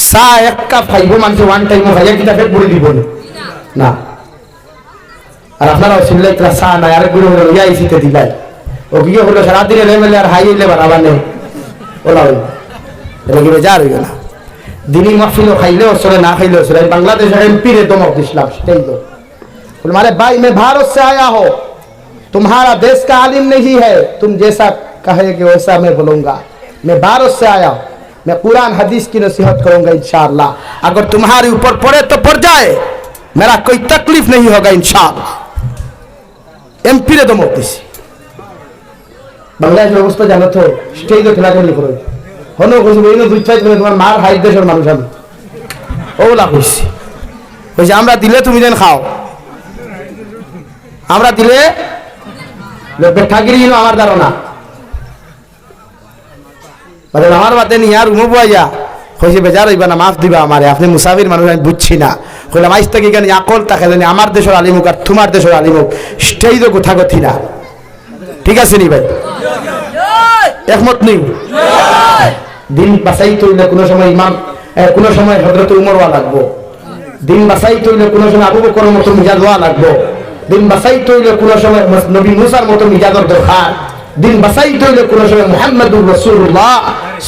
চা এক কাপ খাইব মানুষ ওয়ান টাইম খাইয়া কিনা ফেট পড়ে দিব না আর আপনারা শুনলে একটা চা নাই আরেক গুলো হলো ইয়া ইসিতে দিলাই ও কি হলো সারাদিনে রেমেলে আর হাই হইলে বাড়াবার নেই ওলা হইল এটা কি বেজার হইল না দিনই মাহফিলও খাইলেও চলে না খাইলেও চলে বাংলাদেশের এমপি রে দমক দিছিলাম সেটাই তো बोले भाई मैं भारत से आया हो, तुम्हारा देश का आलिम नहीं है, तुम जैसा कहेगे वैसा मैं बोलूंगा। मैं भारत से आया हूं, मैं कुरान हदीस की नसीहत करूंगा इंशाअल्लाह। अगर तुम्हारे ऊपर पड़े तो पड़ जाए, मेरा कोई तकलीफ नहीं होगा इंशाअल्लाह। एमपी रे दमक दिसी বাংলাদেশের অবস্থা জানো তো, স্টেজে খেলাখেলি করে হনো কইছি বইনো দুই চাই তুমি তোমার মার হাইট দেশের মানুষ আমি ওলা কইছি কইছি আমরা দিলে তুমি দেন খাও, আমরা দিলে বেঠাগিরি আমার ধারণা মানে আমার বাতে নিয়ে আর রুমো বুয়াইয়া কইছে বেজার হইবা না, মাফ দিবা আমারে, আপনি মুসাফির মানুষ আমি বুঝছি না। কইলাম আইস থেকে কেন আকল তাকে জানি আমার দেশের আলিমুক আর তোমার দেশের আলিমুক স্টেজে কথা কথি না, ঠিক আছে নি ভাই? একমত নেই? দিন বাসাই তৈলে কোনো সময় ইমাম, কোনো সময় হযরত উমর ওয়া লাগবো, দিন বাসাই তৈলে কোনো সময় আবু বকর মতো মিজাজ ওয়া লাগবো, দিন বাসাই তৈলে কোনো সময় নবী মুসার মতো মিজাজের দরকার, দিন বাসাই তৈলে কোনো সময় মুহাম্মদুর রাসূলুল্লাহ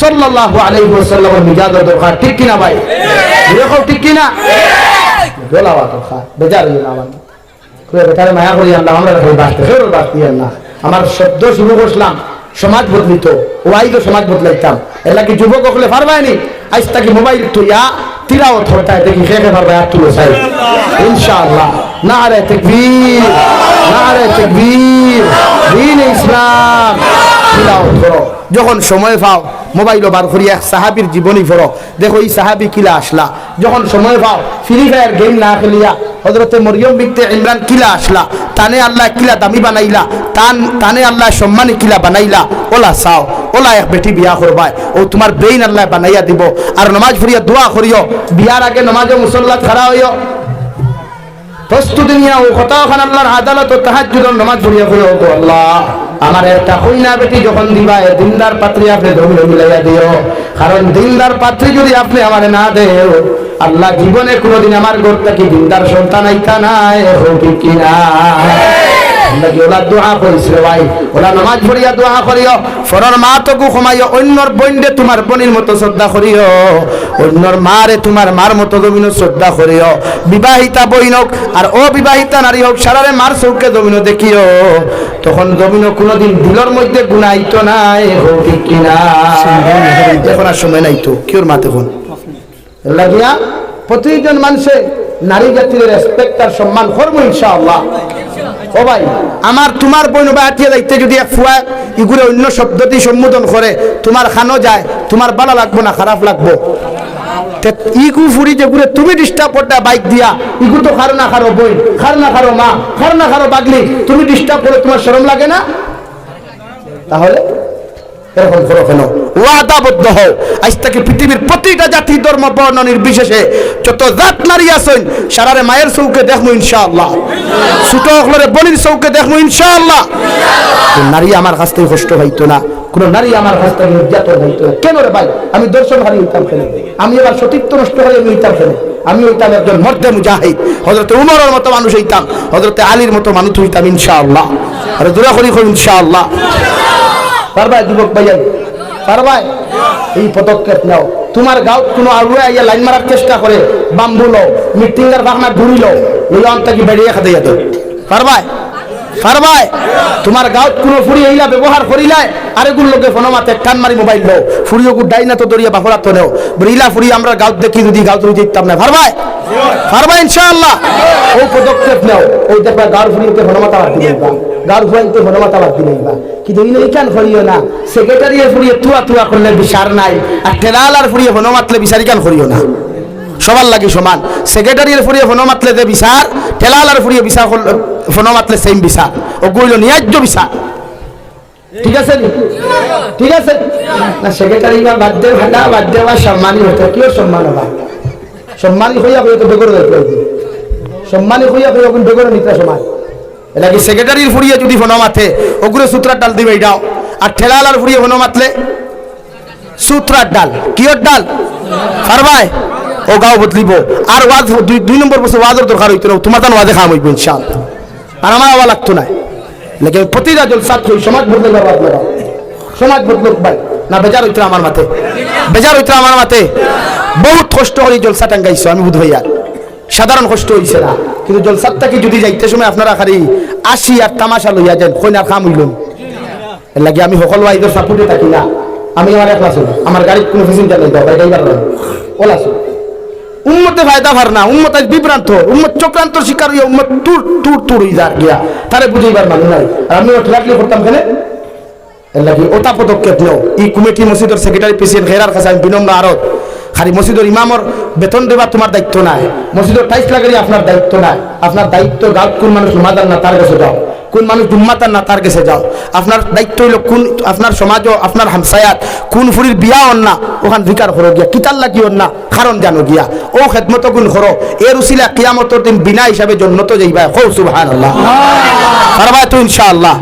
সাল্লাল্লাহু আলাইহি ওয়াসাল্লামের মিজাজের দরকার, ঠিক কি না ভাই? দেখো ঠিক কি না? গোলাওয়া দরকার, বেজার হইনা আমার কই বেটারে মায়া করি আল্লাহ আমরা রাখি বাঁচতে ফেরত বাঁচতি না। আমার শব্দ শুরু করলাম সমাজ বদলিত, ওয়াই তো সমাজ বদলাইতাম, এলা কি যুবক হলে পারবাইনি? আজ তাকে মোবাইল তুইয়া তিলাওয়াত হতায় দেখি খেয়ে পারবে আর তুলো চাই ইনশাআল্লাহ। নারে তাকবীর, নারে তাকবীর, দ্বীন ইসলাম তিলাওয়াত করো। যখন সময় পাও মোবাইল বার করিয়া সাহাবীর জীবনী পড়ো, দেখো এই সাহাবী কিলা আসলা। যখন সময় পাও ফ্রি ফায়ার গেম না খেলিয়া হযরতে মরিয়ম বিনতে ইমরান কিলা আসলা, তানে আল্লাহ কিলা দামি বানাইলা, তানে আল্লাহ সম্মানী কিলা বানাইলা। ওলা চাও, ওলা এক বেটি বিয়া করবাই, ও তোমার বেইন আল্লাহ বানাইয়া দিব। আর নামাজ পড়িয়া দোয়া করিও, বিয়ার আগে নামাজে মুসল্লাত খাড়া হইও, প্রস্তুতি নিয়া ও কতখান আল্লাহর আদালত ও তাহাজ্জুদের নামাজ পড়িয়া করিও, গো আল্লাহ আমার একটা কইনা বেটি যখন দিবা দিনদার পাত্রী আপনি ধরে মিলাইয়া দিও। কারণ দিনদার পাত্রী যদি আপনি আমারে না দেও, আল্লাহ জীবনে কোনোদিন আমার ঘর থেকে দিনদার সন্তান আইতা নাই, ঠিক কিনা? ওলা দোয়া করিছিল ভাই, ওলা নামাজ পড়িয়া দোয়া করিও, ফরর মা তোকে ক্ষমাইও, অন্যর বইন্ডে তোমার বোনের মতো শ্রদ্ধা করিও, অন্যর মারে তোমার মার মতো জমিন শ্রদ্ধা করিও। বিবাহিতা বইনক আর অবিবাহিতা নারী হোক, সারারে মার চৌকে জমিন দেখিও, তখন জমিন কোনোদিন দিলর মধ্যে গুনাইতো নাই, ঠিক কিনা? এখন আর সময় নাই তো কিওর মা তখন লাগিয়া প্রতিজন মানুষে নারী জাতির রেসপেক্ট আর সম্মান করবো ইনশাআল্লাহ। ও ভাই আমার তোমার বইন বা আটিয়া যাইতে যদি এক ফুয়া ইগুলো অন্য শব্দটি সম্বোধন করে, তোমার খানো যায়, তোমার ভালো লাগবো না খারাপ লাগবো? ইগু ফুরি যেগুলো তুমি ডিস্টার্ব করতে বাইক দিয়া, ইগু তো খারো না খারো বই, খার না খারো মা, খার না খারো বাগলি, তুমি ডিস্টার্ব করে তোমার শরম লাগে না? তাহলে এরকম করো কেন? ওয়াদাবদ্ধ হও। আজ থেকে পৃথিবীর প্রতিটা জাতি ধর্ম বর্ণ নির্বিশেষে যত জাত নারী আছেন, সারারে মায়ের চৌকে দেখবো ইনশাআল্লাহ, ছোট হলে বলির চৌকে দেখবো ইনশাআল্লাহ। নারী আমার কাছ থেকে কষ্ট হইতো না, কোন নারী আমার কাছ থেকে নির্যাতন হইতো না। কেন রে ভাই? আমি দর্শন হারি হইতাম ফেলে, আমি এবার সতীত্ব নষ্ট হয়ে আমি হইতাম ফেলে, আমি হইতাম একজন মর্দে মুজাহিদ, হযরত উমরের মতো মানুষ হইতাম, হযরত আলীর মতো মানুষ হইতাম ইনশাআল্লাহ। আর দোয়া করি ইনশাআল্লাহ। পারবাই যুবক ভাইয়া, পারবাই? এই পদক্ষেপ নাও। তোমার গাঁত কোনো আগুয়ে আইয়া লাইন মারার চেষ্টা করে, বাম্বু লো, মিটিংয়ের ভাগনা ঘুরি লো, এই অন্তকে বেরিয়ে খাতে যেত, পারবাই? পারবাই? তোমার গাঁত কোনো ফুরি এইলা ব্যবহার করিলাই, আরেগুলো লোকে ফোন মাতে কান মারি মোবাইল লো, ফুরিও ডাই না তো দরিয়া বাফরা তো নেও, বইলা ফুরি আমরা গাঁত দেখি যদি গাঁত রুই দিতাম না, পারবাই? পারবাই ইনশাআল্লাহ। ও পদক্ষেপ নাও। ওই দেখবা গাঁর ফুরিতে ফোন মাতা বাদ দিবা, গাঁর ফুরাইতে ফোন মাতা বাদ দিবা, কিন্তু এইখান করিও না। সেক্রেটারিয়ে ফুরিয়ে তুয়া তুয়া করলে বিচার নাই, আর টেলালার ফুরিয়ে ফোন মাতলে বিচারি কান করিও না। সবার লাগে সমান। সেক্রেটারির ফুরিয়ে ফোন মাতলে যে বিচার, টেলালার ফুরিয়ে বিচার ফোন মাতলে সেম বিচার, ও কইল ন্যায্য বিচার, ঠিক আছে? ঠিক আছে না? সেক্রেটারি বা বাদ দে ভাটা, বাদ দেওয়া সম্মানী হতে কেউ সম্মান হবা, সম্মানী হইয়া তো বেগর সম্মানী হইয়া বেগর নিতে সমান। এটা কি সেক্রেটারির ফুরিয়ে যদি ফোন মাথে ওগুলো সূত্রার ডাল দিবে এটাও, আর ঠেলালার ফুরিয়ে ফোন মাতলে সূত্রার ডাল, কিয়র ডাল, পারবাই? ও গাও বদলিব। আর ওয়াজ দুই নম্বর বছর ওয়াজের দরকার হইতো না, তোমার তান ওয়াজে খাম হইব ইনশাআল্লাহ, আর আমার আওয়া লাগতো না। লেকিন প্রতিটা জলসাত হই সমাজ বদলে যাওয়া, আপনারা সমাজ বদলুক ভাই না? বেজার হইতো আমার মাথে, বেজার হইতো আমার মাথে। বহুত কষ্ট করে জলসা টাঙ্গাইছো আমি বুধ ভাইয়া, সাধারণ কষ্ট হইছে না। কিন্তু জলসাত থেকে যদি যাইতে সময় আপনারা খালি আসি আর তামাশা লইয়া যান কই না কাম হইল এর লাগে আমি সকল ওয়াইদের সাপোর্টে থাকি না আমি আমার একলা চলি আমার গাড়ির কোনো ফেসিলিটি নাই দাও ড্রাইভার ওলা চল উম্মতে ফায়দা ভার না উম্মত আজ বিভ্রান্ত উম্মত চক্রান্ত শিকার হইয়া উম্মত তুর তুর তুর হই যা গিয়া তারে বুঝাইবার মানুষ নাই আর আমি ওঠলাকলি করতাম কেন এর লাগে ওটা পদক্ষেপ নেও এই কমিটি মসজিদের সেক্রেটারি প্রেসিডেন্ট খেরার কাছে আমি বিনম্র আরত খালি মসজিদের ইমামর বেতন দেবার তোমার দায়িত্ব নাই মসজিদের টাইস লাগারি আপনার দায়িত্ব নাই আপনার দায়িত্ব গাঁত কোন মানুষ নামাজার না তার কাছে যাও কোন মানুষ জুম্মাতার না তার কাছে যাও আপনার দায়িত্ব হইল কোন আপনার সমাজও আপনার হামসায়াত কোন ফুরির বিয়া হন না ওখান ভিকার করো গিয়া কিতাল লাগি হন না কারণ জানো গিয়া ও খেদমত গুণ করো এর উসিলা কিয়ামতের দিন বিনা হিসাবে জন্নত যাইবা হো সুবহানাল্লাহ পারবা তো ইনশাআল্লাহ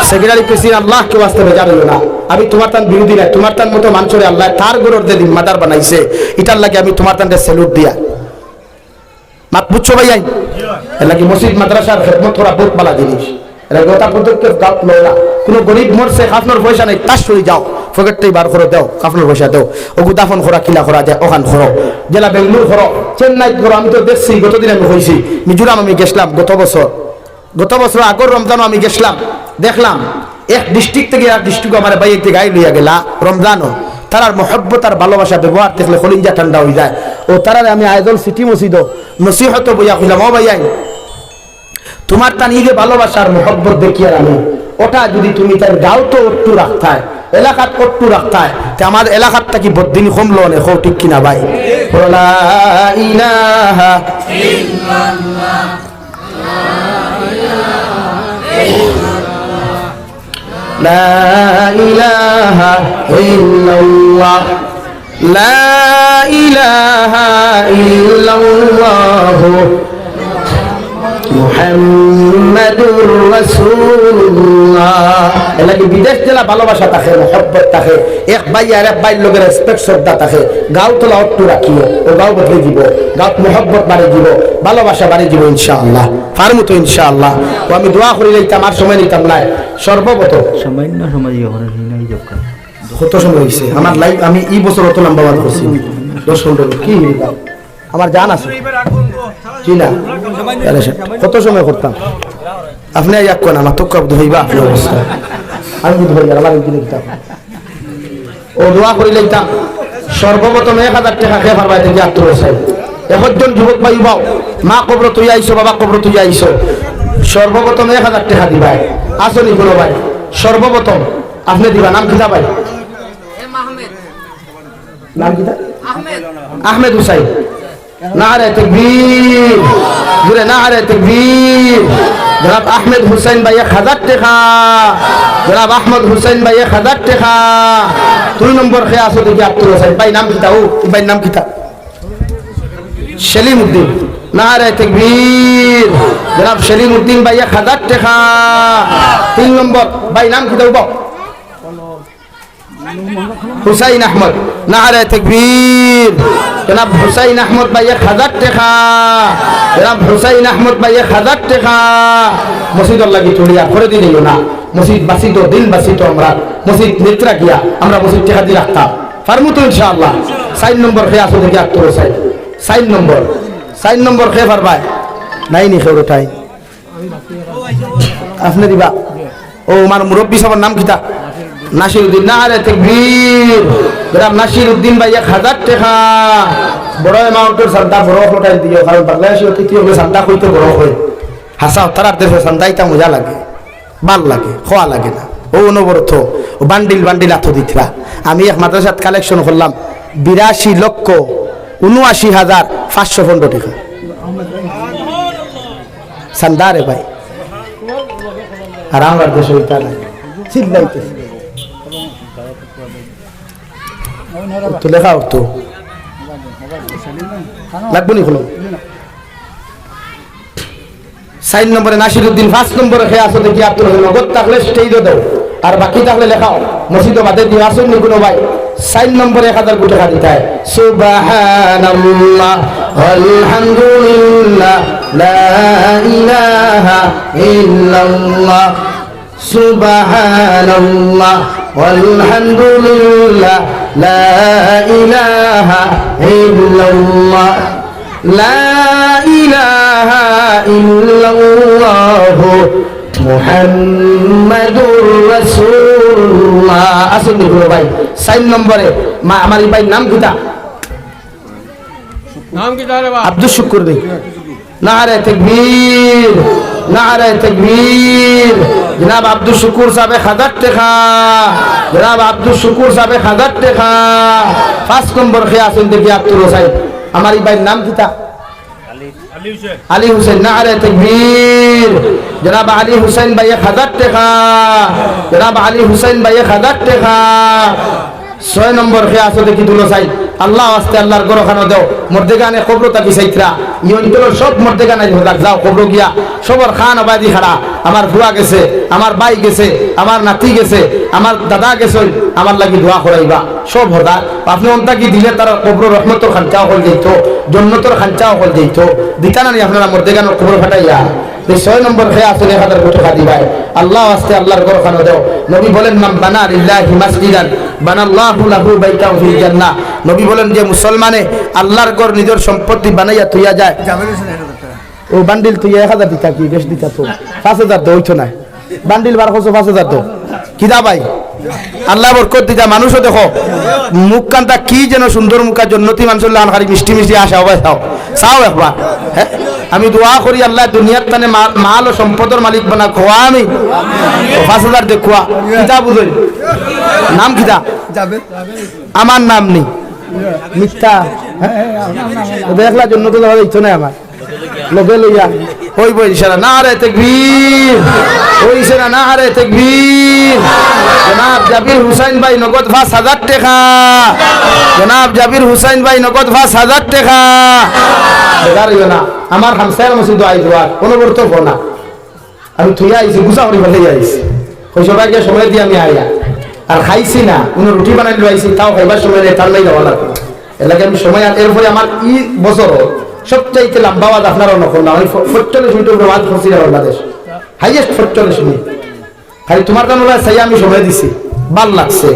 সেক্রেটারি প্রেসিডেন্ট আল্লাহ কে ওয়াস্তে বেজার হইল না আমি তোমার তান বিরোধী নাই তোমার তান মতো মানুষের আল্লাহ তার গরর যে জিম্মাদার বানাইছে এটার লাগে আমি তোমার তানকে স্যালুট দিয়া মাত বুঝছো ভাই এর লাগে মসজিদ মাদ্রাসার খেদমত করা বহুত ভালো জিনিস এর গোটা পদক্ষেপ গাঁত লয় না কোনো গরিব মরছে কাফনের পয়সা নাই তার সই যাও পকেটটাই বার করে দাও কাফনের পয়সা দাও ওগু দাফন করা কিলা করা যায় ওখান করো জেলা বেঙ্গলোর করো চেন্নাই করো আমি তো দেখছি গতদিন আমি হয়েছি মিজোরাম আমি গেছিলাম গত বছর আগর রমজানও আমি গেছিলাম দেখলাম এক ডিস্ট্রিক্ট থেকে এক ডিস্ট্রিক্ট আমার ভাই একটি গাড়ি লইয়া গেলা রমজানও তারার মহব্বত আর ভালোবাসা ব্যবহার দেখলে খলিঞ্জা ঠান্ডা হয়ে যায় ও তারার আমি আয়দল সিটি মসজিদ নসিহত বইয়া কইলাম ও ভাই তোমার তা নিজে ভালোবাসার মহব্বত দেখিয়ে আমি ওটা যদি তুমি তার গাও তো একটু রাখতায় এলাকাত একটু রাখতায় তে আমার এলাকাত কি বদিন কমলো না হো ঠিক কিনা ভাই লা ইলাহা ইল্লাল্লাহ লা ইলাহা ইল্লাল্লাহ লা ইলাহা ইল্লাল্লাহ মুহাম্মাদুর রাসূলুল্লাহ এলাকি বিদেশ জেলা ভালোবাসা থাকে মহব্বত থাকে এক ভাই আর এক ভাইয়ের লোকের রেসপেক্ট শ্রদ্ধা থাকে গাঁও তোলা অট্টু রাখিও ও গাঁও বদলে দিব গাঁত মহব্বত বাড়ি দিব ভালোবাসা বাড়ি দিব ইনশাআল্লাহ পারমু তো ইনশাআল্লাহ ও আমি দোয়া করে লইতাম আর সময় নিতাম না সর্বপ্রথম সামান্য সময় কত সময় হয়েছে আমার লাইফ আমি এই বছর অত লম্বা বাদ করছি 10 ঘন্টা কি আমার জান আছে জি না কত সময় করতাম আপনি এক কোন আমার তো কব ধইবা আপনি অবস্থা আমি ধই আমার ইঞ্জিন কিতাব ও দোয়া করি লইতাম সর্বপ্রথম 1000 টাকা খেয়ে পারবা থেকে আত্মরসাই একজন যুবক ভাই বাও মা কবর তুই আইছো বাবা কবর তুই আইছো সর্বপ্রথম 1000 টাকা দিবা আসনি কোনো ভাই সর্বপ্রথম আপনি দিবা নাম কিতা ভাই নাম কিতা আহমেদ হুসাইন নারে তাকবীর জোরে নারে তাকবীর জনাব আহমেদ হুসাইন ভাই 1000 টাকা জনাব আহমদ হুসাইন ভাই 1000 টাকা 2 নম্বর খে আসো দেখি আব্দুল হোসেন ভাই নাম কিতা ও ভাই নাম কিতা সেলিম উদ্দিন নারে তাকবীর জনাব সেলিম উদ্দিন ভাই 1000 টাকা 3 নম্বর ভাই নাম কিতা ও হুসাইন আহমদ নারে তাকবীর জনাব হুসাইন আহমদ ভাই 1000 টাকা জনাব হুসাইন আহমদ ভাই 1000 টাকা মসজিদ লাগি চলিয়া করে দিল না মসজিদ বাসিত দিন বাসিত আমরা মসজিদ নেত্রা গিয়া আমরা মসজিদ টাকা দিয়ে রাখতাম পারমু তো ইনশাআল্লাহ 4 নম্বর খে আসো দেখি আত্মর হোসেন 4 নম্বর খে পারবাই নাই নি খেউর টাই আপনি দিবা ও আমার মুরব্বী সবার নাম কিতা নাসিরউদ্দিন নারে তাকবীর জনাব নাসিরউদ্দিন ভাই 1000 টাকা বড় অ্যামাউন্টের সাদা বড় ফটাই দিও কারণ বাংলাদেশে অতিথি হলে সাদা কইতে বড় হয় হাসা তারার দেশে সাদাইতা মজা লাগে ভাল লাগে খোয়া লাগে না ও অনবরত বান্ডিল আথ দিতরা আমি এক মাদ্রাসাত কালেকশন করলাম 82,79,515 টাকা সান্দারে ভাই আর আমার দেশে ওইটা নাই চিল্লাইতেছে তো লেখা তো লাগবো নি হলো 4 নম্বরে নাসিরউদ্দিন 5 নম্বরে খেয়ে আসো দেখি আব্দুল নগদ থাকলে স্টেই দাও আর বাকি থাকলে লেখাও মসজিদ বাদে দিয়ে আসুন নি কোনো ভাই 4 নম্বরে 1000 টাকা দিতে হয় সুবহানাল্লাহ আলহামদুলিল্লাহ লা ইলাহা ইল্লাল্লাহ সুবহানাল্লাহ আলহামদুলিল্লাহ লা ইলাহা ইল্লাল্লাহ লা ইলাহা ইল্লাল্লাহু মুহাম্মাদুর রাসূলুল্লাহ। আসুন দেখো ভাই 4 নম্বরে মা আমার এই ভাই নাম কিটা? নাম কি তারে বাপ? আব্দুল শুকুর ভাই। নারে তাকবীর, নারে তাকবীর। জনাব আব্দুল শুকুর সাহেব 1000 টাকা, জনাব আব্দুল শুকুর সাহেব 1000 টাকা। 5 নম্বর খেয়ে আসুন দেখি আব্দুল হোসেন আমার এই ভাইয়ের নাম কিটা? আলী হুসেন। নারে তাকবীর। জনাব আলী হুসেন ভাই 1000 টাকা, জনাব আলী হুসেন ভাই 1000 টাকা। 6 নম্বর খেয়ে আসো দেখি দুলো সাই আল্লাহ আস্তে আল্লাহর গরখানো দেও মর্দেগানে কবর তাকি সাইত্রা এই অঞ্চলের সব মর্দেগানে যাও কবর গিয়া সবর খান আবাদি খাড়া আমার বুয়া গেছে, আমার ভাই গেছে, আমার নাতি গেছে, আমার দাদা গেছে, আমার লাগি দোয়া করাইবা সব হদা আপনি অন্তা কি দিলে তার কবর রহমতর খাঞ্চাও হল যাইত, জন্নতর খাঞ্চাও হল যাইত দিতা না আপনারা মর্দেগানোর কবর ফাটাইয়া। 6 নম্বর খেয়ে আসলে 1000 টাকা দিবাই আল্লাহ আস্তে আল্লাহর গরখানো দেও। নবী বলেন মান বানা লিল্লাহি মাসজিদান বানাল্লাহু লাহু বাইতাও ফিল জান্নাহ। নবী বলেন যে মুসলমানে আল্লাহর ঘর নিজের সম্পত্তি বানাইয়া তুইয়া যায় ও বান্ডিল তুই 1000 দিতা কি বেশ দিতা তো 5000 তো হইতো না বান্ডিল 5000 তো কিদা ভাই আল্লাহ বরকত দিতা। মানুষও দেখো মুখ কানটা কি যেন সুন্দর মুখা জন্নতি মানুষের লানখারি মিষ্টি মিষ্টি আসা হবে চাও একবার। হ্যাঁ আমি দোয়া করি আল্লাহ দুনিয়ার তানে মাল ও সম্পদের মালিক বানা খোয়া আমি 5000 দেখুয়া কিতা বুঝই নাম কিতা? আমার নাম নেই মিথ্যা দেখলা জন্য তো ইচ্ছ নাই আমার লোকে লইয়া ওই বই ইশারা না রে তাকবীর, ওই ইশারা না রে তাকবীর। জনাব জাবির হুসাইন ভাই নগদ 5000 টাকা, জনাব জাবির হুসাইন ভাই নগদ 5000 টাকা। বেগারিও না আমার হামসায়ের মসজিদ আই দোয়া অনবরত ফোনা আমি তুই আইছি গুছা করি বলে আইছি ওই সবাইকে সময় দিয়ে আমি আইয়া আর খাইছি না কোনো রুটি বানাই আইছি তাও খাইবার সময় নেই তার নাই যাওয়া লাগবে এলাকায় আমি সময় এরপরে আমার ই বছর সবচাইতে লম্বা ওয়াজ আপনারা নকল না আমি 45 মিনিটের উপরে ওয়াজ করছি বাংলাদেশ হাইয়েস্ট 45 মিনিট খালি তোমার কারণে চাই আমি সময় দিছি ভাল লাগছে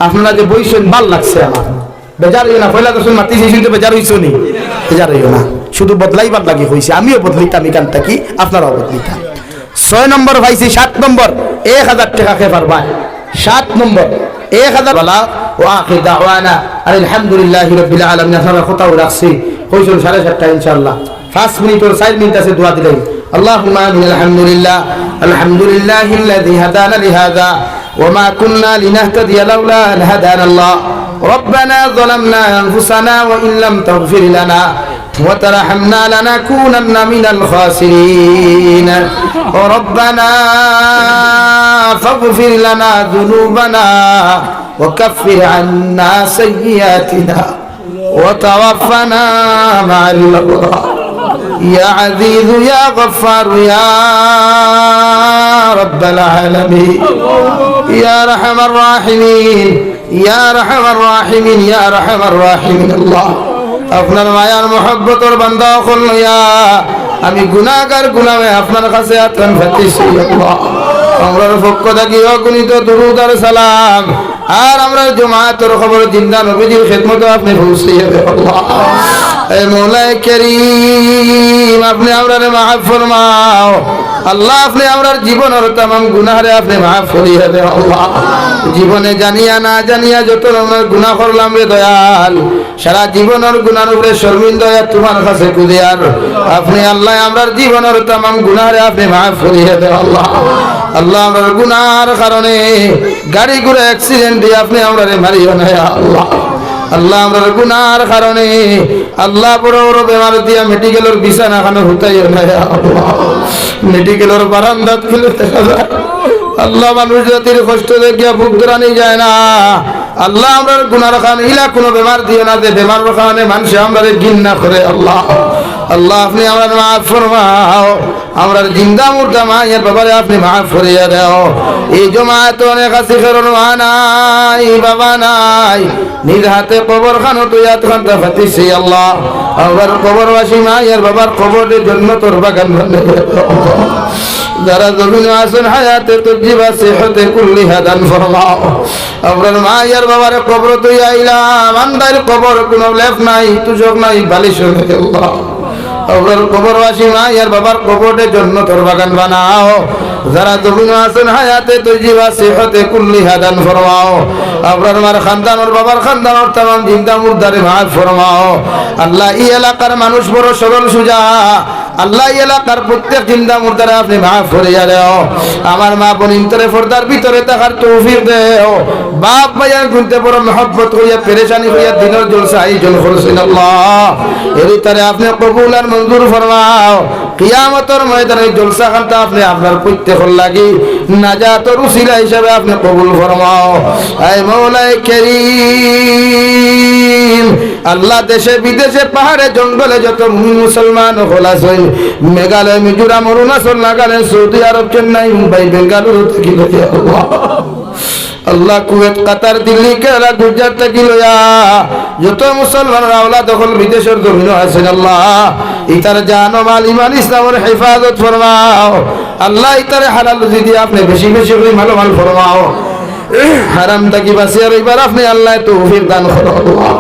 আপনারা যে বইছেন ভাল লাগছে আমার বেজার হইও না পয়লা দর্শন মাতি সেই শুনতে বেজার হইছো নি বেজার হইও না শুধু বদলাইবার লাগি হইছে আমিও বদলিতাম এখান থেকে আপনারাও বদলিতাম। 6 নম্বর ভাইছি 7 নম্বর 1000 টাকা খেয়ে পারবা 7 নম্বর 1000 বলা ওয়া আখির দাওয়ানা আলহামদুলিল্লাহি রাব্বিল আলামিন। আপনারা কথাও রাখছি কইছেন 7:30 ইনশাআল্লাহ 5 মিনিট আর 4 মিনিট আছে দোয়া দিলেন আল্লাহুম্মা আমিন। আলহামদুলিল্লাহ আলহামদুলিল্লাহিল্লাযী হাদানা লিহাযা ওয়া মা কুন্না লিনাহতাদিয়া লাউলা আন হাদানা আল্লাহ ربنا ظلمنا أنفسنا وإن لم تغفر لنا وترحمنا لنكونن من الخاسرين ربنا فاغفر لنا ذنوبنا وكفر عنا سيئاتنا وتوفنا مع الأبرار يا عزيز يا غفار يا رب العالمين يا أرحم الراحمين يا أرحم الراحمين يا أرحم الراحمين الله আপনার মায়ার মহব্বতের বান্দা হইয়া আমি গুনাহগার গুনাহে আপনার কাছে আত্মান ফাতিছি আল্লাহ আমরার পক্ষ থেকে অগণিত দুরূদ আর সালাম আর আমরা জামাতের খবর জিন্দা নবীজির খিদমতে আপনি পৌঁছিয়ে দেন আল্লাহ। এ মওলাই করিম আপনি আমরারে মাফ ফরমাও আল্লাহ আপনি আমরার জীবনের तमाम গুনাহরে আপনি মাফ করিয়ে দেন আল্লাহ। জীবনে জানিয়া না জানিয়া যত আমরা গুনাহ করলাম রে দয়াল সারা জীবনের গুনার উপরে শর্মিন্দা তোমার কাছে কুদিয়ার আপনি আল্লাহ আমরার জীবনের तमाम গুনাহরে আপনি মাফ করিয়ে দেন আল্লাহ। আল্লাহ আমরার গুনাহর কারণে গাড়ি ঘোড়া অ্যাক্সিডেন্ট দিয়ে আপনি আমরারে মারিও না আল্লাহ। আল্লাহ আমরার গুনাহর কারণে আল্লাহ বড় বড় বেমার দিয়া মেডিকেলের বিছানা খানে হুতাইও না আল্লাহ। মেডিকেলের বারান্দাত খেলে দেখা যায় আল্লাহ মানুষ জাতির কষ্ট দেখিয়া বুক ধরানি যায় না আল্লাহ আমরার গুনাহর কারণে ইলা কোনো বেমার দিও না যে বেমার কারণে মানুষ আমরারে ঘৃণা করে আল্লাহ। আল্লাহ আপনি আমরা মাফ ফরমাও, আমরা জিন্দা মুর্দা মায়ের বাবারে আপনি মাফ করিয়া দাও। এই জমায়েত অনেক আছে কারণ মা নাই বাবা নাই, নিজ হাতে কবর খানো তুই খানটা ফাতিছি আল্লাহ, আমার কবরবাসী মায়ের বাবার কবরের জন্য তোর বাগান বানিয়ে দাও। যারা জমিন আসেন হায়াতে তজিবা সেহতে কুল্লি হাদান ফরমাও। আমরার মায়ের বাবার কবর তুই আইলাম, আন্দার কবর কোনো লেফ নাই তুজক নাই বালিশ হয়ে আল্লাহ, আমরার কবরবাসী মায়ের বাবার কবরের জন্য তোর বাগান বানাও। যারা জমিন আসেন হায়াতে তজিবা সেহতে কুল্লি হাদান ফরমাও। আমরার মার খানদানোর বাবার খানদানোর তামাম জিন্দা মুর্দারে মাফ ফরমাও। আল্লাহ এই এলাকার মানুষ বড় সরল সুজা, আল্লাহ এলাকার প্রত্যেক জিন্দা মুর্দারে আপনি মাফ করিয়া দাও। আমার মা বোন তরে পর্দার ভিতরে থাকার তৌফিক দেও। বাপ ভাইয়ার গুনতে বড় মহব্বত হইয়া পেরেশানি হইয়া দিনের জলসা আয়োজন করছেন আল্লাহ, এর তারে আপনি কবুল আর মঞ্জুর ফরমাও। কিয়ামতের ময়দানে জলসা খানটা আপনি আপনার প্রত্যেকের লাগি নাজাতের উসিলা হিসাবে আপনি কবুল ফরমাও। আয় মওলাই করিম, আল্লাহ দেশে বিদেশে পাহাড়ে জঙ্গলে যত মুসলমান হল আছেন, মেঘালয় মিজোরাম অরুণাচল নাগাল্যান্ড সৌদি আরব চেন্নাই মুম্বাই বেঙ্গালুরু থেকে লইয়া আল্লাহ কুয়েত কাতার দিল্লি কেরালা গুজরাট থেকে লইয়া যত মুসলমান আওলা দখল বিদেশের জমিন আছেন আল্লাহ, ইতার জান ও মাল ইমান ইসলামের হেফাজত ফরমাও। আল্লাহ ইতারে হালাল রুজি দিয়ে আপনি বেশি বেশি করে ভালো মাল ফরমাও, হারাম থাকি বাঁচিয়ে রইবার আপনি আল্লাহ তৌফিক দান করো আল্লাহ।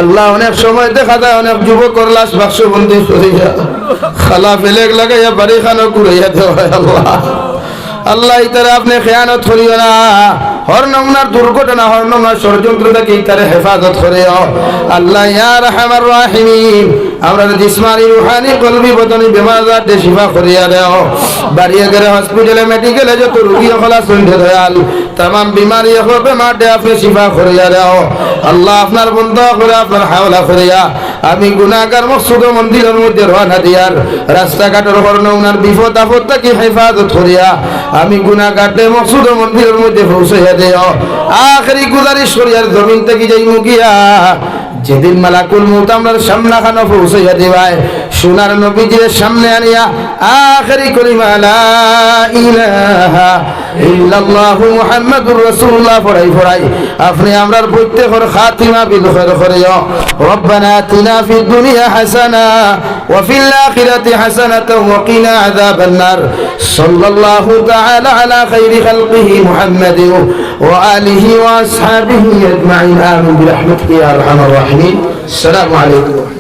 আল্লাহ অনেক সময় দেখা যায় অনেক যুবকর লাশ বাক্সবন্দি করিয়া খালা ফেলেক লাগাইয়া বাড়ি খানো কুড়াইয়া দেওয়া হয় আল্লাহ। আল্লাহ ইতারে আপনি খেয়ানত করিও না, হর নমুনার দুর্ঘটনা হর নমুনার ষড়যন্ত্র থেকে ইতারে হেফাজত করিও আল্লাহ ইয়া রাহমার রাহিমিন। আমরা জিসমানি রুহানি কলবি বদনি বেমার আজার শিফা করিয়া দাও। বাড়িয়ে গেলে হসপিটালে মেডিকেলে যত রোগী হলা সন্ধে দয়াল তামাম বিমারি হবে মাঠে আপনি শিফা করিয়া দাও আল্লাহ। আপনার বন্ধ করে আপনার হাওলা করিয়া আমি গুনাহগার মসজিদ ও মন্দিরের মধ্যে রওনা দিয়ার রাস্তাঘাটের হর নমুনার বিপদ আপদ থেকে হেফাজত করিয়া আমি গুনাহগারকে মসজিদ ও মন্দিরের মধ্যে পৌঁছাইয়া দেও। আখেরি গুজারিশ করিয়ার জমিন থেকে যাই মুগিয়া যেদিন মালাকুল মউত আমরার সামনে খানো পৌঁছাইয়া দিবায় সোনার নবীজির সামনে আনিয়া আখেরি কলিমা লা ইলাহা ইল্লাল্লাহু মুহাম্মাদুর রাসূলুল্লাহ পড়াই আপনি আমরার প্রত্যেকের খাতিমা বিল খায়র করিও। রব্বানা আতিনা ফিদ দুনিয়া হাসানা ওয়া ফিল আখিরাতি হাসানাতাও ওয়া কিনা আযাবান নার। সাল্লাল্লাহু তাআলা আলা খায়রি খালকিহি মুহাম্মাদিন ওয়া আলিহি ওয়া আসহাবিহি আজমাইন। আমিন বিরহমাতিকা ইয়া আরহামার রাহিমিন। আসসালামু আলাইকুম।